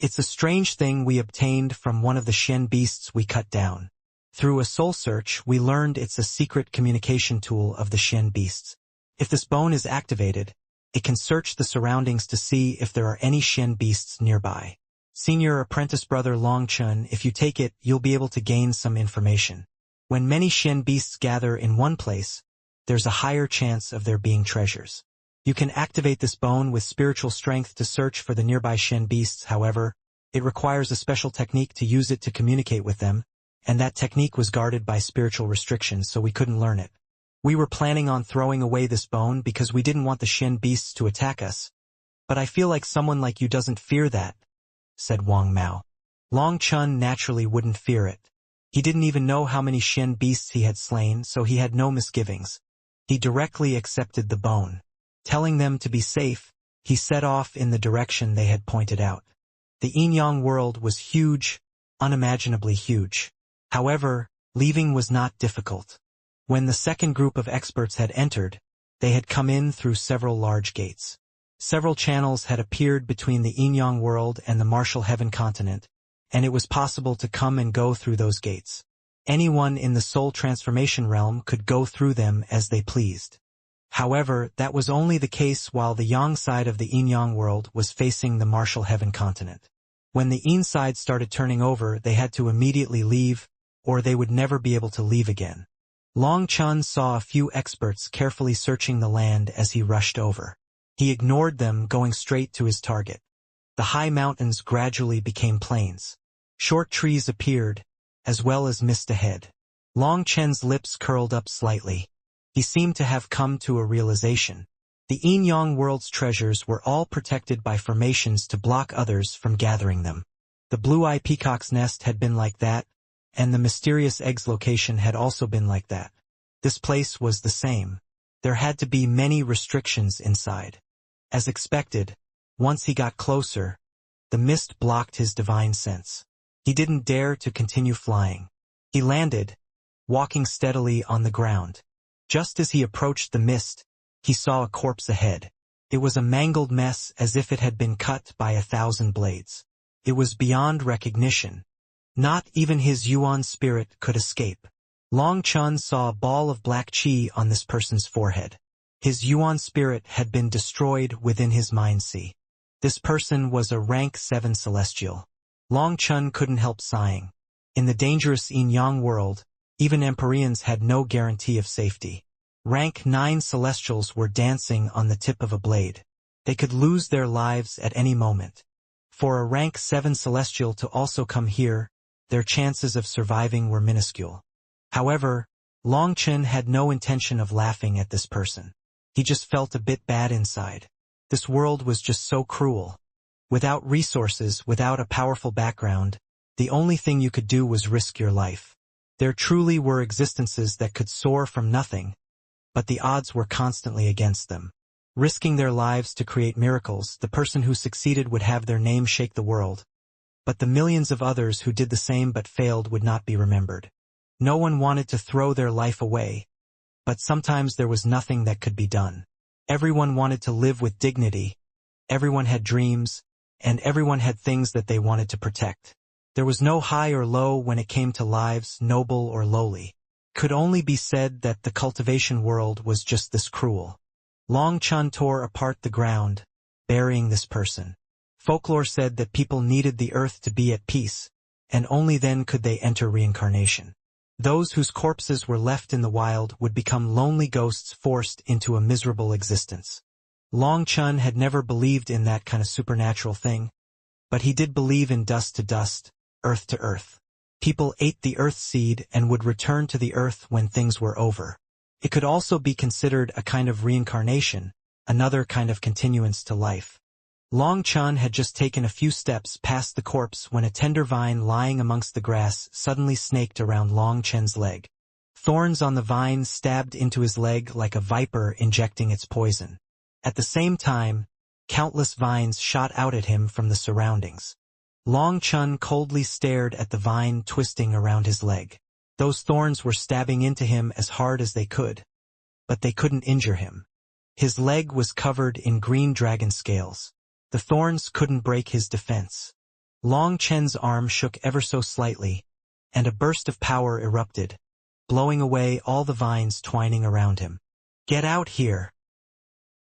It's a strange thing we obtained from one of the Shen beasts we cut down. Through a soul search, we learned it's a secret communication tool of the Shen beasts. If this bone is activated, it can search the surroundings to see if there are any Shen beasts nearby. Senior apprentice brother Long Chun, if you take it, you'll be able to gain some information. When many Shen beasts gather in one place, there's a higher chance of there being treasures. You can activate this bone with spiritual strength to search for the nearby Shen beasts. However, it requires a special technique to use it to communicate with them, and that technique was guarded by spiritual restrictions, so we couldn't learn it. We were planning on throwing away this bone because we didn't want the Shen beasts to attack us. But I feel like someone like you doesn't fear that, said Wang Mao. Long Chun naturally wouldn't fear it. He didn't even know how many Shen beasts he had slain, so he had no misgivings. He directly accepted the bone. Telling them to be safe, he set off in the direction they had pointed out. The Yin-Yang world was huge, unimaginably huge. However, leaving was not difficult. When the second group of experts had entered, they had come in through several large gates. Several channels had appeared between the Yin-Yang world and the Martial Heaven continent, and it was possible to come and go through those gates. Anyone in the soul transformation realm could go through them as they pleased. However, that was only the case while the Yang side of the Yin-Yang world was facing the Martial Heaven continent. When the Yin side started turning over, they had to immediately leave, or they would never be able to leave again. Long Chun saw a few experts carefully searching the land as he rushed over. He ignored them, going straight to his target. The high mountains gradually became plains. Short trees appeared, as well as mist ahead. Long Chen's lips curled up slightly. He seemed to have come to a realization. The Yin-Yang world's treasures were all protected by formations to block others from gathering them. The blue-eye peacock's nest had been like that, and the mysterious egg's location had also been like that. This place was the same. There had to be many restrictions inside. As expected, once he got closer, the mist blocked his divine sense. He didn't dare to continue flying. He landed, walking steadily on the ground. Just as he approached the mist, he saw a corpse ahead. It was a mangled mess as if it had been cut by 1,000 blades. It was beyond recognition. Not even his Yuan spirit could escape. Long Chun saw a ball of black qi on this person's forehead. His Yuan spirit had been destroyed within his mind sea. This person was a rank 7 celestial. Long Chun couldn't help sighing. In the dangerous Yin-Yang world, even Empyreans had no guarantee of safety. Rank 9 celestials were dancing on the tip of a blade. They could lose their lives at any moment. For a rank 7 celestial to also come here, their chances of surviving were minuscule. However, Long Chen had no intention of laughing at this person. He just felt a bit bad inside. This world was just so cruel. Without resources, without a powerful background, the only thing you could do was risk your life. There truly were existences that could soar from nothing, but the odds were constantly against them. Risking their lives to create miracles, the person who succeeded would have their name shake the world. But the millions of others who did the same but failed would not be remembered. No one wanted to throw their life away, but sometimes there was nothing that could be done. Everyone wanted to live with dignity, everyone had dreams, and everyone had things that they wanted to protect. There was no high or low when it came to lives, noble or lowly. Could only be said that the cultivation world was just this cruel. Long Chen tore apart the ground, burying this person. Folklore said that people needed the earth to be at peace, and only then could they enter reincarnation. Those whose corpses were left in the wild would become lonely ghosts forced into a miserable existence. Long Chen had never believed in that kind of supernatural thing, but he did believe in dust to dust, earth to earth. People ate the earth seed and would return to the earth when things were over. It could also be considered a kind of reincarnation, another kind of continuance to life. Long Chen had just taken a few steps past the corpse when a tender vine lying amongst the grass suddenly snaked around Long Chen's leg. Thorns on the vine stabbed into his leg like a viper injecting its poison. At the same time, countless vines shot out at him from the surroundings. Long Chen coldly stared at the vine twisting around his leg. Those thorns were stabbing into him as hard as they could, but they couldn't injure him. His leg was covered in green dragon scales. The thorns couldn't break his defense. Long Chen's arm shook ever so slightly, and a burst of power erupted, blowing away all the vines twining around him. "Get out here!"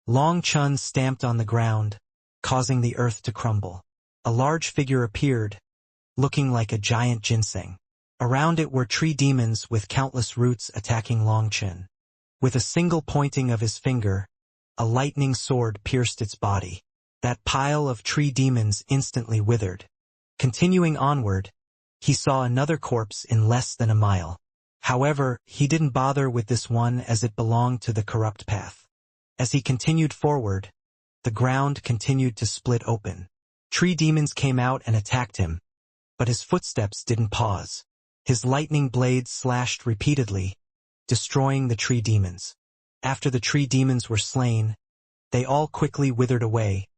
Long Chen stamped on the ground, causing the earth to crumble. A large figure appeared, looking like a giant ginseng. Around it were tree demons with countless roots attacking Long Chen. With a single pointing of his finger, a lightning sword pierced its body. That pile of tree demons instantly withered. Continuing onward, he saw another corpse in less than a mile. However, he didn't bother with this one as it belonged to the corrupt path. As he continued forward, the ground continued to split open. Tree demons came out and attacked him, but his footsteps didn't pause. His lightning blades slashed repeatedly, destroying the tree demons. After the tree demons were slain, they all quickly withered away,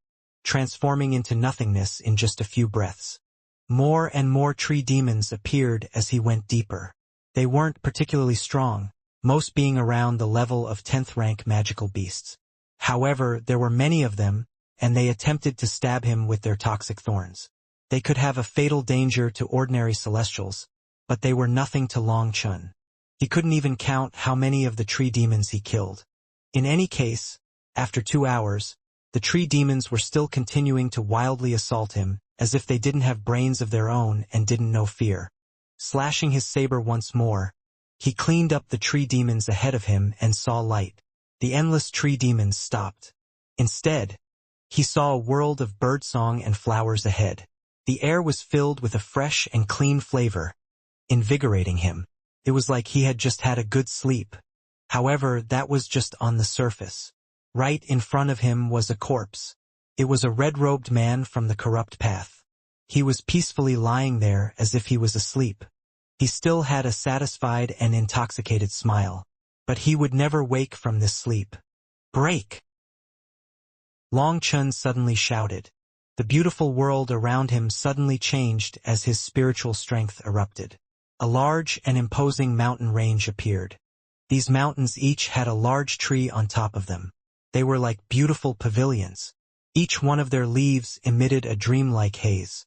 transforming into nothingness in just a few breaths. More and more tree demons appeared as he went deeper. They weren't particularly strong, most being around the level of 10th rank magical beasts. However, there were many of them, and they attempted to stab him with their toxic thorns. They could have a fatal danger to ordinary celestials, but they were nothing to Long Chen. He couldn't even count how many of the tree demons he killed. In any case, after 2 hours, the tree demons were still continuing to wildly assault him, as if they didn't have brains of their own and didn't know fear. Slashing his saber once more, he cleaned up the tree demons ahead of him and saw light. The endless tree demons stopped. Instead, he saw a world of birdsong and flowers ahead. The air was filled with a fresh and clean flavor, invigorating him. It was like he had just had a good sleep. However, that was just on the surface. Right in front of him was a corpse. It was a red-robed man from the corrupt path. He was peacefully lying there as if he was asleep. He still had a satisfied and intoxicated smile, but he would never wake from this sleep. "Break!" Long Chen suddenly shouted. The beautiful world around him suddenly changed as his spiritual strength erupted. A large and imposing mountain range appeared. These mountains each had a large tree on top of them. They were like beautiful pavilions. Each one of their leaves emitted a dreamlike haze.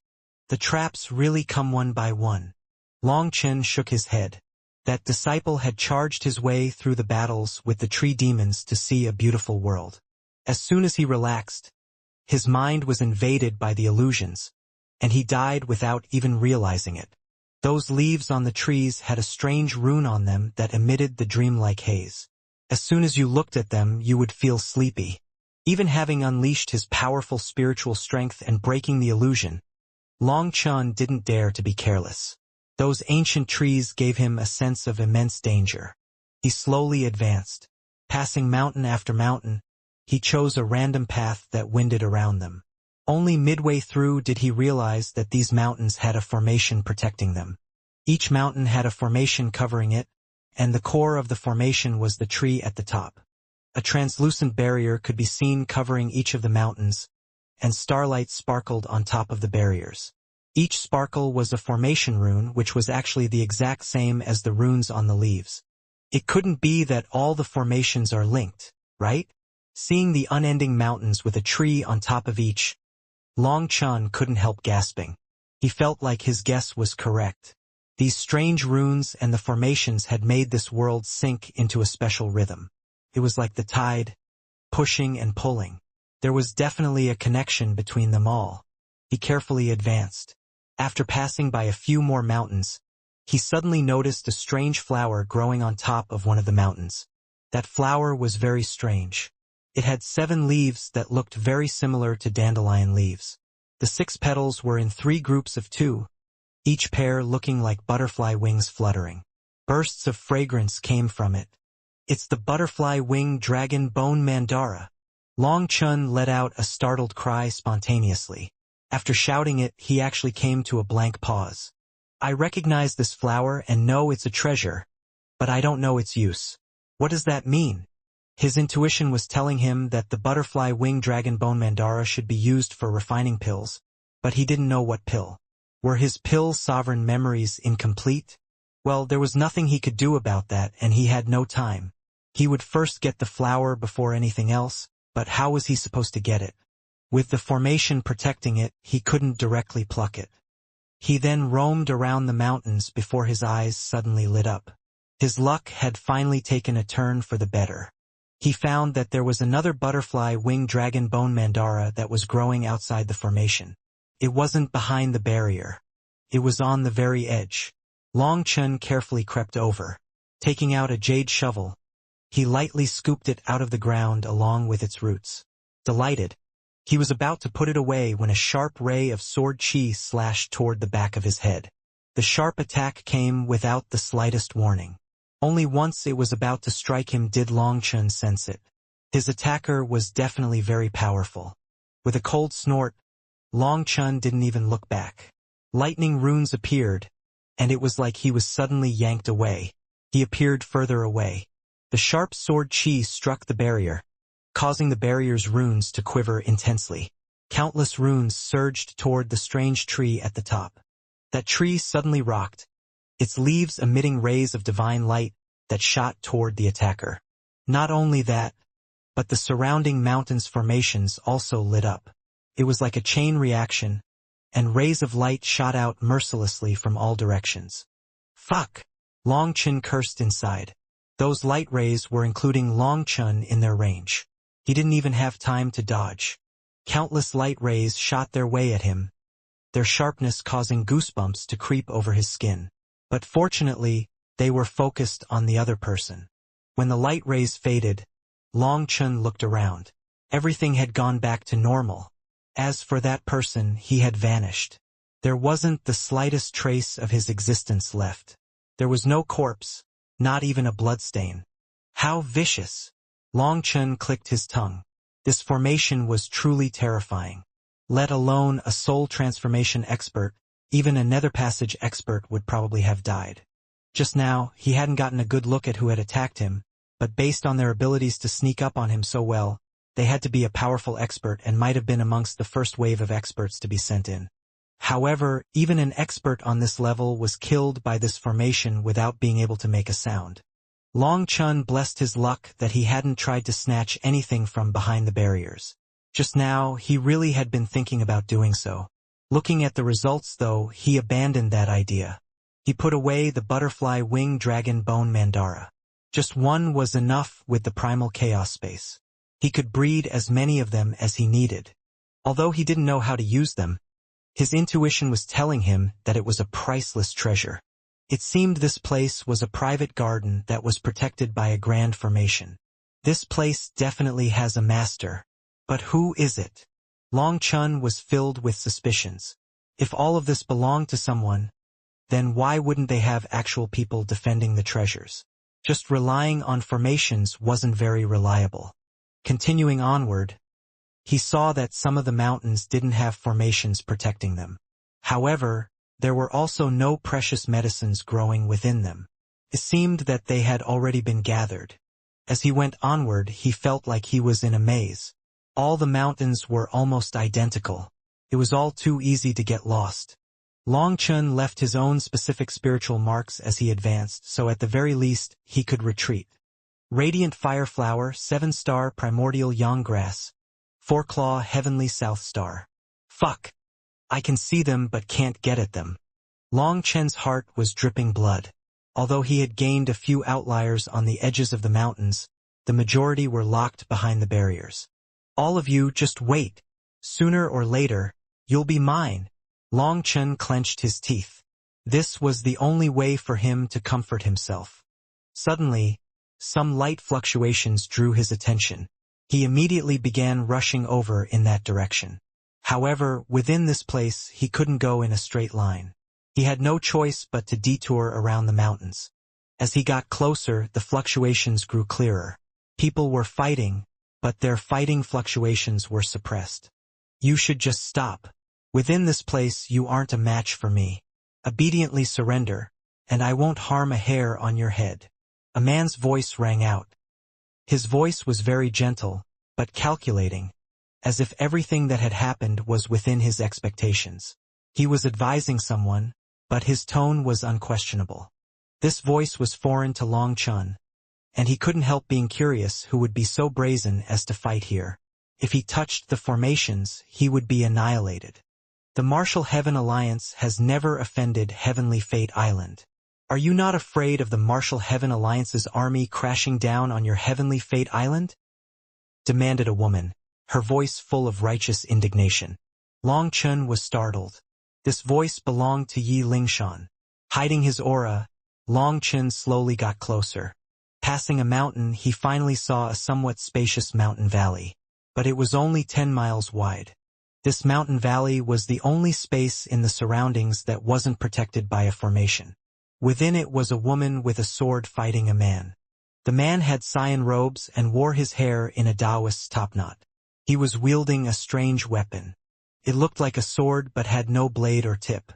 The traps really come one by one. Long Chen shook his head. That disciple had charged his way through the battles with the tree demons to see a beautiful world. As soon as he relaxed, his mind was invaded by the illusions, and he died without even realizing it. Those leaves on the trees had a strange rune on them that emitted the dreamlike haze. As soon as you looked at them, you would feel sleepy. Even having unleashed his powerful spiritual strength and breaking the illusion, Long Chen didn't dare to be careless. Those ancient trees gave him a sense of immense danger. He slowly advanced. Passing mountain after mountain, he chose a random path that winded around them. Only midway through did he realize that these mountains had a formation protecting them. Each mountain had a formation covering it, and the core of the formation was the tree at the top. A translucent barrier could be seen covering each of the mountains, and starlight sparkled on top of the barriers. Each sparkle was a formation rune, which was actually the exact same as the runes on the leaves. It couldn't be that all the formations are linked, right? Seeing the unending mountains with a tree on top of each, Long Chun couldn't help gasping. He felt like his guess was correct. These strange runes and the formations had made this world sink into a special rhythm. It was like the tide, pushing and pulling. There was definitely a connection between them all. He carefully advanced. After passing by a few more mountains, he suddenly noticed a strange flower growing on top of one of the mountains. That flower was very strange. It had 7 leaves that looked very similar to dandelion leaves. The 6 petals were in 3 groups of 2, each pair looking like butterfly wings fluttering. Bursts of fragrance came from it. "It's the butterfly wing dragon bone mandara." Long Chun let out a startled cry spontaneously. After shouting it, he actually came to a blank pause. "I recognize this flower and know it's a treasure, but I don't know its use. What does that mean?" His intuition was telling him that the butterfly wing dragon bone mandara should be used for refining pills, but he didn't know what pill. Were his pill sovereign memories incomplete? Well, there was nothing he could do about that, and he had no time. He would first get the flower before anything else, but how was he supposed to get it? With the formation protecting it, he couldn't directly pluck it. He then roamed around the mountains before his eyes suddenly lit up. His luck had finally taken a turn for the better. He found that there was another butterfly wing dragon bone mandara that was growing outside the formation. It wasn't behind the barrier. It was on the very edge. Long Chun carefully crept over. Taking out a jade shovel, he lightly scooped it out of the ground along with its roots. Delighted, he was about to put it away when a sharp ray of sword chi slashed toward the back of his head. The sharp attack came without the slightest warning. Only once it was about to strike him did Long Chun sense it. His attacker was definitely very powerful. With a cold snort, Long Chun didn't even look back. Lightning runes appeared, and it was like he was suddenly yanked away. He appeared further away. The sharp sword chi struck the barrier, causing the barrier's runes to quiver intensely. Countless runes surged toward the strange tree at the top. That tree suddenly rocked, its leaves emitting rays of divine light that shot toward the attacker. Not only that, but the surrounding mountains' formations also lit up. It was like a chain reaction, and rays of light shot out mercilessly from all directions. "Fuck!" Long Chun cursed inside. Those light rays were including Long Chun in their range. He didn't even have time to dodge. Countless light rays shot their way at him, their sharpness causing goosebumps to creep over his skin. But fortunately, they were focused on the other person. When the light rays faded, Long Chun looked around. Everything had gone back to normal. As for that person, he had vanished. There wasn't the slightest trace of his existence left. There was no corpse, not even a bloodstain. How vicious! Long Chun clicked his tongue. This formation was truly terrifying. Let alone a soul transformation expert, even a nether passage expert would probably have died. Just now, he hadn't gotten a good look at who had attacked him, but based on their abilities to sneak up on him so well, they had to be a powerful expert and might have been amongst the first wave of experts to be sent in. However, even an expert on this level was killed by this formation without being able to make a sound. Long Chun blessed his luck that he hadn't tried to snatch anything from behind the barriers. Just now, he really had been thinking about doing so. Looking at the results, though, he abandoned that idea. He put away the butterfly wing dragon bone mandara. Just one was enough with the primal chaos space. He could breed as many of them as he needed. Although he didn't know how to use them, his intuition was telling him that it was a priceless treasure. It seemed this place was a private garden that was protected by a grand formation. This place definitely has a master. But who is it? Long Chun was filled with suspicions. If all of this belonged to someone, then why wouldn't they have actual people defending the treasures? Just relying on formations wasn't very reliable. Continuing onward, he saw that some of the mountains didn't have formations protecting them. However, there were also no precious medicines growing within them. It seemed that they had already been gathered. As he went onward, he felt like he was in a maze. All the mountains were almost identical. It was all too easy to get lost. Long Chun left his own specific spiritual marks as he advanced, so at the very least, he could retreat. Radiant Fire Flower, 7-star Primordial Yang Grass, 4-claw Heavenly South Star. Fuck. I can see them but can't get at them. Long Chen's heart was dripping blood. Although he had gained a few outliers on the edges of the mountains, the majority were locked behind the barriers. All of you just wait. Sooner or later, you'll be mine. Long Chen clenched his teeth. This was the only way for him to comfort himself. Suddenly, some light fluctuations drew his attention. He immediately began rushing over in that direction. However, within this place, he couldn't go in a straight line. He had no choice but to detour around the mountains. As he got closer, the fluctuations grew clearer. People were fighting, but their fighting fluctuations were suppressed. You should just stop. Within this place, you aren't a match for me. Obediently surrender, and I won't harm a hair on your head. A man's voice rang out. His voice was very gentle, but calculating, as if everything that had happened was within his expectations. He was advising someone, but his tone was unquestionable. This voice was foreign to Long Chun, and he couldn't help being curious who would be so brazen as to fight here. If he touched the formations, he would be annihilated. The Martial Heaven Alliance has never offended Heavenly Fate Island. Are you not afraid of the Martial Heaven Alliance's army crashing down on your Heavenly Fate Island? Demanded a woman, her voice full of righteous indignation. Long Chun was startled. This voice belonged to Yi Lingshan. Hiding his aura, Long Chun slowly got closer. Passing a mountain, he finally saw a somewhat spacious mountain valley. But it was only 10 miles wide. This mountain valley was the only space in the surroundings that wasn't protected by a formation. Within it was a woman with a sword fighting a man. The man had cyan robes and wore his hair in a Taoist's topknot. He was wielding a strange weapon. It looked like a sword but had no blade or tip.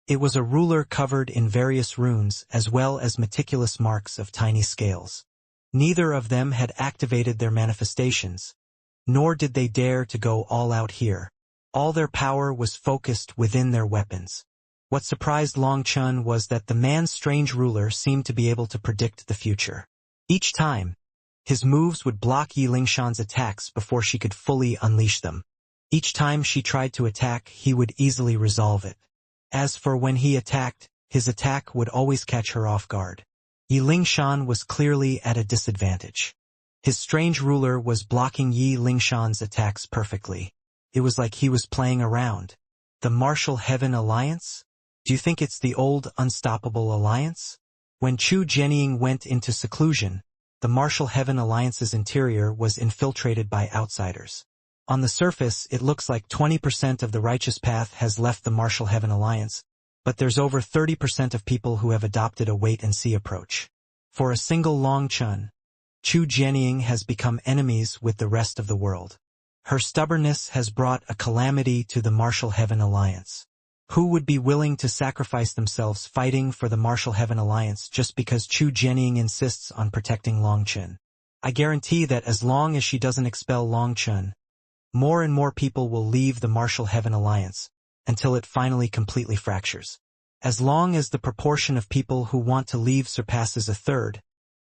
It was a ruler covered in various runes as well as meticulous marks of tiny scales. Neither of them had activated their manifestations, nor did they dare to go all out here. All their power was focused within their weapons. What surprised Long Chun was that the man's strange ruler seemed to be able to predict the future. Each time, his moves would block Yi Lingshan's attacks before she could fully unleash them. Each time she tried to attack, he would easily resolve it. As for when he attacked, his attack would always catch her off guard. Yi Lingshan was clearly at a disadvantage. His strange ruler was blocking Yi Lingshan's attacks perfectly. It was like he was playing around. The Martial Heaven Alliance? Do you think it's the old Unstoppable Alliance? When Chu Jianying went into seclusion, the Martial Heaven Alliance's interior was infiltrated by outsiders. On the surface, it looks like 20% of the righteous path has left the Martial Heaven Alliance, but there's over 30% of people who have adopted a wait-and-see approach. For a single Long Chun, Chu Jianying has become enemies with the rest of the world. Her stubbornness has brought a calamity to the Martial Heaven Alliance. Who would be willing to sacrifice themselves fighting for the Martial Heaven Alliance just because Chu Jianying insists on protecting Long Chun? I guarantee that as long as she doesn't expel Long Chun, more and more people will leave the Martial Heaven Alliance, until it finally completely fractures. As long as the proportion of people who want to leave surpasses a third,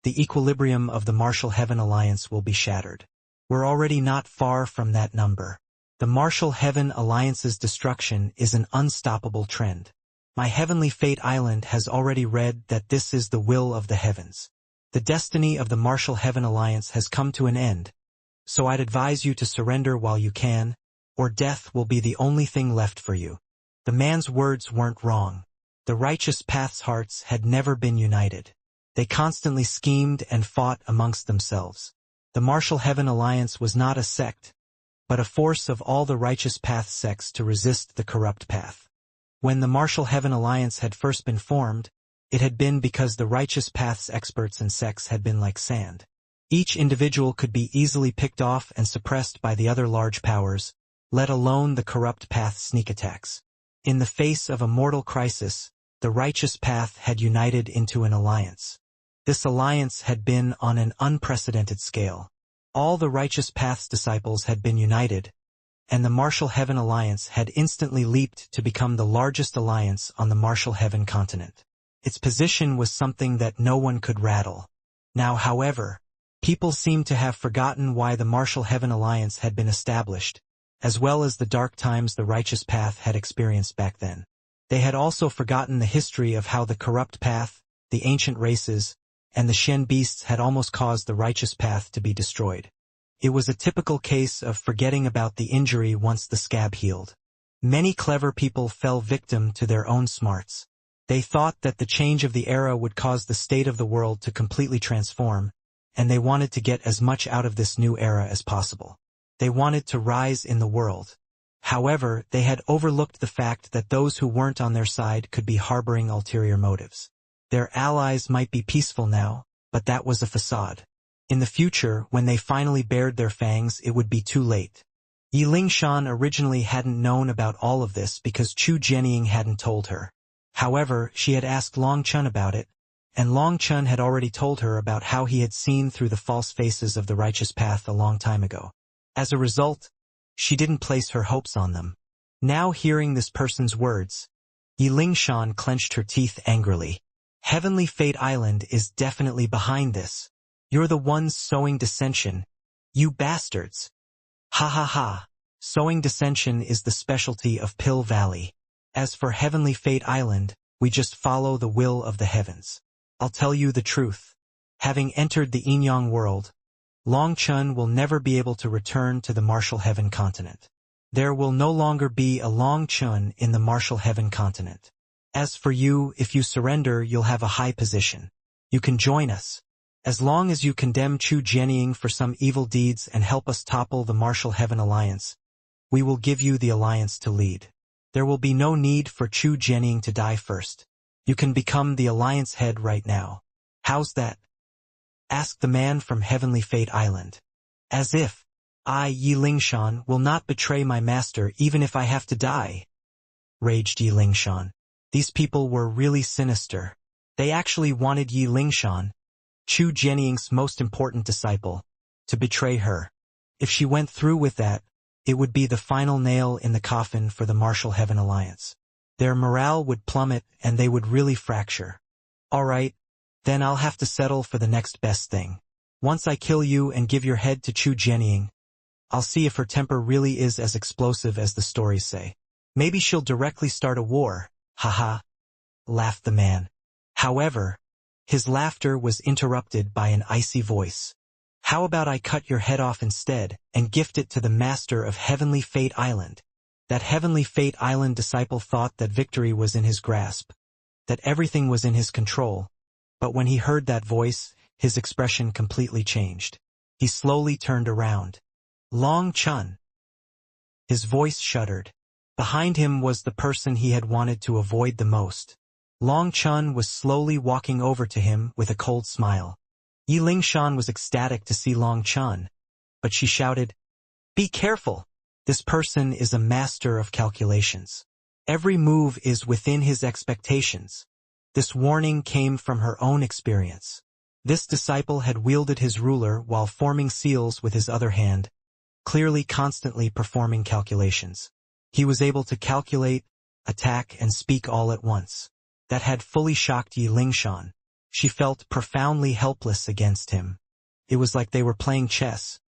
the equilibrium of the Martial Heaven Alliance will be shattered. We're already not far from that number. The Martial Heaven Alliance's destruction is an unstoppable trend. My Heavenly Fate Island has already read that this is the will of the heavens. The destiny of the Martial Heaven Alliance has come to an end, so I'd advise you to surrender while you can, or death will be the only thing left for you. The man's words weren't wrong. The righteous path's hearts had never been united. They constantly schemed and fought amongst themselves. The Martial Heaven Alliance was not a sect, but a force of all the righteous path sects to resist the corrupt path. When the Martial Heaven Alliance had first been formed, it had been because the righteous path's experts and sects had been like sand. Each individual could be easily picked off and suppressed by the other large powers, let alone the corrupt path's sneak attacks. In the face of a mortal crisis, the righteous path had united into an alliance. This alliance had been on an unprecedented scale. All the righteous path's disciples had been united, and the Martial Heaven Alliance had instantly leaped to become the largest alliance on the Martial Heaven continent. Its position was something that no one could rattle. Now, however, people seemed to have forgotten why the Martial Heaven Alliance had been established, as well as the dark times the righteous path had experienced back then. They had also forgotten the history of how the corrupt path, the ancient races, and the Shen beasts had almost caused the righteous path to be destroyed. It was a typical case of forgetting about the injury once the scab healed. Many clever people fell victim to their own smarts. They thought that the change of the era would cause the state of the world to completely transform, and they wanted to get as much out of this new era as possible. They wanted to rise in the world. However, they had overlooked the fact that those who weren't on their side could be harboring ulterior motives. Their allies might be peaceful now, but that was a facade. In the future, when they finally bared their fangs, it would be too late. Yi Lingshan originally hadn't known about all of this because Chu Jianying hadn't told her. However, she had asked Long Chun about it, and Long Chun had already told her about how he had seen through the false faces of the righteous path a long time ago. As a result, she didn't place her hopes on them. Now hearing this person's words, Yi Lingshan clenched her teeth angrily. Heavenly Fate Island is definitely behind this. You're the ones sowing dissension. You bastards. Ha ha ha. Sowing dissension is the specialty of Pill Valley. As for Heavenly Fate Island, we just follow the will of the heavens. I'll tell you the truth. Having entered the Yin-Yang world, Long Chun will never be able to return to the Martial Heaven continent. There will no longer be a Long Chun in the Martial Heaven continent. As for you, if you surrender, you'll have a high position. You can join us. As long as you condemn Chu Jianying for some evil deeds and help us topple the Martial Heaven Alliance, we will give you the alliance to lead. There will be no need for Chu Jianying to die first. You can become the alliance head right now. How's that? Asked the man from Heavenly Fate Island. As if, I, Yi Lingshan, will not betray my master even if I have to die, raged Yi Lingshan. These people were really sinister. They actually wanted Yi Lingshan, Chu Jianying's most important disciple, to betray her. If she went through with that, it would be the final nail in the coffin for the Martial Heaven Alliance. Their morale would plummet and they would really fracture. All right, then I'll have to settle for the next best thing. Once I kill you and give your head to Chu Jianying, I'll see if her temper really is as explosive as the stories say. Maybe she'll directly start a war. Haha, laughed the man. However, his laughter was interrupted by an icy voice. How about I cut your head off instead and gift it to the master of Heavenly Fate Island? That Heavenly Fate Island disciple thought that victory was in his grasp, that everything was in his control. But when he heard that voice, his expression completely changed. He slowly turned around. Long Chun. His voice shuddered. Behind him was the person he had wanted to avoid the most. Long Chun was slowly walking over to him with a cold smile. Yi Lingshan was ecstatic to see Long Chun, but she shouted, "Be careful! This person is a master of calculations. Every move is within his expectations." This warning came from her own experience. This disciple had wielded his ruler while forming seals with his other hand, clearly constantly performing calculations. He was able to calculate, attack, and speak all at once. That had fully shocked Yi Lingshan. She felt profoundly helpless against him. It was like they were playing chess,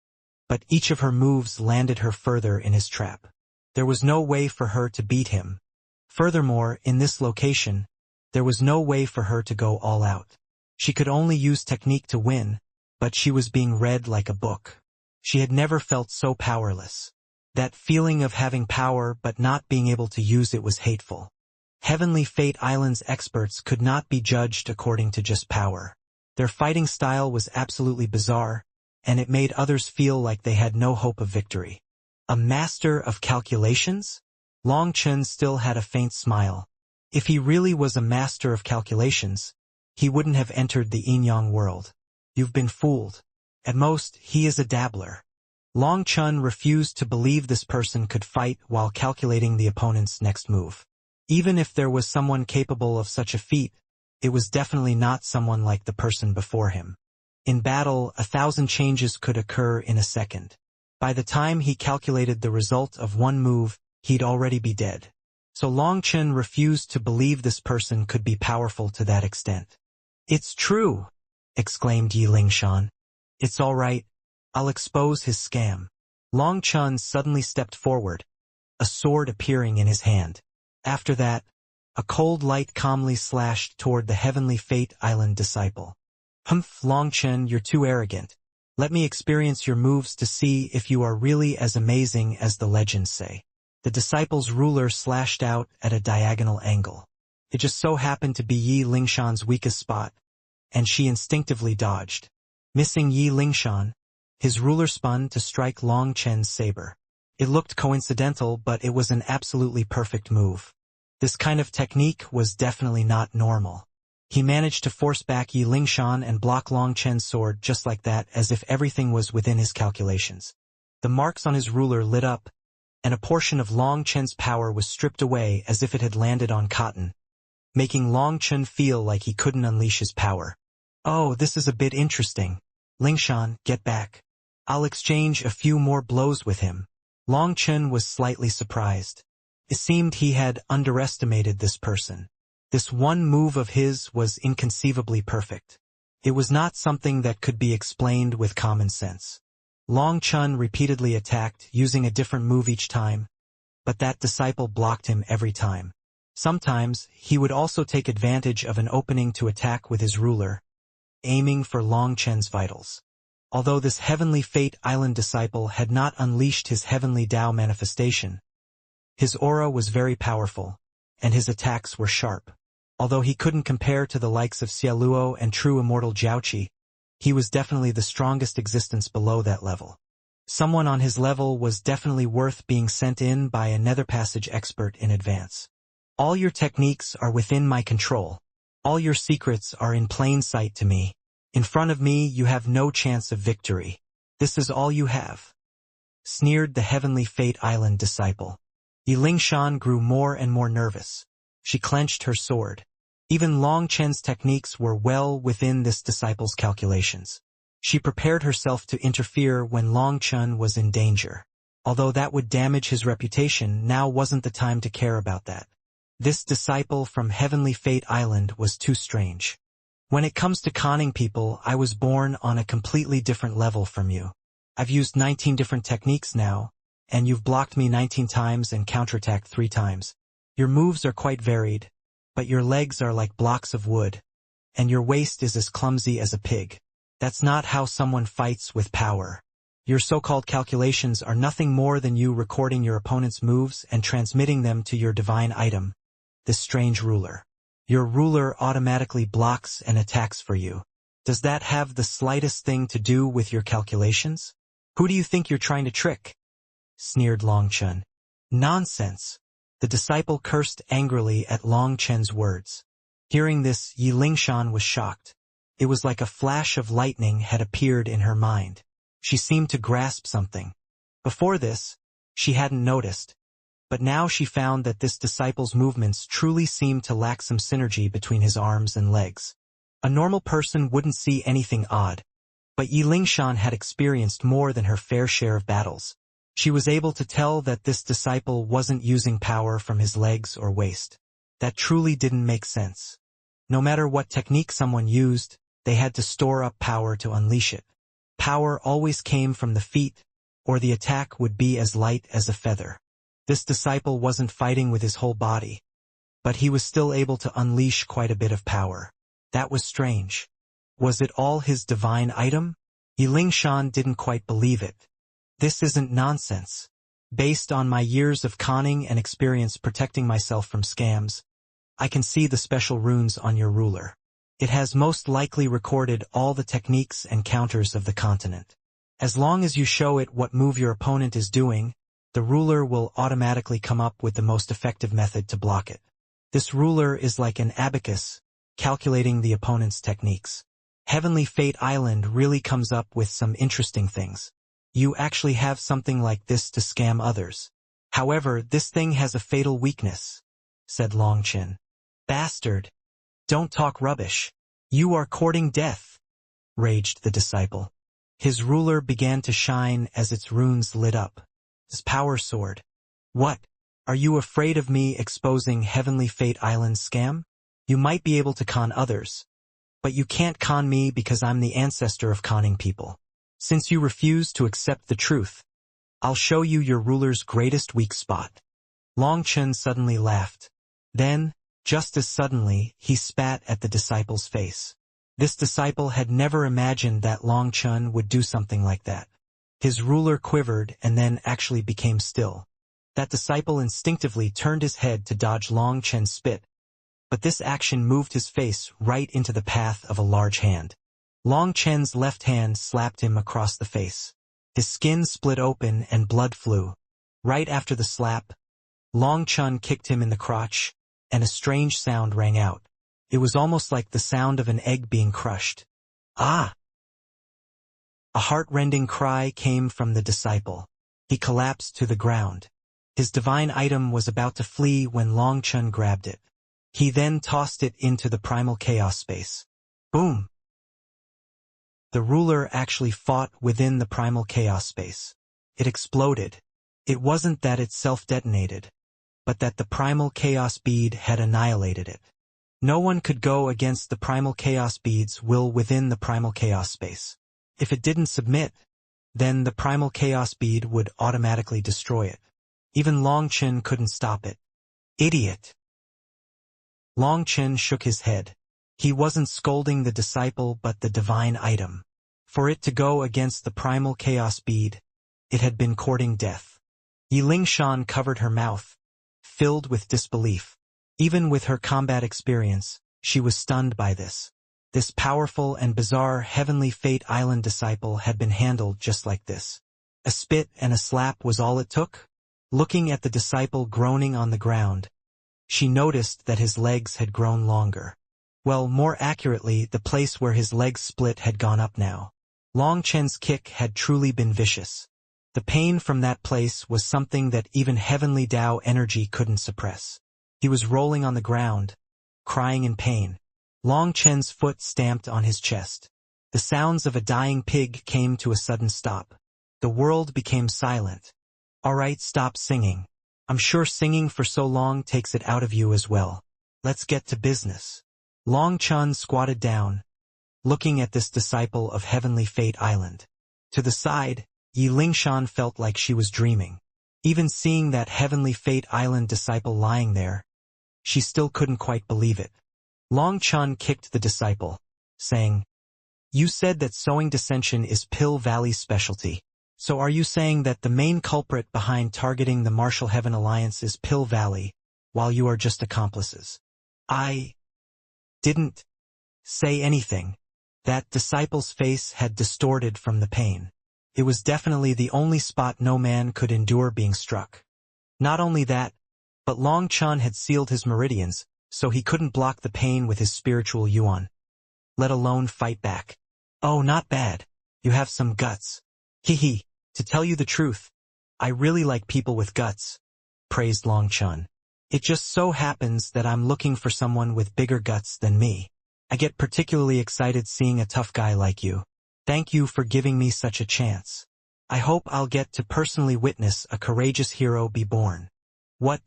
but each of her moves landed her further in his trap. There was no way for her to beat him. Furthermore, in this location, there was no way for her to go all out. She could only use technique to win, but she was being read like a book. She had never felt so powerless. That feeling of having power but not being able to use it was hateful. Heavenly Fate Island's experts could not be judged according to just power. Their fighting style was absolutely bizarre, and it made others feel like they had no hope of victory. A master of calculations? Long Chun still had a faint smile. If he really was a master of calculations, he wouldn't have entered the Yin-Yang world. You've been fooled. At most, he is a dabbler. Long Chun refused to believe this person could fight while calculating the opponent's next move. Even if there was someone capable of such a feat, it was definitely not someone like the person before him. In battle, 1,000 changes could occur in a second. By the time he calculated the result of one move, he'd already be dead. So Long Chun refused to believe this person could be powerful to that extent. "It's true!" exclaimed Yi Lingshan. "It's all right. I'll expose his scam." Long Chun suddenly stepped forward, a sword appearing in his hand. After that, a cold light calmly slashed toward the Heavenly Fate Island disciple. "Humph, Long Chun, you're too arrogant. Let me experience your moves to see if you are really as amazing as the legends say." The disciple's ruler slashed out at a diagonal angle. It just so happened to be Yi Lingshan's weakest spot, and she instinctively dodged. Missing Yi Lingshan, his ruler spun to strike Long Chen's saber. It looked coincidental, but it was an absolutely perfect move. This kind of technique was definitely not normal. He managed to force back Yi Lingshan and block Long Chen's sword just like that, as if everything was within his calculations. The marks on his ruler lit up, and a portion of Long Chen's power was stripped away as if it had landed on cotton, making Long Chen feel like he couldn't unleash his power. "Oh, this is a bit interesting. Lingshan, get back. I'll exchange a few more blows with him." Long Chen was slightly surprised. It seemed he had underestimated this person. This one move of his was inconceivably perfect. It was not something that could be explained with common sense. Long Chun repeatedly attacked, using a different move each time, but that disciple blocked him every time. Sometimes, he would also take advantage of an opening to attack with his ruler, aiming for Long Chen's vitals. Although this Heavenly Fate Island disciple had not unleashed his Heavenly Tao manifestation, his aura was very powerful, and his attacks were sharp. Although he couldn't compare to the likes of Xiaoluo and true immortal Jiaoqi, he was definitely the strongest existence below that level. Someone on his level was definitely worth being sent in by a nether passage expert in advance. "All your techniques are within my control. All your secrets are in plain sight to me. In front of me you have no chance of victory. This is all you have," sneered the Heavenly Fate Island disciple. Yi Lingshan grew more and more nervous. She clenched her sword. Even Long Chen's techniques were well within this disciple's calculations. She prepared herself to interfere when Long Chen was in danger. Although that would damage his reputation, now wasn't the time to care about that. This disciple from Heavenly Fate Island was too strange. "When it comes to conning people, I was born on a completely different level from you. I've used 19 different techniques now, and you've blocked me 19 times and counterattacked 3 times. Your moves are quite varied, but your legs are like blocks of wood, and your waist is as clumsy as a pig. That's not how someone fights with power. Your so-called calculations are nothing more than you recording your opponent's moves and transmitting them to your divine item, this strange ruler. Your ruler automatically blocks and attacks for you. Does that have the slightest thing to do with your calculations? Who do you think you're trying to trick?" sneered Long Chen. "Nonsense." The disciple cursed angrily at Long Chen's words. Hearing this, Yi Lingshan was shocked. It was like a flash of lightning had appeared in her mind. She seemed to grasp something. Before this, she hadn't noticed, but now she found that this disciple's movements truly seemed to lack some synergy between his arms and legs. A normal person wouldn't see anything odd, but Yi Lingshan had experienced more than her fair share of battles. She was able to tell that this disciple wasn't using power from his legs or waist. That truly didn't make sense. No matter what technique someone used, they had to store up power to unleash it. Power always came from the feet, or the attack would be as light as a feather. This disciple wasn't fighting with his whole body, but he was still able to unleash quite a bit of power. That was strange. Was it all his divine item? Yi Lingshan didn't quite believe it. This isn't nonsense. Based on my years of conning and experience protecting myself from scams, I can see the special runes on your ruler. It has most likely recorded all the techniques and counters of the continent. As long as you show it what move your opponent is doing, the ruler will automatically come up with the most effective method to block it. This ruler is like an abacus, calculating the opponent's techniques. Heavenly Fate Island really comes up with some interesting things. You actually have something like this to scam others. However, this thing has a fatal weakness, said Longchen. Bastard! Don't talk rubbish. You are courting death, raged the disciple. His ruler began to shine as its runes lit up. His power soared. What? Are you afraid of me exposing Heavenly Fate Island's scam? You might be able to con others, but you can't con me because I'm the ancestor of conning people. Since you refuse to accept the truth, I'll show you your ruler's greatest weak spot. Longchen suddenly laughed. Then, just as suddenly, he spat at the disciple's face. This disciple had never imagined that Longchen would do something like that. His ruler quivered and then actually became still. That disciple instinctively turned his head to dodge Longchen's spit, but this action moved his face right into the path of a large hand. Longchen's left hand slapped him across the face. His skin split open and blood flew. Right after the slap, Longchen kicked him in the crotch, and a strange sound rang out. It was almost like the sound of an egg being crushed. Ah! A heart-rending cry came from the disciple. He collapsed to the ground. His divine item was about to flee when Longchen grabbed it. He then tossed it into the primal chaos space. Boom! The ruler actually fought within the primal chaos space. It exploded. It wasn't that it self-detonated, but that the primal chaos bead had annihilated it. No one could go against the primal chaos bead's will within the primal chaos space. If it didn't submit, then the primal chaos bead would automatically destroy it. Even Longchen couldn't stop it. Idiot! Longchen shook his head. He wasn't scolding the disciple but the divine item. For it to go against the primal chaos bead, it had been courting death. Yilingshan covered her mouth, filled with disbelief. Even with her combat experience, she was stunned by this. This powerful and bizarre Heavenly Fate Island disciple had been handled just like this. A spit and a slap was all it took? Looking at the disciple groaning on the ground, she noticed that his legs had grown longer. Well, more accurately, the place where his legs split had gone up now. Longchen's kick had truly been vicious. The pain from that place was something that even Heavenly Tao energy couldn't suppress. He was rolling on the ground, crying in pain. Longchen's foot stamped on his chest. The sounds of a dying pig came to a sudden stop. The world became silent. All right, stop singing. I'm sure singing for so long takes it out of you as well. Let's get to business. Longchen squatted down, looking at this disciple of Heavenly Fate Island. To the side, Yilingshan felt like she was dreaming. Even seeing that Heavenly Fate Island disciple lying there, she still couldn't quite believe it. Longchen kicked the disciple, saying, "You said that sowing dissension is Pill Valley's specialty. So are you saying that the main culprit behind targeting the Martial Heaven Alliance is Pill Valley, while you are just accomplices?" I didn't say anything. That disciple's face had distorted from the pain. It was definitely the only spot no man could endure being struck. Not only that, but Longchen had sealed his meridians, so he couldn't block the pain with his spiritual yuan, let alone fight back. Oh, not bad. You have some guts. Hee. To tell you the truth, I really like people with guts, praised Longchen. It just so happens that I'm looking for someone with bigger guts than me. I get particularly excited seeing a tough guy like you. Thank you for giving me such a chance. I hope I'll get to personally witness a courageous hero be born. What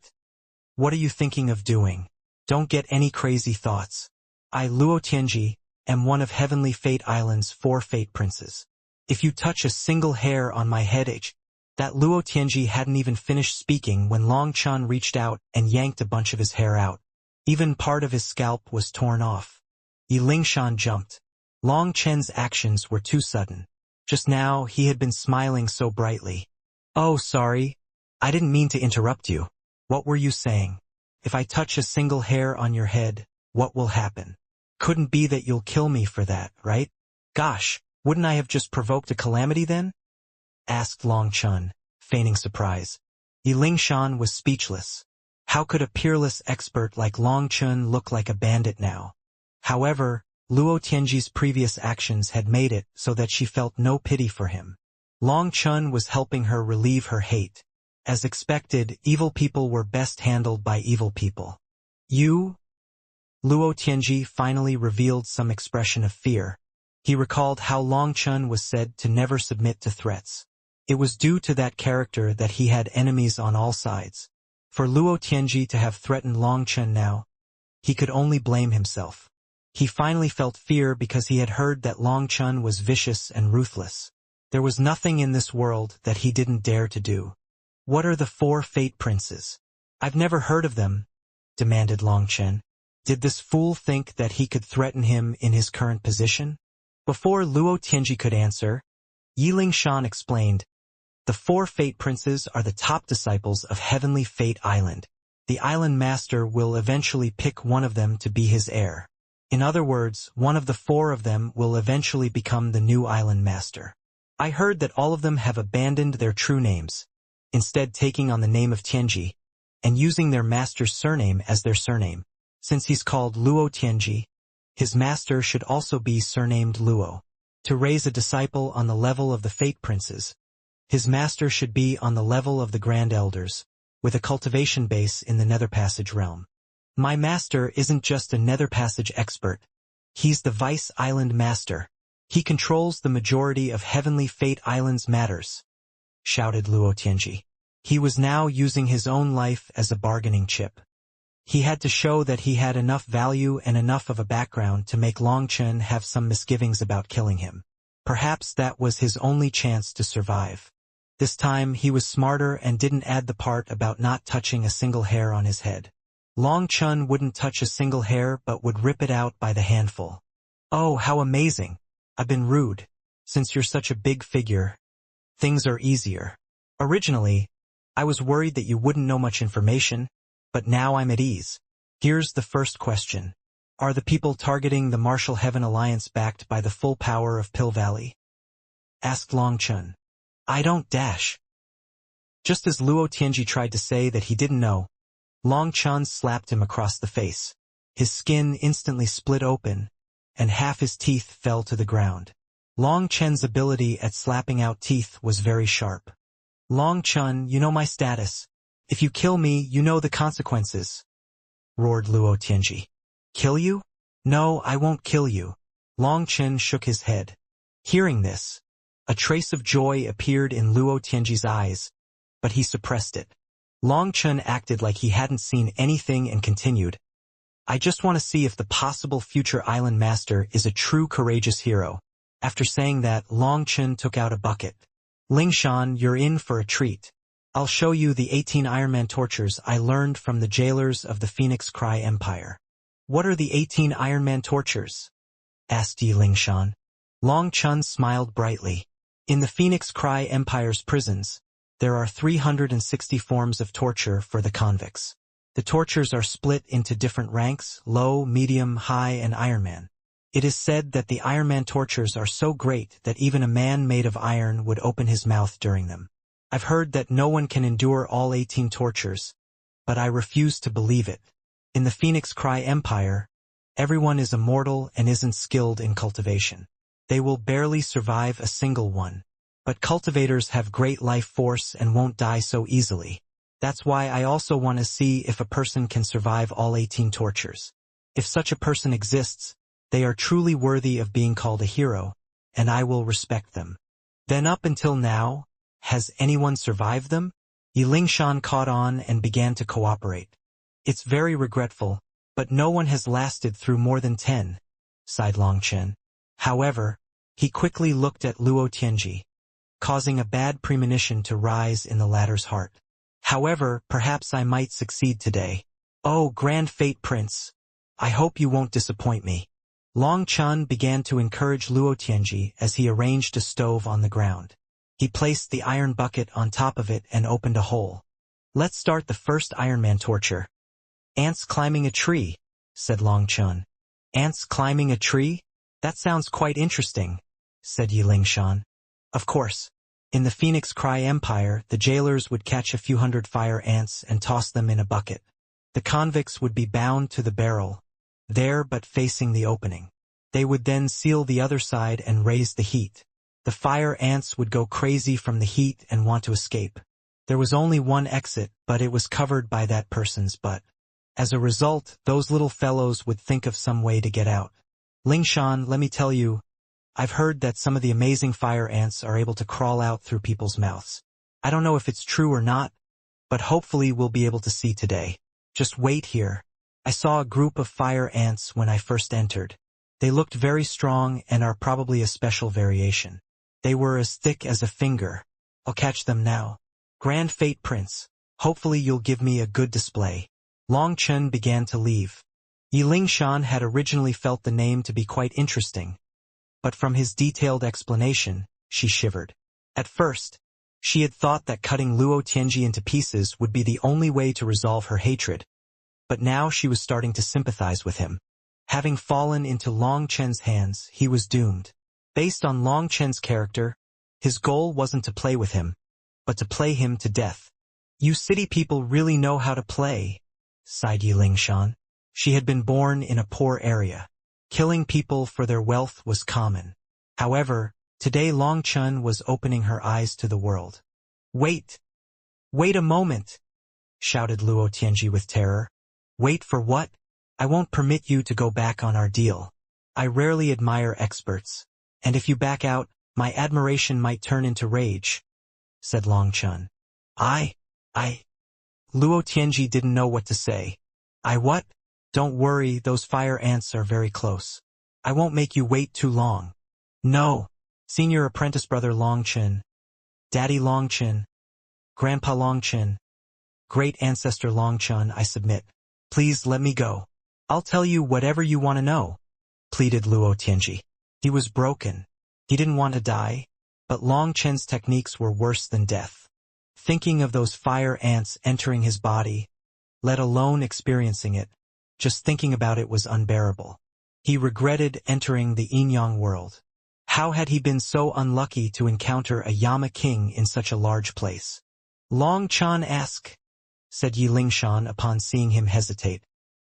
are you thinking of doing? Don't get any crazy thoughts. I, Luo Tianji, am one of Heavenly Fate Island's 4 Fate Princes. If you touch a single hair on my head, that Luo Tianji hadn't even finished speaking when Longchen reached out and yanked a bunch of his hair out. Even part of his scalp was torn off. Yilingshan jumped. Longchen's actions were too sudden. Just now, he had been smiling so brightly. Oh, sorry. I didn't mean to interrupt you. What were you saying? If I touch a single hair on your head, what will happen? Couldn't be that you'll kill me for that, right? Gosh, wouldn't I have just provoked a calamity then? Asked Longchen, feigning surprise. Yilingshan was speechless. How could a peerless expert like Long Chun look like a bandit now? However, Luo Tianji's previous actions had made it so that she felt no pity for him. Long Chun was helping her relieve her hate. As expected, evil people were best handled by evil people. You? Luo Tianji finally revealed some expression of fear. He recalled how Long Chun was said to never submit to threats. It was due to that character that he had enemies on all sides. For Luo Tianji to have threatened Long Chun now, he could only blame himself. He finally felt fear because he had heard that Long Chun was vicious and ruthless. There was nothing in this world that he didn't dare to do. What are the 4 Fate Princes? I've never heard of them, demanded Long Chun. Did this fool think that he could threaten him in his current position? Before Luo Tianji could answer, Yiling Shan explained, the 4 Fate Princes are the top disciples of Heavenly Fate Island. The island master will eventually pick one of them to be his heir. In other words, one of the 4 of them will eventually become the new island master. I heard that all of them have abandoned their true names, instead taking on the name of Tianji, and using their master's surname as their surname. Since he's called Luo Tianji, his master should also be surnamed Luo. To raise a disciple on the level of the Fate Princes, his master should be on the level of the Grand Elders, with a cultivation base in the Nether Passage realm. My master isn't just a Nether Passage expert. He's the Vice Island Master. He controls the majority of Heavenly Fate Island's matters, shouted Luo Tianji. He was now using his own life as a bargaining chip. He had to show that he had enough value and enough of a background to make Long Chun have some misgivings about killing him. Perhaps that was his only chance to survive. This time he was smarter and didn't add the part about not touching a single hair on his head. Long Chun wouldn't touch a single hair but would rip it out by the handful. Oh, how amazing! I've been rude. Since you're such a big figure, things are easier. Originally, I was worried that you wouldn't know much information, but now I'm at ease. Here's the first question. Are the people targeting the Martial Heaven Alliance backed by the full power of Pill Valley? Asked Long Chun. I don't dash. Just as Luo Tianji tried to say that he didn't know, Long Chun slapped him across the face. His skin instantly split open, and half his teeth fell to the ground. Long Chun's ability at slapping out teeth was very sharp. Long Chun, you know my status. If you kill me, you know the consequences, roared Luo Tianji. Kill you? No, I won't kill you. Long Chun shook his head. Hearing this, a trace of joy appeared in Luo Tianji's eyes, but he suppressed it. Long Chun acted like he hadn't seen anything and continued, I just want to see if the possible future island master is a true courageous hero. After saying that, Long Chun took out a bucket. Ling Shan, you're in for a treat. I'll show you the 18 Ironman tortures I learned from the jailers of the Phoenix Cry Empire. What are the 18 Ironman tortures? Asked Yi Ling Shan. Long Chun smiled brightly. In the Phoenix Cry Empire's prisons, there are 360 forms of torture for the convicts. The tortures are split into different ranks, low, medium, high, and Ironman. It is said that the Ironman tortures are so great that even a man made of iron would open his mouth during them. I've heard that no one can endure all 18 tortures, but I refuse to believe it. In the Phoenix Cry Empire, everyone is immortal and isn't skilled in cultivation. They will barely survive a single one. But cultivators have great life force and won't die so easily. That's why I also want to see if a person can survive all 18 tortures. If such a person exists, they are truly worthy of being called a hero, and I will respect them. Then up until now, has anyone survived them? Yi Ling Shan caught on and began to cooperate. It's very regretful, but no one has lasted through more than 10, sighed Long Chen. However, he quickly looked at Luo Tianji, causing a bad premonition to rise in the latter's heart. However, perhaps I might succeed today. Oh, Grand Fate Prince, I hope you won't disappoint me. Long Chun began to encourage Luo Tianji as he arranged a stove on the ground. He placed the iron bucket on top of it and opened a hole. Let's start the first Ironman torture. Ants climbing a tree, said Long Chun. Ants climbing a tree? That sounds quite interesting, said Yi Ling Shan. Of course. In the Phoenix Cry Empire, the jailers would catch a few hundred fire ants and toss them in a bucket. The convicts would be bound to the barrel, there but facing the opening. They would then seal the other side and raise the heat. The fire ants would go crazy from the heat and want to escape. There was only one exit, but it was covered by that person's butt. As a result, those little fellows would think of some way to get out. Lingshan, let me tell you, I've heard that some of the amazing fire ants are able to crawl out through people's mouths. I don't know if it's true or not, but hopefully we'll be able to see today. Just wait here. I saw a group of fire ants when I first entered. They looked very strong and are probably a special variation. They were as thick as a finger. I'll catch them now. Grand Fate Prince, hopefully you'll give me a good display. Long Chen began to leave. Yi Lingshan had originally felt the name to be quite interesting, but from his detailed explanation, she shivered. At first, she had thought that cutting Luo Tianji into pieces would be the only way to resolve her hatred, but now she was starting to sympathize with him. Having fallen into Long Chen's hands, he was doomed. Based on Long Chen's character, his goal wasn't to play with him, but to play him to death. You city people really know how to play, sighed Yi Lingshan. She had been born in a poor area. Killing people for their wealth was common. However, today Long Chen was opening her eyes to the world. Wait! Wait a moment! Shouted Luo Tianji with terror. Wait for what? I won't permit you to go back on our deal. I rarely admire experts, and if you back out, my admiration might turn into rage, said Long Chen. I. Luo Tianji didn't know what to say. I what? Don't worry, those fire ants are very close. I won't make you wait too long. No. Senior apprentice brother Long Chen, Daddy Long Chen, Grandpa Long Chen, great ancestor Long Chen, I submit. Please let me go. I'll tell you whatever you want to know, pleaded Luo Tianji. He was broken. He didn't want to die, but Long Chen's techniques were worse than death. Thinking of those fire ants entering his body, let alone experiencing it, just thinking about it was unbearable. He regretted entering the Yin-Yang world. How had he been so unlucky to encounter a Yama king in such a large place? Long Chen ask, said Yi Lingshan upon seeing him hesitate.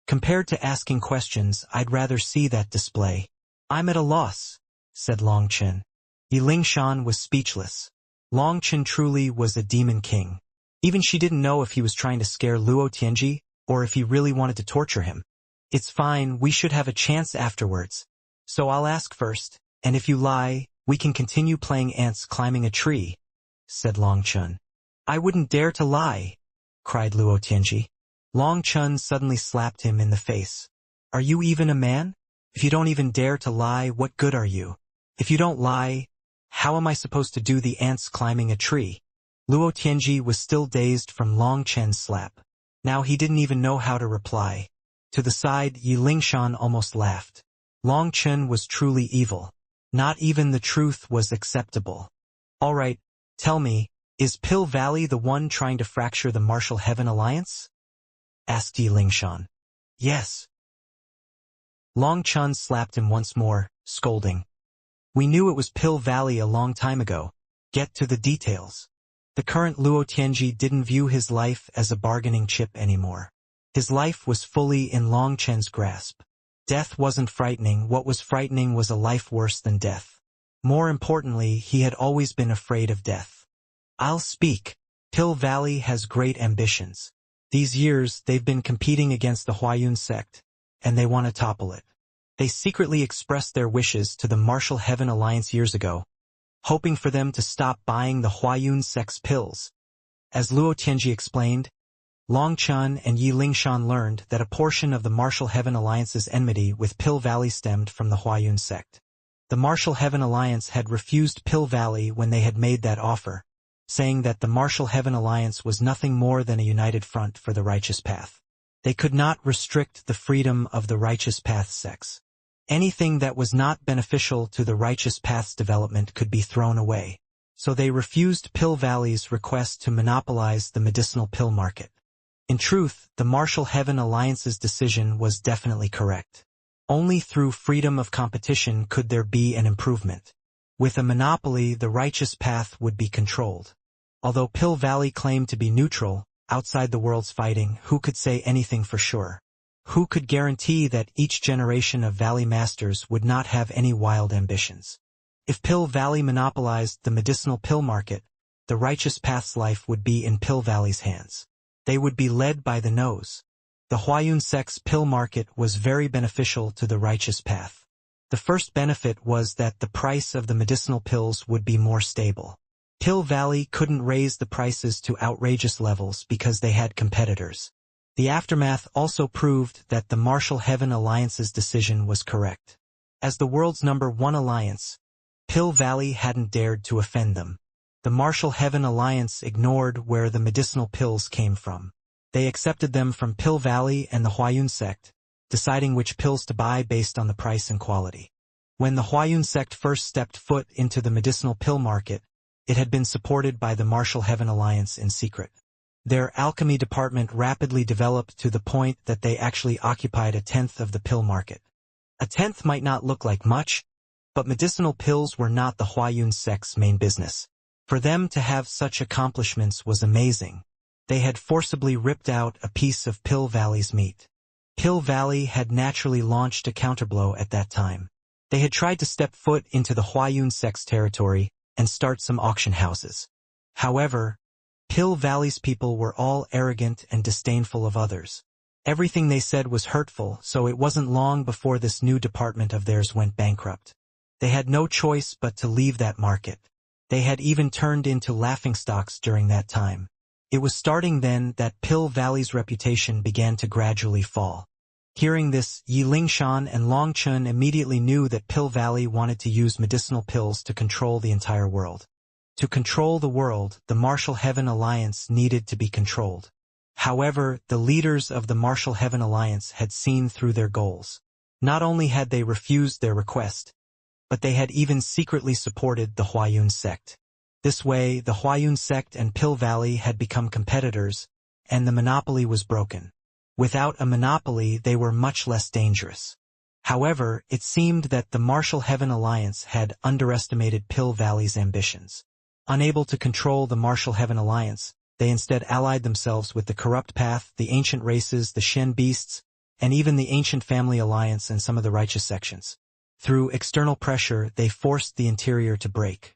Compared to asking questions, I'd rather see that display. I'm at a loss, said Long Chen. Yi Lingshan was speechless. Long Chen truly was a demon king. Even she didn't know if he was trying to scare Luo Tianji, or if he really wanted to torture him. It's fine, we should have a chance afterwards. So I'll ask first, and if you lie, we can continue playing ants climbing a tree, said Long Chen. I wouldn't dare to lie, cried Luo Tianji. Long Chen suddenly slapped him in the face. Are you even a man? If you don't even dare to lie, what good are you? If you don't lie, how am I supposed to do the ants climbing a tree? Luo Tianji was still dazed from Long Chen's slap. Now he didn't even know how to reply. To the side, Yi Lingshan almost laughed. Long Chen was truly evil. Not even the truth was acceptable. All right, tell me, is Pill Valley the one trying to fracture the Martial Heaven Alliance? Asked Yi Lingshan. Yes. Long Chen slapped him once more, scolding. We knew it was Pill Valley a long time ago. Get to the details. The current Luo Tianji didn't view his life as a bargaining chip anymore. His life was fully in Long Chen's grasp. Death wasn't frightening, what was frightening was a life worse than death. More importantly, he had always been afraid of death. I'll speak. Pill Valley has great ambitions. These years, they've been competing against the Huayun sect, and they want to topple it. They secretly expressed their wishes to the Martial Heaven Alliance years ago, hoping for them to stop buying the Huayun sect's pills. As Luo Tianji explained, Long Chen and Yi Lingshan learned that a portion of the Martial Heaven Alliance's enmity with Pill Valley stemmed from the Huayun sect. The Martial Heaven Alliance had refused Pill Valley when they had made that offer, saying that the Martial Heaven Alliance was nothing more than a united front for the righteous path. They could not restrict the freedom of the righteous path sects. Anything that was not beneficial to the righteous path's development could be thrown away. So they refused Pill Valley's request to monopolize the medicinal pill market. In truth, the Martial Heaven Alliance's decision was definitely correct. Only through freedom of competition could there be an improvement. With a monopoly, the righteous path would be controlled. Although Pill Valley claimed to be neutral, outside the world's fighting, who could say anything for sure? Who could guarantee that each generation of Valley Masters would not have any wild ambitions? If Pill Valley monopolized the medicinal pill market, the righteous path's life would be in Pill Valley's hands. They would be led by the nose. The Huayun sect's pill market was very beneficial to the righteous path. The first benefit was that the price of the medicinal pills would be more stable. Pill Valley couldn't raise the prices to outrageous levels because they had competitors. The aftermath also proved that the Martial Heaven Alliance's decision was correct. As the world's #1 alliance, Pill Valley hadn't dared to offend them. The Martial Heaven Alliance ignored where the medicinal pills came from. They accepted them from Pill Valley and the Huayun sect, deciding which pills to buy based on the price and quality. When the Huayun sect first stepped foot into the medicinal pill market, it had been supported by the Martial Heaven Alliance in secret. Their alchemy department rapidly developed to the point that they actually occupied 1/10 of the pill market. 1/10 might not look like much, but medicinal pills were not the Huayun sect's main business. For them to have such accomplishments was amazing. They had forcibly ripped out a piece of Pill Valley's meat. Pill Valley had naturally launched a counterblow at that time. They had tried to step foot into the Huayun sect's territory and start some auction houses. However, Pill Valley's people were all arrogant and disdainful of others. Everything they said was hurtful, so it wasn't long before this new department of theirs went bankrupt. They had no choice but to leave that market. They had even turned into laughingstocks during that time. It was starting then that Pill Valley's reputation began to gradually fall. Hearing this, Yi Lingshan and Long Chun immediately knew that Pill Valley wanted to use medicinal pills to control the entire world. To control the world, the Martial Heaven Alliance needed to be controlled. However, the leaders of the Martial Heaven Alliance had seen through their goals. Not only had they refused their request, but they had even secretly supported the Huayun sect. This way, the Huayun sect and Pill Valley had become competitors, and the monopoly was broken. Without a monopoly, they were much less dangerous. However, it seemed that the Martial Heaven Alliance had underestimated Pill Valley's ambitions. Unable to control the Martial Heaven Alliance, they instead allied themselves with the Corrupt Path, the Ancient Races, the Shen Beasts, and even the Ancient Family Alliance and some of the righteous sections. Through external pressure, they forced the interior to break.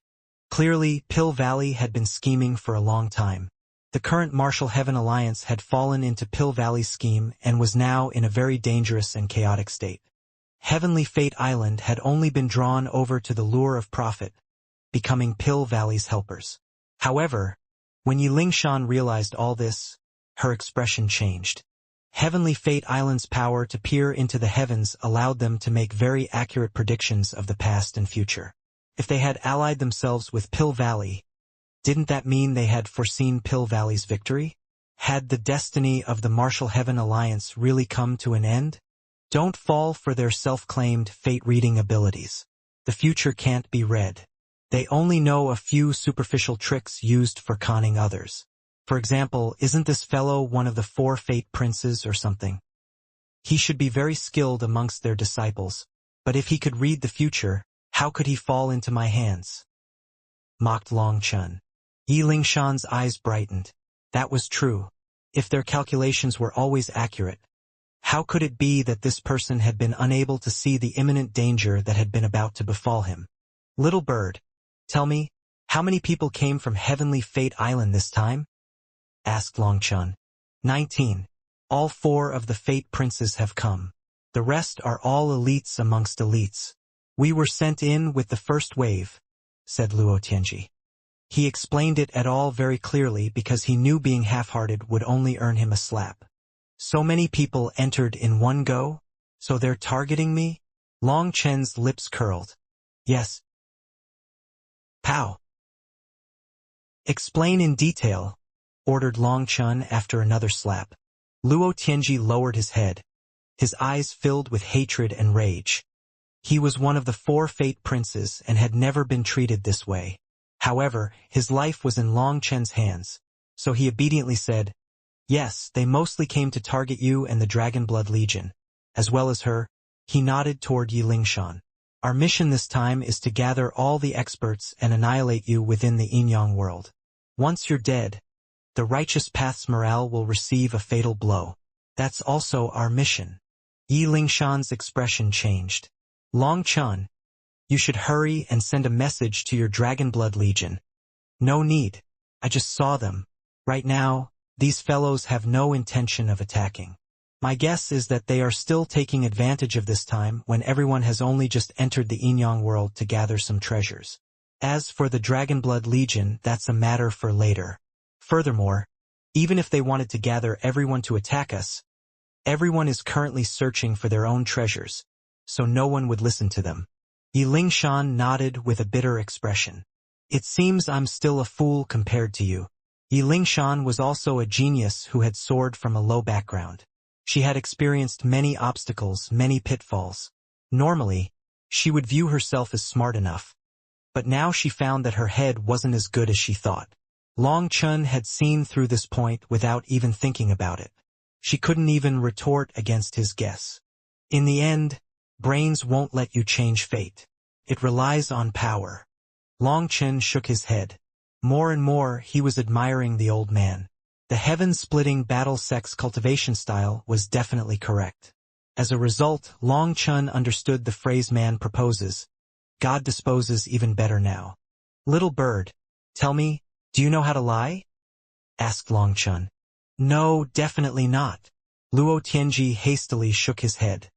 Clearly, Pill Valley had been scheming for a long time. The current Martial Heaven Alliance had fallen into Pill Valley's scheme and was now in a very dangerous and chaotic state. Heavenly Fate Island had only been drawn over to the lure of profit, becoming Pill Valley's helpers. However, when Yi Lingshan realized all this, her expression changed. Heavenly Fate Island's power to peer into the heavens allowed them to make very accurate predictions of the past and future. If they had allied themselves with Pill Valley, didn't that mean they had foreseen Pill Valley's victory? Had the destiny of the Martial Heaven Alliance really come to an end? Don't fall for their self-claimed fate-reading abilities. The future can't be read. They only know a few superficial tricks used for conning others. For example, isn't this fellow one of the 4 fate princes or something? He should be very skilled amongst their disciples, but if he could read the future, how could he fall into my hands? Mocked Long Chun. Yi Lingshan's eyes brightened. That was true. If their calculations were always accurate, how could it be that this person had been unable to see the imminent danger that had been about to befall him? Little bird, tell me, how many people came from Heavenly Fate Island this time? Asked Long Chun. 19. All 4 of the Fate Princes have come. The rest are all elites amongst elites. We were sent in with the first wave, said Luo Tianji. He explained it at all very clearly because he knew being half-hearted would only earn him a slap. So many people entered in one go? So they're targeting me? Long Chen's lips curled. Yes. Pow. Explain in detail, ordered Long Chun after another slap. Luo Tianji lowered his head. His eyes filled with hatred and rage. He was one of the 4 Fate Princes and had never been treated this way. However, his life was in Long Chen's hands, so he obediently said, Yes, they mostly came to target you and the Dragon Blood Legion, as well as her. He nodded toward Yi Lingshan. Our mission this time is to gather all the experts and annihilate you within the Yin-Yang world. Once you're dead, the righteous path's morale will receive a fatal blow. That's also our mission. Yi Lingshan's expression changed. Long Chun, you should hurry and send a message to your Dragonblood Legion. No need. I just saw them. Right now, these fellows have no intention of attacking. My guess is that they are still taking advantage of this time when everyone has only just entered the Inyang world to gather some treasures. As for the Dragonblood Legion, that's a matter for later. Furthermore, even if they wanted to gather everyone to attack us, everyone is currently searching for their own treasures, so no one would listen to them. Yi Lingshan nodded with a bitter expression. It seems I'm still a fool compared to you. Yi Lingshan was also a genius who had soared from a low background. She had experienced many obstacles, many pitfalls. Normally, she would view herself as smart enough. But now she found that her head wasn't as good as she thought. Long Chun had seen through this point without even thinking about it. She couldn't even retort against his guess. In the end, brains won't let you change fate. It relies on power. Long Chun shook his head. More and more he was admiring the old man. The heaven-splitting battle-sex cultivation style was definitely correct. As a result, Long Chun understood the phrase man proposes. God disposes even better now. Little bird, tell me, do you know how to lie? Asked Long Chun. No, definitely not. Luo Tianji hastily shook his head.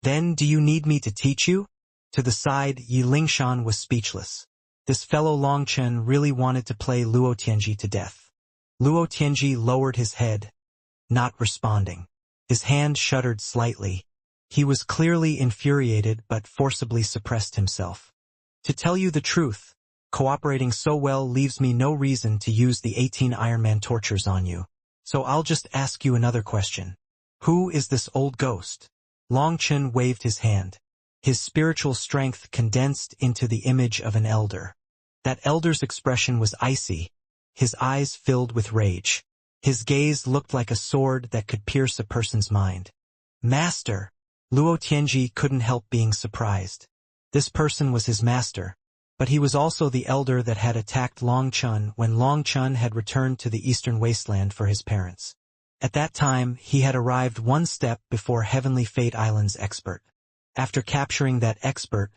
Then do you need me to teach you? To the side, Yi Lingshan was speechless. This fellow Long Chun really wanted to play Luo Tianji to death. Luo Tianji lowered his head, not responding. His hand shuddered slightly. He was clearly infuriated but forcibly suppressed himself. To tell you the truth, cooperating so well leaves me no reason to use the 18 Iron Man tortures on you. So I'll just ask you another question. Who is this old ghost? Long Chun waved his hand. His spiritual strength condensed into the image of an elder. That elder's expression was icy, his eyes filled with rage. His gaze looked like a sword that could pierce a person's mind. Master! Luo Tianji couldn't help being surprised. This person was his master, but he was also the elder that had attacked Long Chun when Long Chun had returned to the eastern wasteland for his parents. At that time, he had arrived one step before Heavenly Fate Island's expert. After capturing that expert,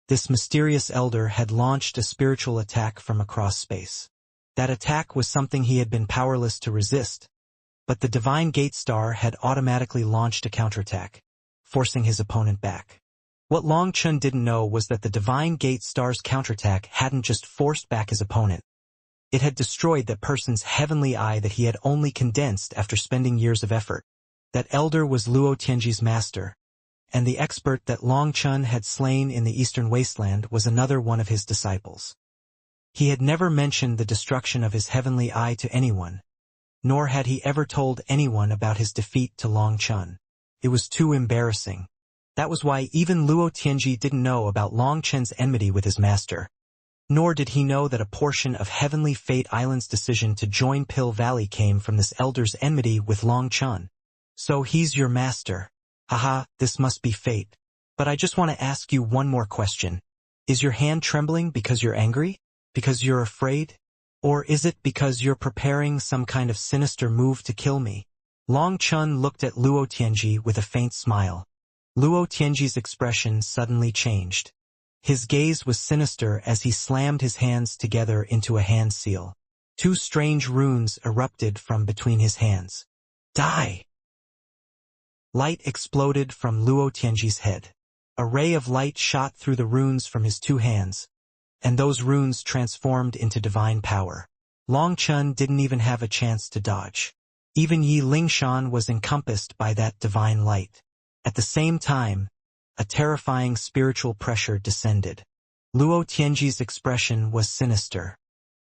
this mysterious elder had launched a spiritual attack from across space. That attack was something he had been powerless to resist, but the Divine Gate Star had automatically launched a counterattack, forcing his opponent back. What Long Chun didn't know was that the Divine Gate Star's counterattack hadn't just forced back his opponent. It had destroyed that person's heavenly eye that he had only condensed after spending years of effort. That elder was Luo Tianji's master, and the expert that Long Chun had slain in the eastern wasteland was another one of his disciples. He had never mentioned the destruction of his heavenly eye to anyone, nor had he ever told anyone about his defeat to Long Chun. It was too embarrassing. That was why even Luo Tianji didn't know about Long Chun's enmity with his master. Nor did he know that a portion of Heavenly Fate Island's decision to join Pill Valley came from this elder's enmity with Long Chun. So he's your master. Haha, this must be fate. But I just want to ask you one more question. Is your hand trembling because you're angry? Because you're afraid? Or is it because you're preparing some kind of sinister move to kill me? Long Chun looked at Luo Tianji with a faint smile. Luo Tianji's expression suddenly changed. His gaze was sinister as he slammed his hands together into a hand seal. Two strange runes erupted from between his hands. Die! Light exploded from Luo Tianji's head. A ray of light shot through the runes from his two hands, and those runes transformed into divine power. Long Chun didn't even have a chance to dodge. Even Yi Lingshan was encompassed by that divine light. At the same time, a terrifying spiritual pressure descended. Luo Tianji's expression was sinister.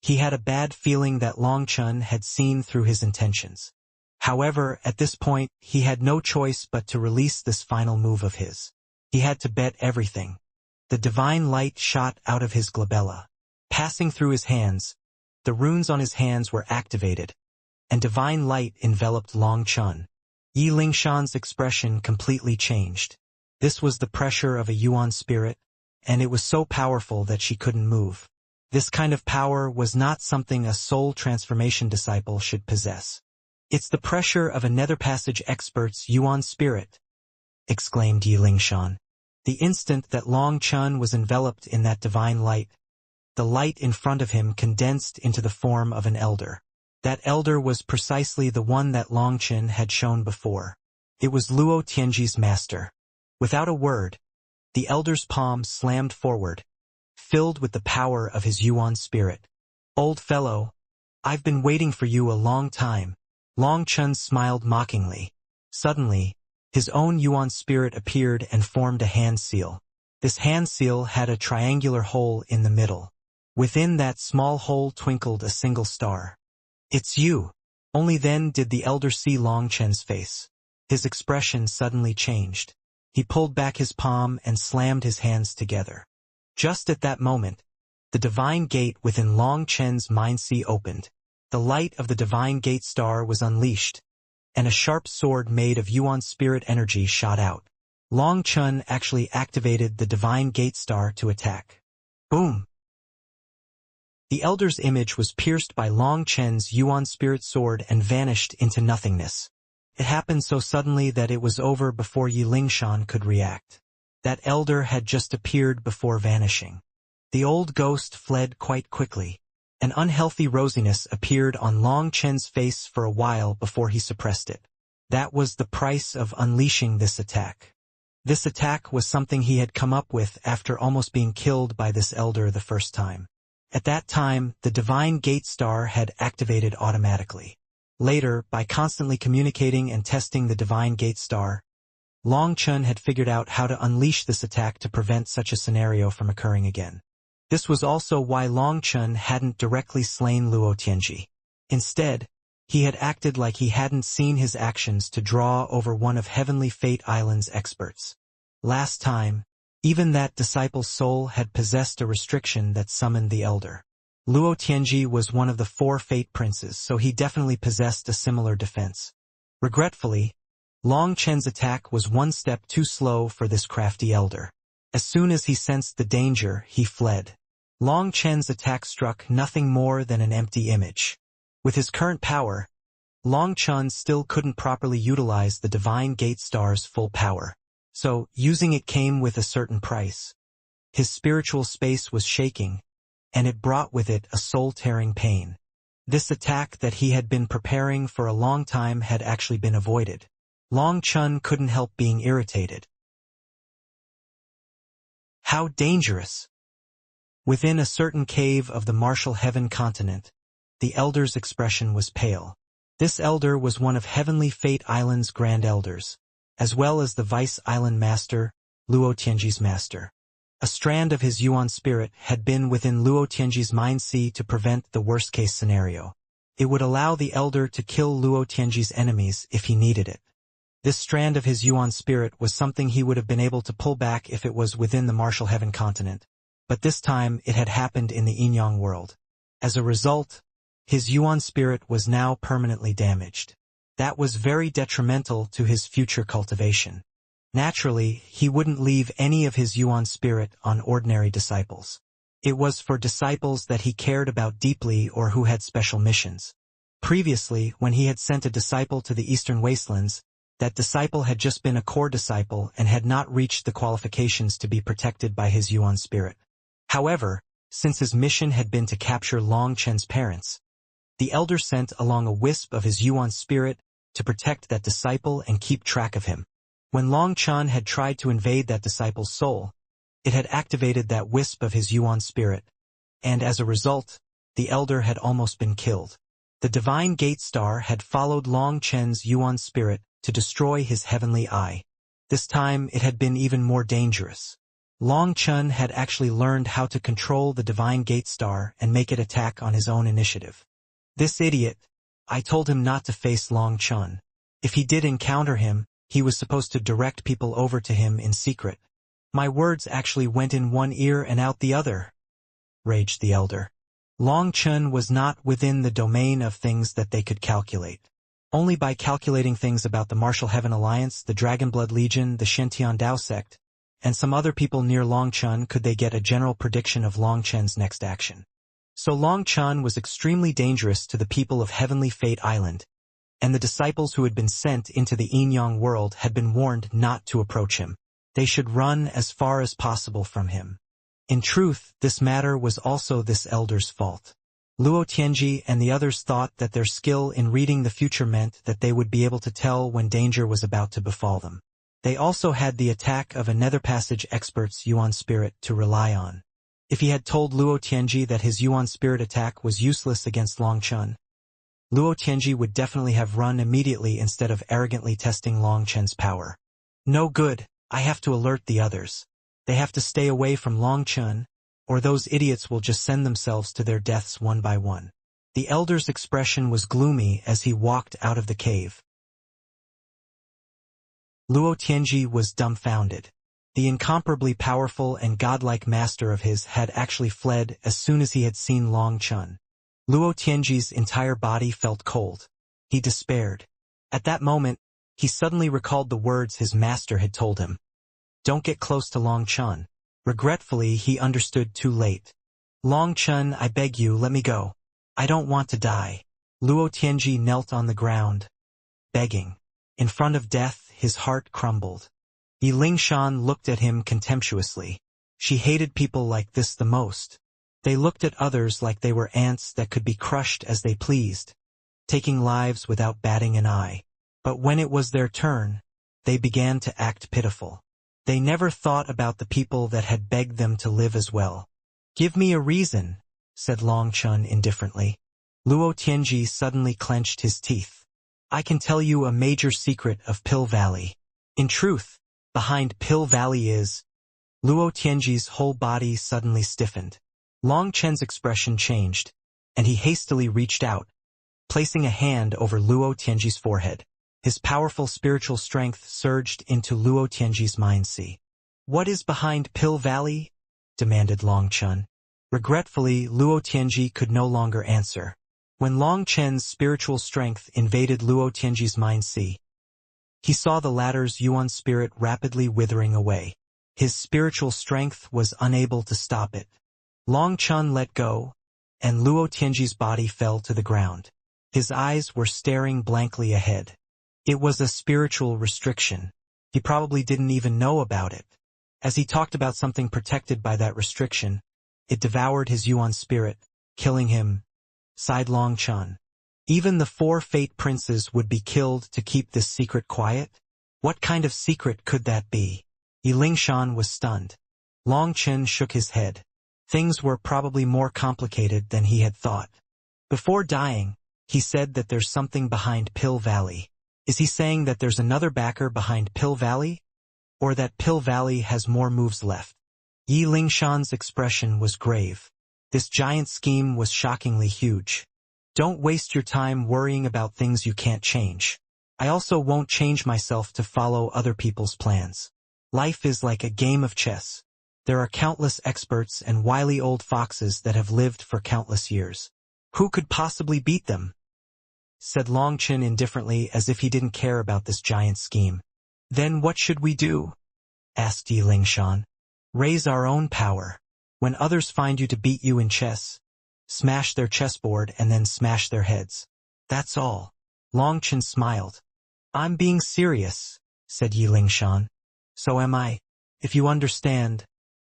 He had a bad feeling that Long Chun had seen through his intentions. However, at this point, he had no choice but to release this final move of his. He had to bet everything. The divine light shot out of his glabella. Passing through his hands, the runes on his hands were activated, and divine light enveloped Long Chun. Yi Lingshan's expression completely changed. This was the pressure of a Yuan spirit, and it was so powerful that she couldn't move. This kind of power was not something a soul transformation disciple should possess. "It's the pressure of a nether passage expert's yuan spirit," exclaimed Yi Lingshan. The instant that Long Chun was enveloped in that divine light, the light in front of him condensed into the form of an elder. That elder was precisely the one that Long Chun had shown before. It was Luo Tianji's master. Without a word, the elder's palm slammed forward, filled with the power of his yuan spirit. "Old fellow, I've been waiting for you a long time." Long Chun smiled mockingly. Suddenly, his own yuan spirit appeared and formed a hand seal. This hand seal had a triangular hole in the middle. Within that small hole twinkled a single star. "It's you." Only then did the elder see Long Chun's face. His expression suddenly changed. He pulled back his palm and slammed his hands together. Just at that moment, the divine gate within Long Chen's mind sea opened. The light of the divine gate star was unleashed, and a sharp sword made of yuan spirit energy shot out. Long Chun actually activated the divine gate star to attack. Boom! The elder's image was pierced by Long Chen's yuan spirit sword and vanished into nothingness. It happened so suddenly that it was over before Yi Lingshan could react. That elder had just appeared before vanishing. The old ghost fled quite quickly. An unhealthy rosiness appeared on Long Chen's face for a while before he suppressed it. That was the price of unleashing this attack. This attack was something he had come up with after almost being killed by this elder the first time. At that time, the divine gate star had activated automatically. Later, by constantly communicating and testing the divine gate star, Long Chun had figured out how to unleash this attack to prevent such a scenario from occurring again. This was also why Long Chun hadn't directly slain Luo Tianji. Instead, he had acted like he hadn't seen his actions to draw over one of Heavenly Fate Island's experts. Last time, even that disciple's soul had possessed a restriction that summoned the elder. Luo Tianji was one of the 4 Fate Princes, so he definitely possessed a similar defense. Regretfully, Long Chen's attack was one step too slow for this crafty elder. As soon as he sensed the danger, he fled. Long Chen's attack struck nothing more than an empty image. With his current power, Long Chun still couldn't properly utilize the divine gate star's full power. So, using it came with a certain price. His spiritual space was shaking, and it brought with it a soul-tearing pain. This attack that he had been preparing for a long time had actually been avoided. Long Chun couldn't help being irritated. How dangerous! Within a certain cave of the martial heaven continent, the elder's expression was pale. This elder was one of Heavenly Fate Island's grand elders, as well as the vice island master, Luo Tianji's master. A strand of his yuan spirit had been within Luo Tianji's mind sea to prevent the worst-case scenario. It would allow the elder to kill Luo Tianji's enemies if he needed it. This strand of his yuan spirit was something he would have been able to pull back if it was within the martial heaven continent. But this time it had happened in the Yin-Yang world. As a result, his yuan spirit was now permanently damaged. That was very detrimental to his future cultivation. Naturally, he wouldn't leave any of his yuan spirit on ordinary disciples. It was for disciples that he cared about deeply or who had special missions. Previously, when he had sent a disciple to the Eastern Wastelands, that disciple had just been a core disciple and had not reached the qualifications to be protected by his yuan spirit. However, since his mission had been to capture Long Chen's parents, the elder sent along a wisp of his yuan spirit to protect that disciple and keep track of him. When Long Chen had tried to invade that disciple's soul, it had activated that wisp of his yuan spirit, and as a result, the elder had almost been killed. The divine gate star had followed Long Chen's yuan spirit to destroy his heavenly eye. This time it had been even more dangerous. Long Chun had actually learned how to control the divine gate star and make it attack on his own initiative. This idiot! I told him not to face Long Chun. If he did encounter him, he was supposed to direct people over to him in secret. My words actually went in one ear and out the other, raged the elder. Long Chun was not within the domain of things that they could calculate. Only by calculating things about the Martial Heaven Alliance, the Dragonblood Legion, the Shintian Dao sect, and some other people near Long Chun could they get a general prediction of Long Chen's next action. So Long Chun was extremely dangerous to the people of Heavenly Fate Island, and the disciples who had been sent into the Yin-Yang world had been warned not to approach him. They should run as far as possible from him. In truth, this matter was also this elder's fault. Luo Tianji and the others thought that their skill in reading the future meant that they would be able to tell when danger was about to befall them. They also had the attack of a Nether Passage expert's Yuan spirit to rely on. If he had told Luo Tianji that his Yuan spirit attack was useless against Long Chun, Luo Tianji would definitely have run immediately instead of arrogantly testing Long Chun's power. No good, I have to alert the others. They have to stay away from Long Chun, or those idiots will just send themselves to their deaths one by one. The elder's expression was gloomy as he walked out of the cave. Luo Tianji was dumbfounded. The incomparably powerful and godlike master of his had actually fled as soon as he had seen Long Chun. Luo Tianji's entire body felt cold. He despaired. At that moment, he suddenly recalled the words his master had told him. Don't get close to Long Chun. Regretfully, he understood too late. Long Chun, I beg you, let me go. I don't want to die. Luo Tianji knelt on the ground, begging. In front of death, his heart crumbled. Yi Lingshan looked at him contemptuously. She hated people like this the most. They looked at others like they were ants that could be crushed as they pleased, taking lives without batting an eye. But when it was their turn, they began to act pitiful. They never thought about the people that had begged them to live as well. Give me a reason, said Long Chun indifferently. Luo Tianji suddenly clenched his teeth. I can tell you a major secret of Pill Valley. In truth, behind Pill Valley is... Luo Tianji's whole body suddenly stiffened. Long Chun's expression changed, and he hastily reached out, placing a hand over Luo Tianji's forehead. His powerful spiritual strength surged into Luo Tianji's mind-sea. What is behind Pill Valley? Demanded Long Chun. Regretfully, Luo Tianji could no longer answer. When Long Chun's spiritual strength invaded Luo Tianji's mind-sea, he saw the latter's Yuan spirit rapidly withering away. His spiritual strength was unable to stop it. Long Chun let go, and Luo Tianji's body fell to the ground. His eyes were staring blankly ahead. It was a spiritual restriction. He probably didn't even know about it. As he talked about something protected by that restriction, it devoured his Yuan spirit, killing him, sighed Long Chun. Even the 4 fate princes would be killed to keep this secret quiet? What kind of secret could that be? Yi Lingshan was stunned. Long Chun shook his head. Things were probably more complicated than he had thought. Before dying, he said that there's something behind Pill Valley. Is he saying that there's another backer behind Pill Valley? Or that Pill Valley has more moves left? Yi Lingshan's expression was grave. This giant scheme was shockingly huge. Don't waste your time worrying about things you can't change. I also won't change myself to follow other people's plans. Life is like a game of chess. There are countless experts and wily old foxes that have lived for countless years. Who could possibly beat them? Said Long Chun indifferently as if he didn't care about this giant scheme. Then what should we do? Asked Yi Lingshan. Raise our own power. When others find you to beat you in chess, smash their chessboard and then smash their heads. That's all. Long Chun smiled. I'm being serious, said Yi Lingshan. So am I. If you understand,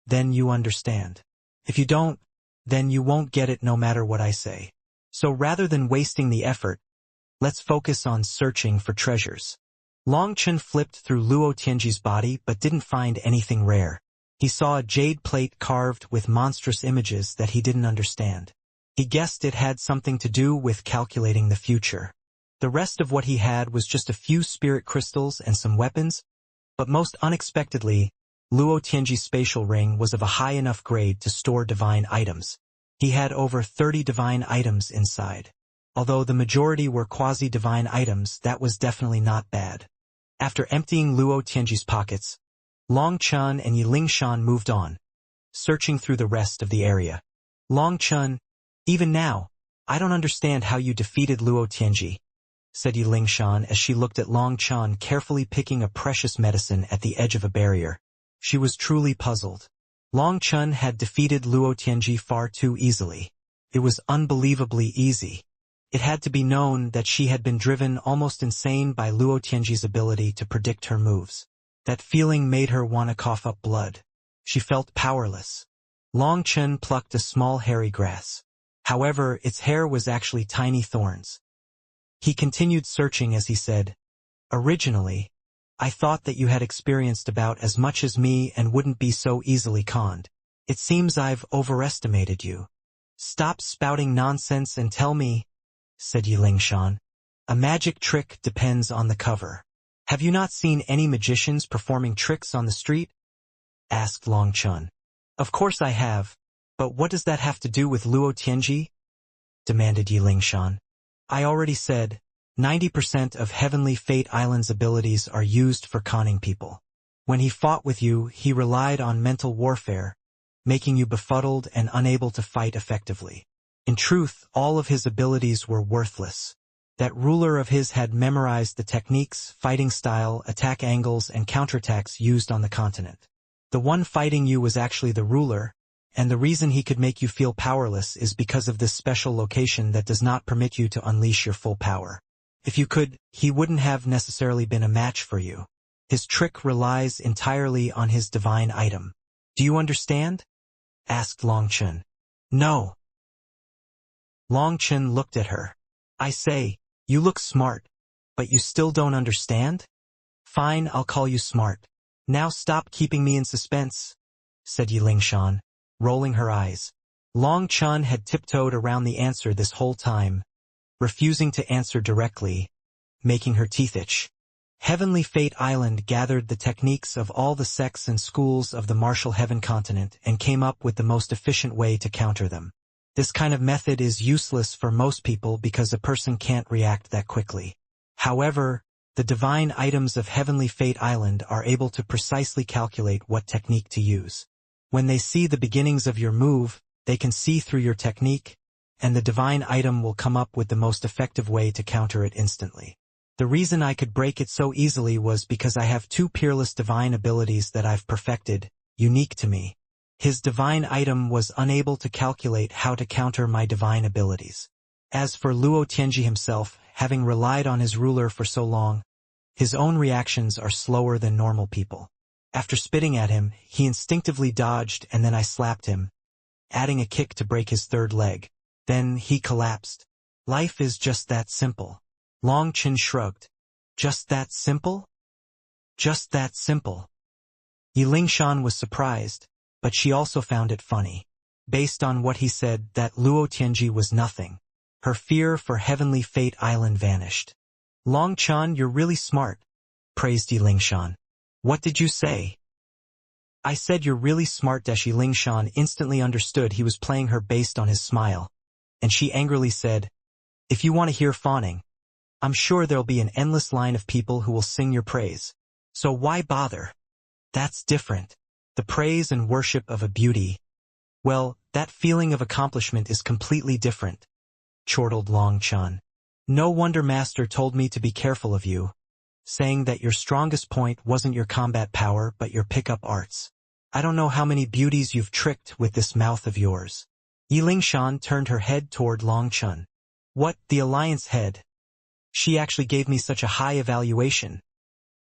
then you understand. If you don't, then you won't get it no matter what I say. So rather than wasting the effort, let's focus on searching for treasures. Long Chun flipped through Luo Tianji's body but didn't find anything rare. He saw a jade plate carved with monstrous images that he didn't understand. He guessed it had something to do with calculating the future. The rest of what he had was just a few spirit crystals and some weapons, but most unexpectedly, Luo Tianji's spatial ring was of a high enough grade to store divine items. He had over 30 divine items inside. Although the majority were quasi-divine items, that was definitely not bad. After emptying Luo Tianji's pockets, Long Chun and Yi Lingshan moved on, searching through the rest of the area. Long Chun, even now, I don't understand how you defeated Luo Tianji, said Yi Lingshan as she looked at Long Chun carefully picking a precious medicine at the edge of a barrier. She was truly puzzled. Long Chun had defeated Luo Tianji far too easily. It was unbelievably easy. It had to be known that she had been driven almost insane by Luo Tianji's ability to predict her moves. That feeling made her want to cough up blood. She felt powerless. Long Chen plucked a small hairy grass. However, its hair was actually tiny thorns. He continued searching as he said, "Originally, I thought that you had experienced about as much as me and wouldn't be so easily conned. It seems I've overestimated you." "Stop spouting nonsense and tell me," said Yiling. "A magic trick depends on the cover. Have you not seen any magicians performing tricks on the street?" asked Long Chen. "Of course I have, but what does that have to do with Luo Tianji?" demanded Yiling. "I already said, 90% of Heavenly Fate Island's abilities are used for conning people. When he fought with you, he relied on mental warfare, making you befuddled and unable to fight effectively. In truth, all of his abilities were worthless. That ruler of his had memorized the techniques, fighting style, attack angles, and counterattacks used on the continent. The one fighting you was actually the ruler, and the reason he could make you feel powerless is because of this special location that does not permit you to unleash your full power. If you could, he wouldn't have necessarily been a match for you. His trick relies entirely on his divine item. Do you understand?" asked Long Chen. "No." Long Chen looked at her. "I say, you look smart, but you still don't understand? Fine, I'll call you smart. Now stop keeping me in suspense," said Yiling, rolling her eyes. Long Chen had tiptoed around the answer this whole time, refusing to answer directly, making her teeth itch. Heavenly Fate Island gathered the techniques of all the sects and schools of the martial heaven continent and came up with the most efficient way to counter them. This kind of method is useless for most people because a person can't react that quickly. However, the divine items of Heavenly Fate Island are able to precisely calculate what technique to use. When they see the beginnings of your move, they can see through your technique, and the divine item will come up with the most effective way to counter it instantly. The reason I could break it so easily was because I have two peerless divine abilities that I've perfected, unique to me. His divine item was unable to calculate how to counter my divine abilities. As for Luo Tianji himself, having relied on his ruler for so long, his own reactions are slower than normal people. After spitting at him, he instinctively dodged and then I slapped him, adding a kick to break his third leg. Then he collapsed. Life is just that simple. Long Chen shrugged. Just that simple? Just that simple. Yiling was surprised, but she also found it funny. Based on what he said, that Luo Tianji was nothing. Her fear for Heavenly Fate Island vanished. Long Chen, you're really smart, praised Yiling. What did you say? I said you're really smart. Yiling instantly understood he was playing her based on his smile, and she angrily said, if you want to hear fawning, I'm sure there'll be an endless line of people who will sing your praise. So why bother? That's different. The praise and worship of a beauty. Well, that feeling of accomplishment is completely different, chortled Long Chen. No wonder Master told me to be careful of you, saying that your strongest point wasn't your combat power but your pickup arts. I don't know how many beauties you've tricked with this mouth of yours. Yiling turned her head toward Long Chen. What, the Alliance head? She actually gave me such a high evaluation,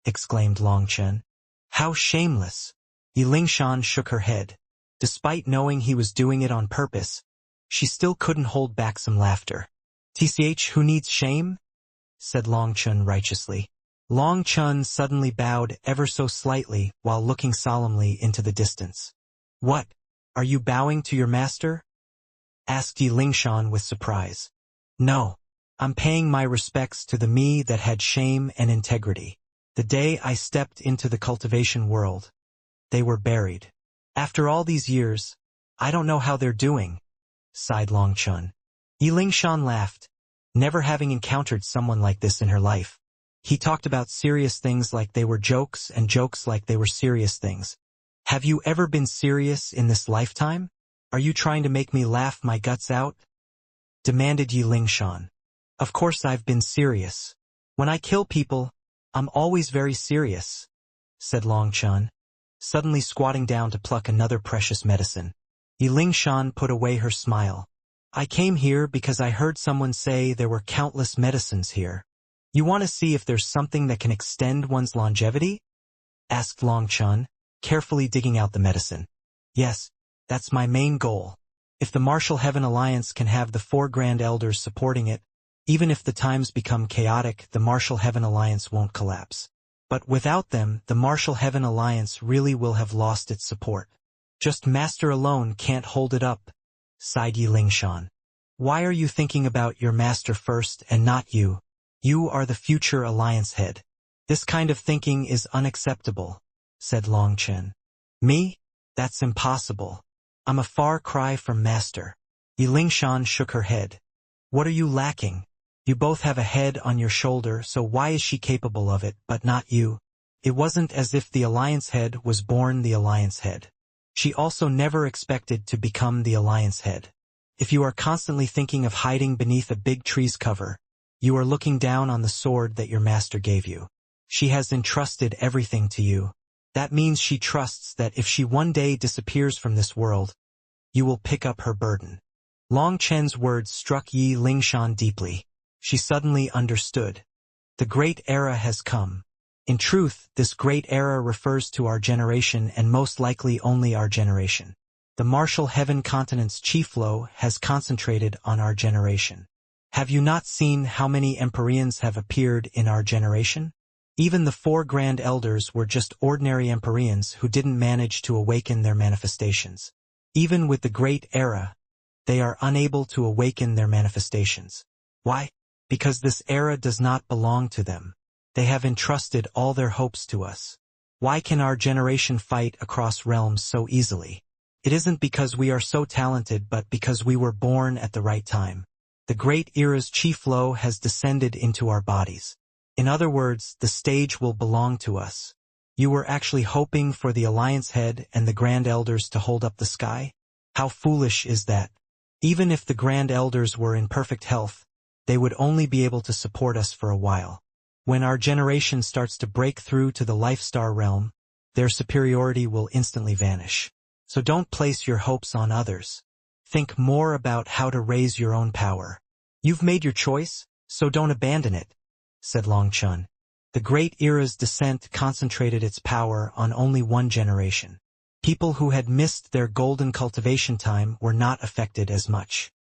exclaimed Long Chen. How shameless. Yiling shook her head. Despite knowing he was doing it on purpose, she still couldn't hold back some laughter. TCH, who needs shame? Said Long Chen righteously. Long Chen suddenly bowed ever so slightly while looking solemnly into the distance. What? Are you bowing to your master? Asked Yiling with surprise. No. I'm paying my respects to the me that had shame and integrity. The day I stepped into the cultivation world, they were buried. After all these years, I don't know how they're doing, sighed Long Chen. Yiling laughed, never having encountered someone like this in her life. He talked about serious things like they were jokes and jokes like they were serious things. Have you ever been serious in this lifetime? Are you trying to make me laugh my guts out? Demanded Yiling. Of course I've been serious. When I kill people, I'm always very serious, said Long Chen, suddenly squatting down to pluck another precious medicine. Yiling put away her smile. I came here because I heard someone say there were countless medicines here. You want to see if there's something that can extend one's longevity? Asked Long Chun, carefully digging out the medicine. Yes, that's my main goal. If the Martial Heaven Alliance can have the 4 Grand Elders supporting it, even if the times become chaotic, the Martial Heaven Alliance won't collapse. But without them, the Martial Heaven Alliance really will have lost its support. Just Master alone can't hold it up, sighed Yi Lingshan. Why are you thinking about your Master first and not you? You are the future Alliance head. This kind of thinking is unacceptable, said Long Chen. Me? That's impossible. I'm a far cry from Master. Yi Lingshan shook her head. What are you lacking? You both have a head on your shoulder, so why is she capable of it, but not you? It wasn't as if the Alliance head was born the Alliance head. She also never expected to become the Alliance head. If you are constantly thinking of hiding beneath a big tree's cover, you are looking down on the sword that your Master gave you. She has entrusted everything to you. That means she trusts that if she one day disappears from this world, you will pick up her burden. Long Chen's words struck Yi Lingshan deeply. She suddenly understood. The Great Era has come. In truth, this Great Era refers to our generation and most likely only our generation. The Martial Heaven Continent's chi flow has concentrated on our generation. Have you not seen how many Empyreans have appeared in our generation? Even the 4 Grand Elders were just ordinary Empyreans who didn't manage to awaken their manifestations. Even with the Great Era, they are unable to awaken their manifestations. Why? Because this era does not belong to them. They have entrusted all their hopes to us. Why can our generation fight across realms so easily? It isn't because we are so talented but because we were born at the right time. The Great Era's chi flow has descended into our bodies. In other words, the stage will belong to us. You were actually hoping for the Alliance head and the Grand Elders to hold up the sky? How foolish is that? Even if the Grand Elders were in perfect health, they would only be able to support us for a while. When our generation starts to break through to the Life Star realm, their superiority will instantly vanish. So don't place your hopes on others. Think more about how to raise your own power. You've made your choice, so don't abandon it, said Long Chun. The Great Era's descent concentrated its power on only one generation. People who had missed their golden cultivation time were not affected as much.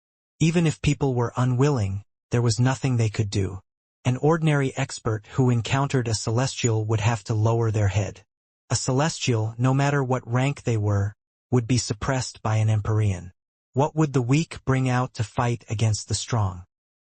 Even if people were unwilling, there was nothing they could do. An ordinary expert who encountered a celestial would have to lower their head. A celestial, no matter what rank they were, would be suppressed by an Empyrean. What would the weak bring out to fight against the strong?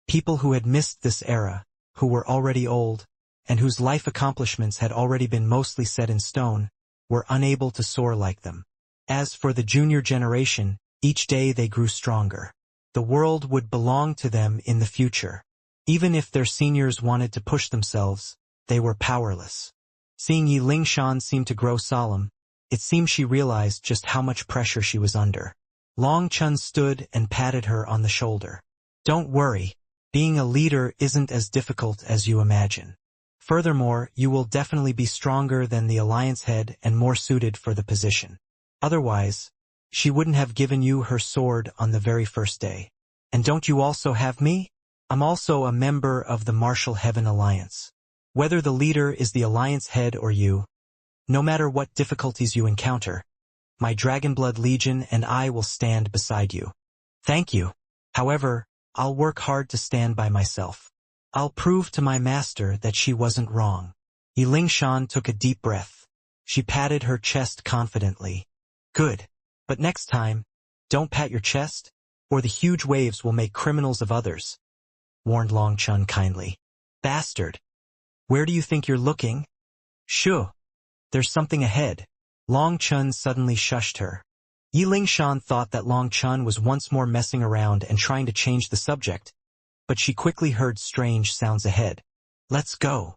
People who had missed this era, who were already old, and whose life accomplishments had already been mostly set in stone, were unable to soar like them. As for the junior generation, each day they grew stronger. The world would belong to them in the future. Even if their seniors wanted to push themselves, they were powerless. Seeing Yi Lingshan seem to grow solemn, it seemed she realized just how much pressure she was under. Long Chun stood and patted her on the shoulder. Don't worry, being a leader isn't as difficult as you imagine. Furthermore, you will definitely be stronger than the Alliance head and more suited for the position. Otherwise, she wouldn't have given you her sword on the very first day. And don't you also have me? I'm also a member of the Martial Heaven Alliance. Whether the leader is the Alliance head or you, no matter what difficulties you encounter, my Dragonblood Legion and I will stand beside you. Thank you. However, I'll work hard to stand by myself. I'll prove to my master that she wasn't wrong. Yi Lingshan took a deep breath. She patted her chest confidently. Good. But next time, don't pat your chest, or the huge waves will make criminals of others, warned Long Chun kindly. Bastard. Where do you think you're looking? Shoo. There's something ahead. Long Chun suddenly shushed her. Yi Lingshan thought that Long Chun was once more messing around and trying to change the subject, but she quickly heard strange sounds ahead. Let's go.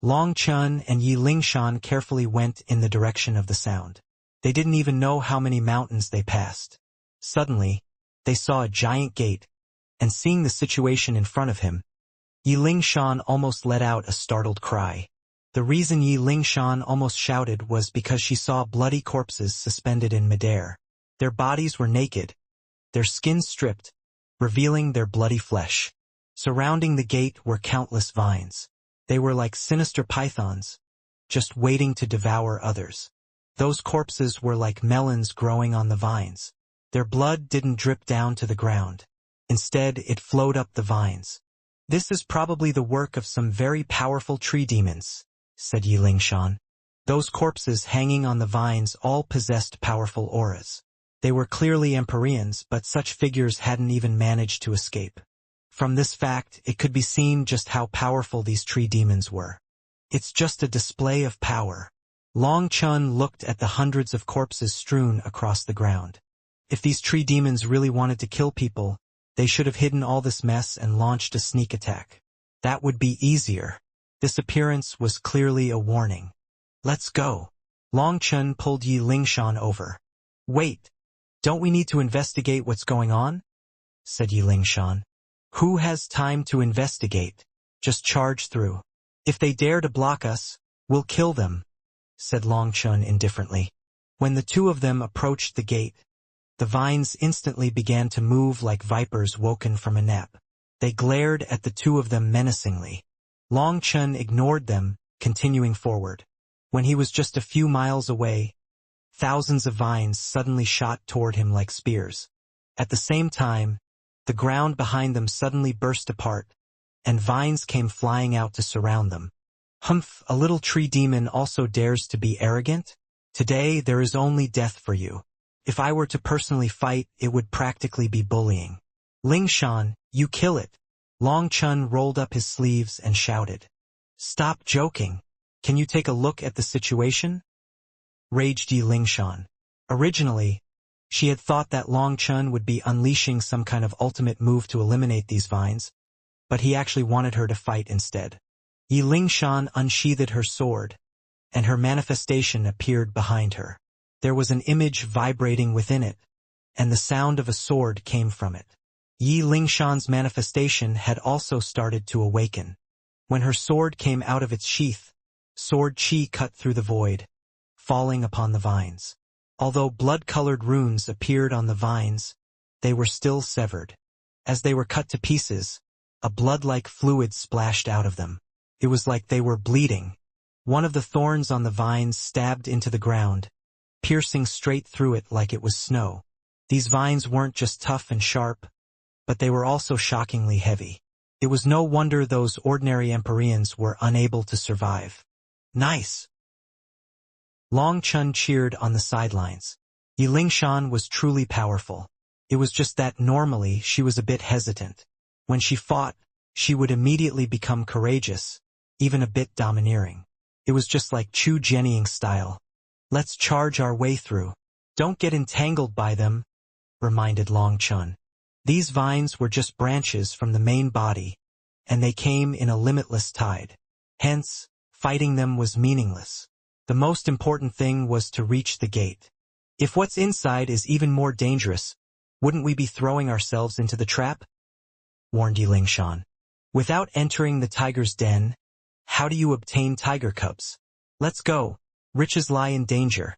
Long Chun and Yi Lingshan carefully went in the direction of the sound. They didn't even know how many mountains they passed. Suddenly, they saw a giant gate, and seeing the situation in front of him, Yi Lingshan almost let out a startled cry. The reason Yi Lingshan almost shouted was because she saw bloody corpses suspended in midair. Their bodies were naked, their skins stripped, revealing their bloody flesh. Surrounding the gate were countless vines. They were like sinister pythons, just waiting to devour others. Those corpses were like melons growing on the vines. Their blood didn't drip down to the ground. Instead, it flowed up the vines. "This is probably the work of some very powerful tree demons," said Yi Lingshan. Those corpses hanging on the vines all possessed powerful auras. They were clearly Empyreans, but such figures hadn't even managed to escape. From this fact, it could be seen just how powerful these tree demons were. "It's just a display of power." Long Chun looked at the hundreds of corpses strewn across the ground. If these tree demons really wanted to kill people, they should have hidden all this mess and launched a sneak attack. That would be easier. This appearance was clearly a warning. "Let's go." Long Chun pulled Yi Lingshan over. "Wait, don't we need to investigate what's going on?" said Yi Lingshan. "Who has time to investigate? Just charge through. If they dare to block us, we'll kill them," said Long Chun indifferently. When the two of them approached the gate, the vines instantly began to move like vipers woken from a nap. They glared at the two of them menacingly. Long Chun ignored them, continuing forward. When he was just a few miles away, thousands of vines suddenly shot toward him like spears. At the same time, the ground behind them suddenly burst apart, and vines came flying out to surround them. "Humph, a little tree demon also dares to be arrogant? Today there is only death for you. If I were to personally fight, it would practically be bullying." "Lingshan, you kill it." Long Chun rolled up his sleeves and shouted. "Stop joking. Can you take a look at the situation?" raged Yi Lingshan. Originally, she had thought that Long Chun would be unleashing some kind of ultimate move to eliminate these vines, but he actually wanted her to fight instead. Yi Lingshan unsheathed her sword, and her manifestation appeared behind her. There was an image vibrating within it, and the sound of a sword came from it. Yi Lingshan's manifestation had also started to awaken. When her sword came out of its sheath, sword chi cut through the void, falling upon the vines. Although blood-colored runes appeared on the vines, they were still severed. As they were cut to pieces, a blood-like fluid splashed out of them. It was like they were bleeding. One of the thorns on the vines stabbed into the ground, piercing straight through it like it was snow. These vines weren't just tough and sharp, but they were also shockingly heavy. It was no wonder those ordinary Empyreans were unable to survive. "Nice!" Long Chun cheered on the sidelines. Yi Lingshan was truly powerful. It was just that normally she was a bit hesitant. When she fought, she would immediately become courageous, even a bit domineering. It was just like Chu Jianying style. "Let's charge our way through. Don't get entangled by them," reminded Long Chun. These vines were just branches from the main body, and they came in a limitless tide. Hence, fighting them was meaningless. The most important thing was to reach the gate. "If what's inside is even more dangerous, wouldn't we be throwing ourselves into the trap?" warned Yi Lingshan. "Without entering the tiger's den, how do you obtain tiger cubs? Let's go. Riches lie in danger,"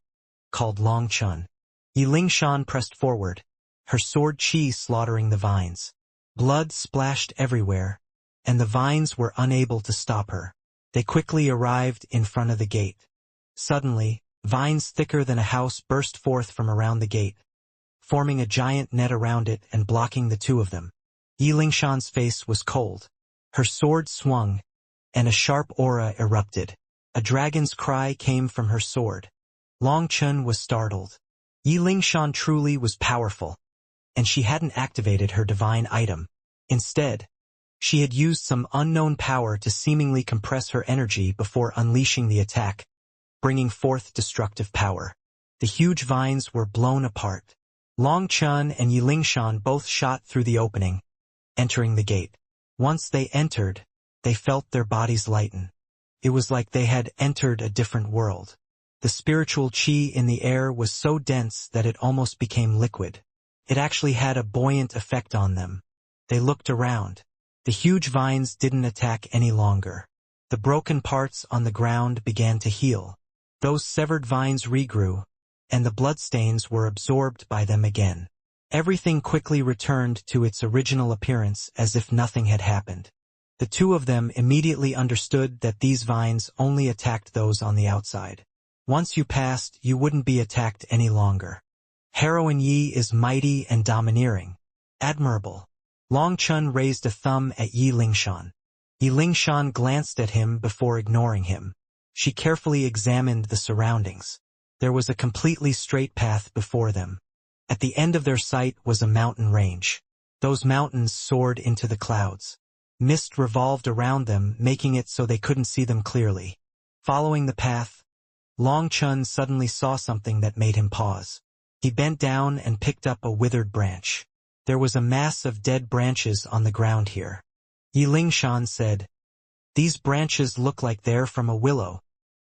called Long Chun. Yi Lingshan pressed forward, her sword chi slaughtering the vines. Blood splashed everywhere, and the vines were unable to stop her. They quickly arrived in front of the gate. Suddenly, vines thicker than a house burst forth from around the gate, forming a giant net around it and blocking the two of them. Yi Lingshan's face was cold. Her sword swung, and a sharp aura erupted. A dragon's cry came from her sword. Long Chun was startled. Yi Lingshan truly was powerful, and she hadn't activated her divine item. Instead, she had used some unknown power to seemingly compress her energy before unleashing the attack, bringing forth destructive power. The huge vines were blown apart. Long Chun and Yi Lingshan both shot through the opening, entering the gate. Once they entered, they felt their bodies lighten. It was like they had entered a different world. The spiritual chi in the air was so dense that it almost became liquid. It actually had a buoyant effect on them. They looked around. The huge vines didn't attack any longer. The broken parts on the ground began to heal. Those severed vines regrew, and the bloodstains were absorbed by them again. Everything quickly returned to its original appearance as if nothing had happened. The two of them immediately understood that these vines only attacked those on the outside. Once you passed, you wouldn't be attacked any longer. Heroine Yi is mighty and domineering. Admirable. Long Chun raised a thumb at Yi Lingshan. Yi Lingshan glanced at him before ignoring him. She carefully examined the surroundings. There was a completely straight path before them. At the end of their sight was a mountain range. Those mountains soared into the clouds. Mist revolved around them, making it so they couldn't see them clearly. Following the path, Long Chun suddenly saw something that made him pause. He bent down and picked up a withered branch. There was a mass of dead branches on the ground here. Yi Lingshan said, "These branches look like they're from a willow.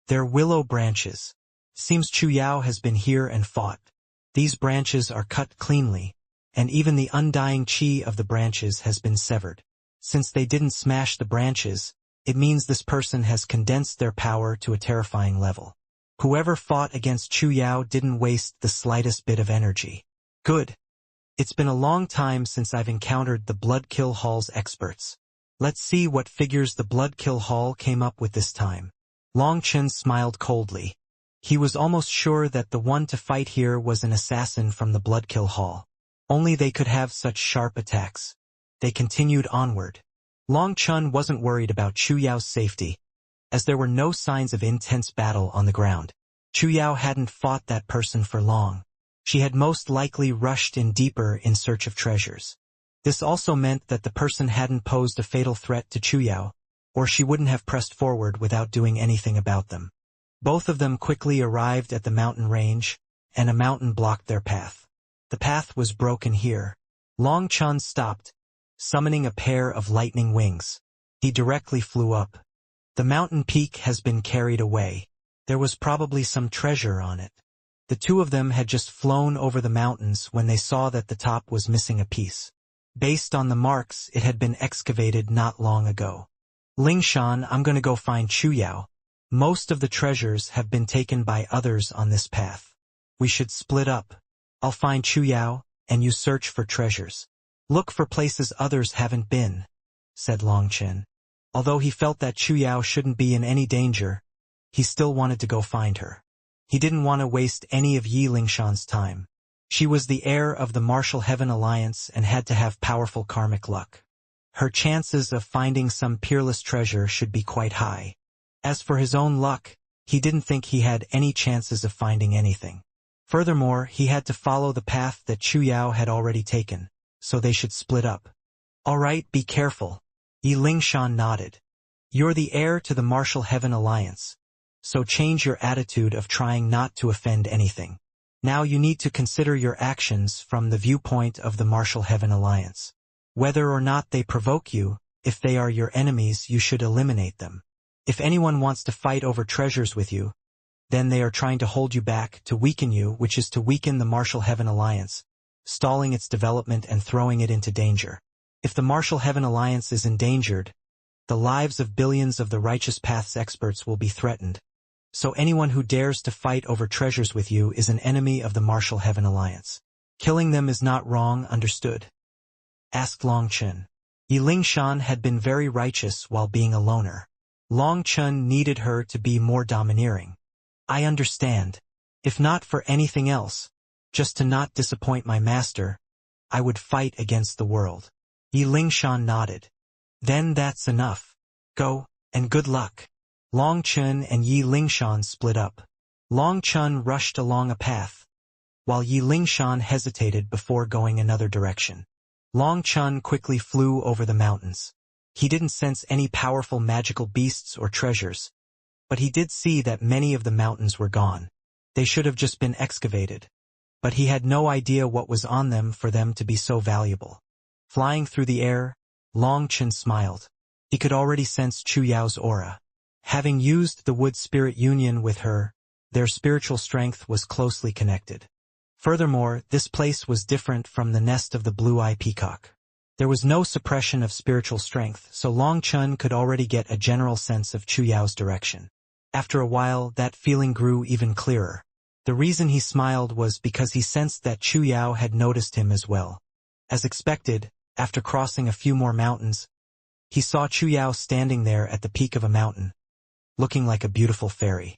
They're willow branches. Seems Chu Yao has been here and fought. These branches are cut cleanly, and even the undying chi of the branches has been severed. Since they didn't smash the branches, it means this person has condensed their power to a terrifying level. Whoever fought against Chu Yao didn't waste the slightest bit of energy. Good. It's been a long time since I've encountered the Bloodkill Hall's experts. Let's see what figures the Bloodkill Hall came up with this time." Long Chun smiled coldly. He was almost sure that the one to fight here was an assassin from the Bloodkill Hall. Only they could have such sharp attacks. They continued onward. Long Chun wasn't worried about Chu Yao's safety, as there were no signs of intense battle on the ground. Chu Yao hadn't fought that person for long. She had most likely rushed in deeper in search of treasures. This also meant that the person hadn't posed a fatal threat to Chu Yao, or she wouldn't have pressed forward without doing anything about them. Both of them quickly arrived at the mountain range, and a mountain blocked their path. The path was broken here. Long Chun stopped, summoning a pair of lightning wings. He directly flew up. The mountain peak has been carried away. There was probably some treasure on it. The two of them had just flown over the mountains when they saw that the top was missing a piece. Based on the marks, it had been excavated not long ago. "Lingshan, I'm gonna go find Chu Yao. Most of the treasures have been taken by others on this path. We should split up. I'll find Chu Yao, and you search for treasures. Look for places others haven't been," said Long Chen. Although he felt that Chu Yao shouldn't be in any danger, he still wanted to go find her. He didn't want to waste any of Yi Lingshan's time. She was the heir of the Martial Heaven Alliance and had to have powerful karmic luck. Her chances of finding some peerless treasure should be quite high. As for his own luck, he didn't think he had any chances of finding anything. Furthermore, he had to follow the path that Chu Yao had already taken, so they should split up. "All right, be careful." Yi Lingshan nodded. "You're the heir to the Martial Heaven Alliance, so change your attitude of trying not to offend anything. Now you need to consider your actions from the viewpoint of the Martial Heaven Alliance. Whether or not they provoke you, if they are your enemies, you should eliminate them. If anyone wants to fight over treasures with you, then they are trying to hold you back, to weaken you, which is to weaken the Martial Heaven Alliance, stalling its development and throwing it into danger. If the Martial Heaven Alliance is endangered, the lives of billions of the Righteous Path's experts will be threatened. So anyone who dares to fight over treasures with you is an enemy of the Martial Heaven Alliance. Killing them is not wrong, understood?" asked Long Chun. Yi Lingshan had been very righteous while being a loner. Long Chun needed her to be more domineering. "I understand. If not for anything else, just to not disappoint my master, I would fight against the world." Yi Lingshan nodded. "Then that's enough. Go, and good luck." Long Chun and Yi Lingshan split up. Long Chun rushed along a path, while Yi Lingshan hesitated before going another direction. Long Chun quickly flew over the mountains. He didn't sense any powerful magical beasts or treasures, but he did see that many of the mountains were gone. They should have just been excavated, but he had no idea what was on them for them to be so valuable. Flying through the air, Long Chun smiled. He could already sense Chu Yao's aura. Having used the Wood Spirit Union with her, their spiritual strength was closely connected. Furthermore, this place was different from the nest of the Blue-Eye Peacock. There was no suppression of spiritual strength, so Long Chun could already get a general sense of Chu Yao's direction. After a while, that feeling grew even clearer. The reason he smiled was because he sensed that Chu Yao had noticed him as well. As expected, after crossing a few more mountains, he saw Chu Yao standing there at the peak of a mountain, looking like a beautiful fairy.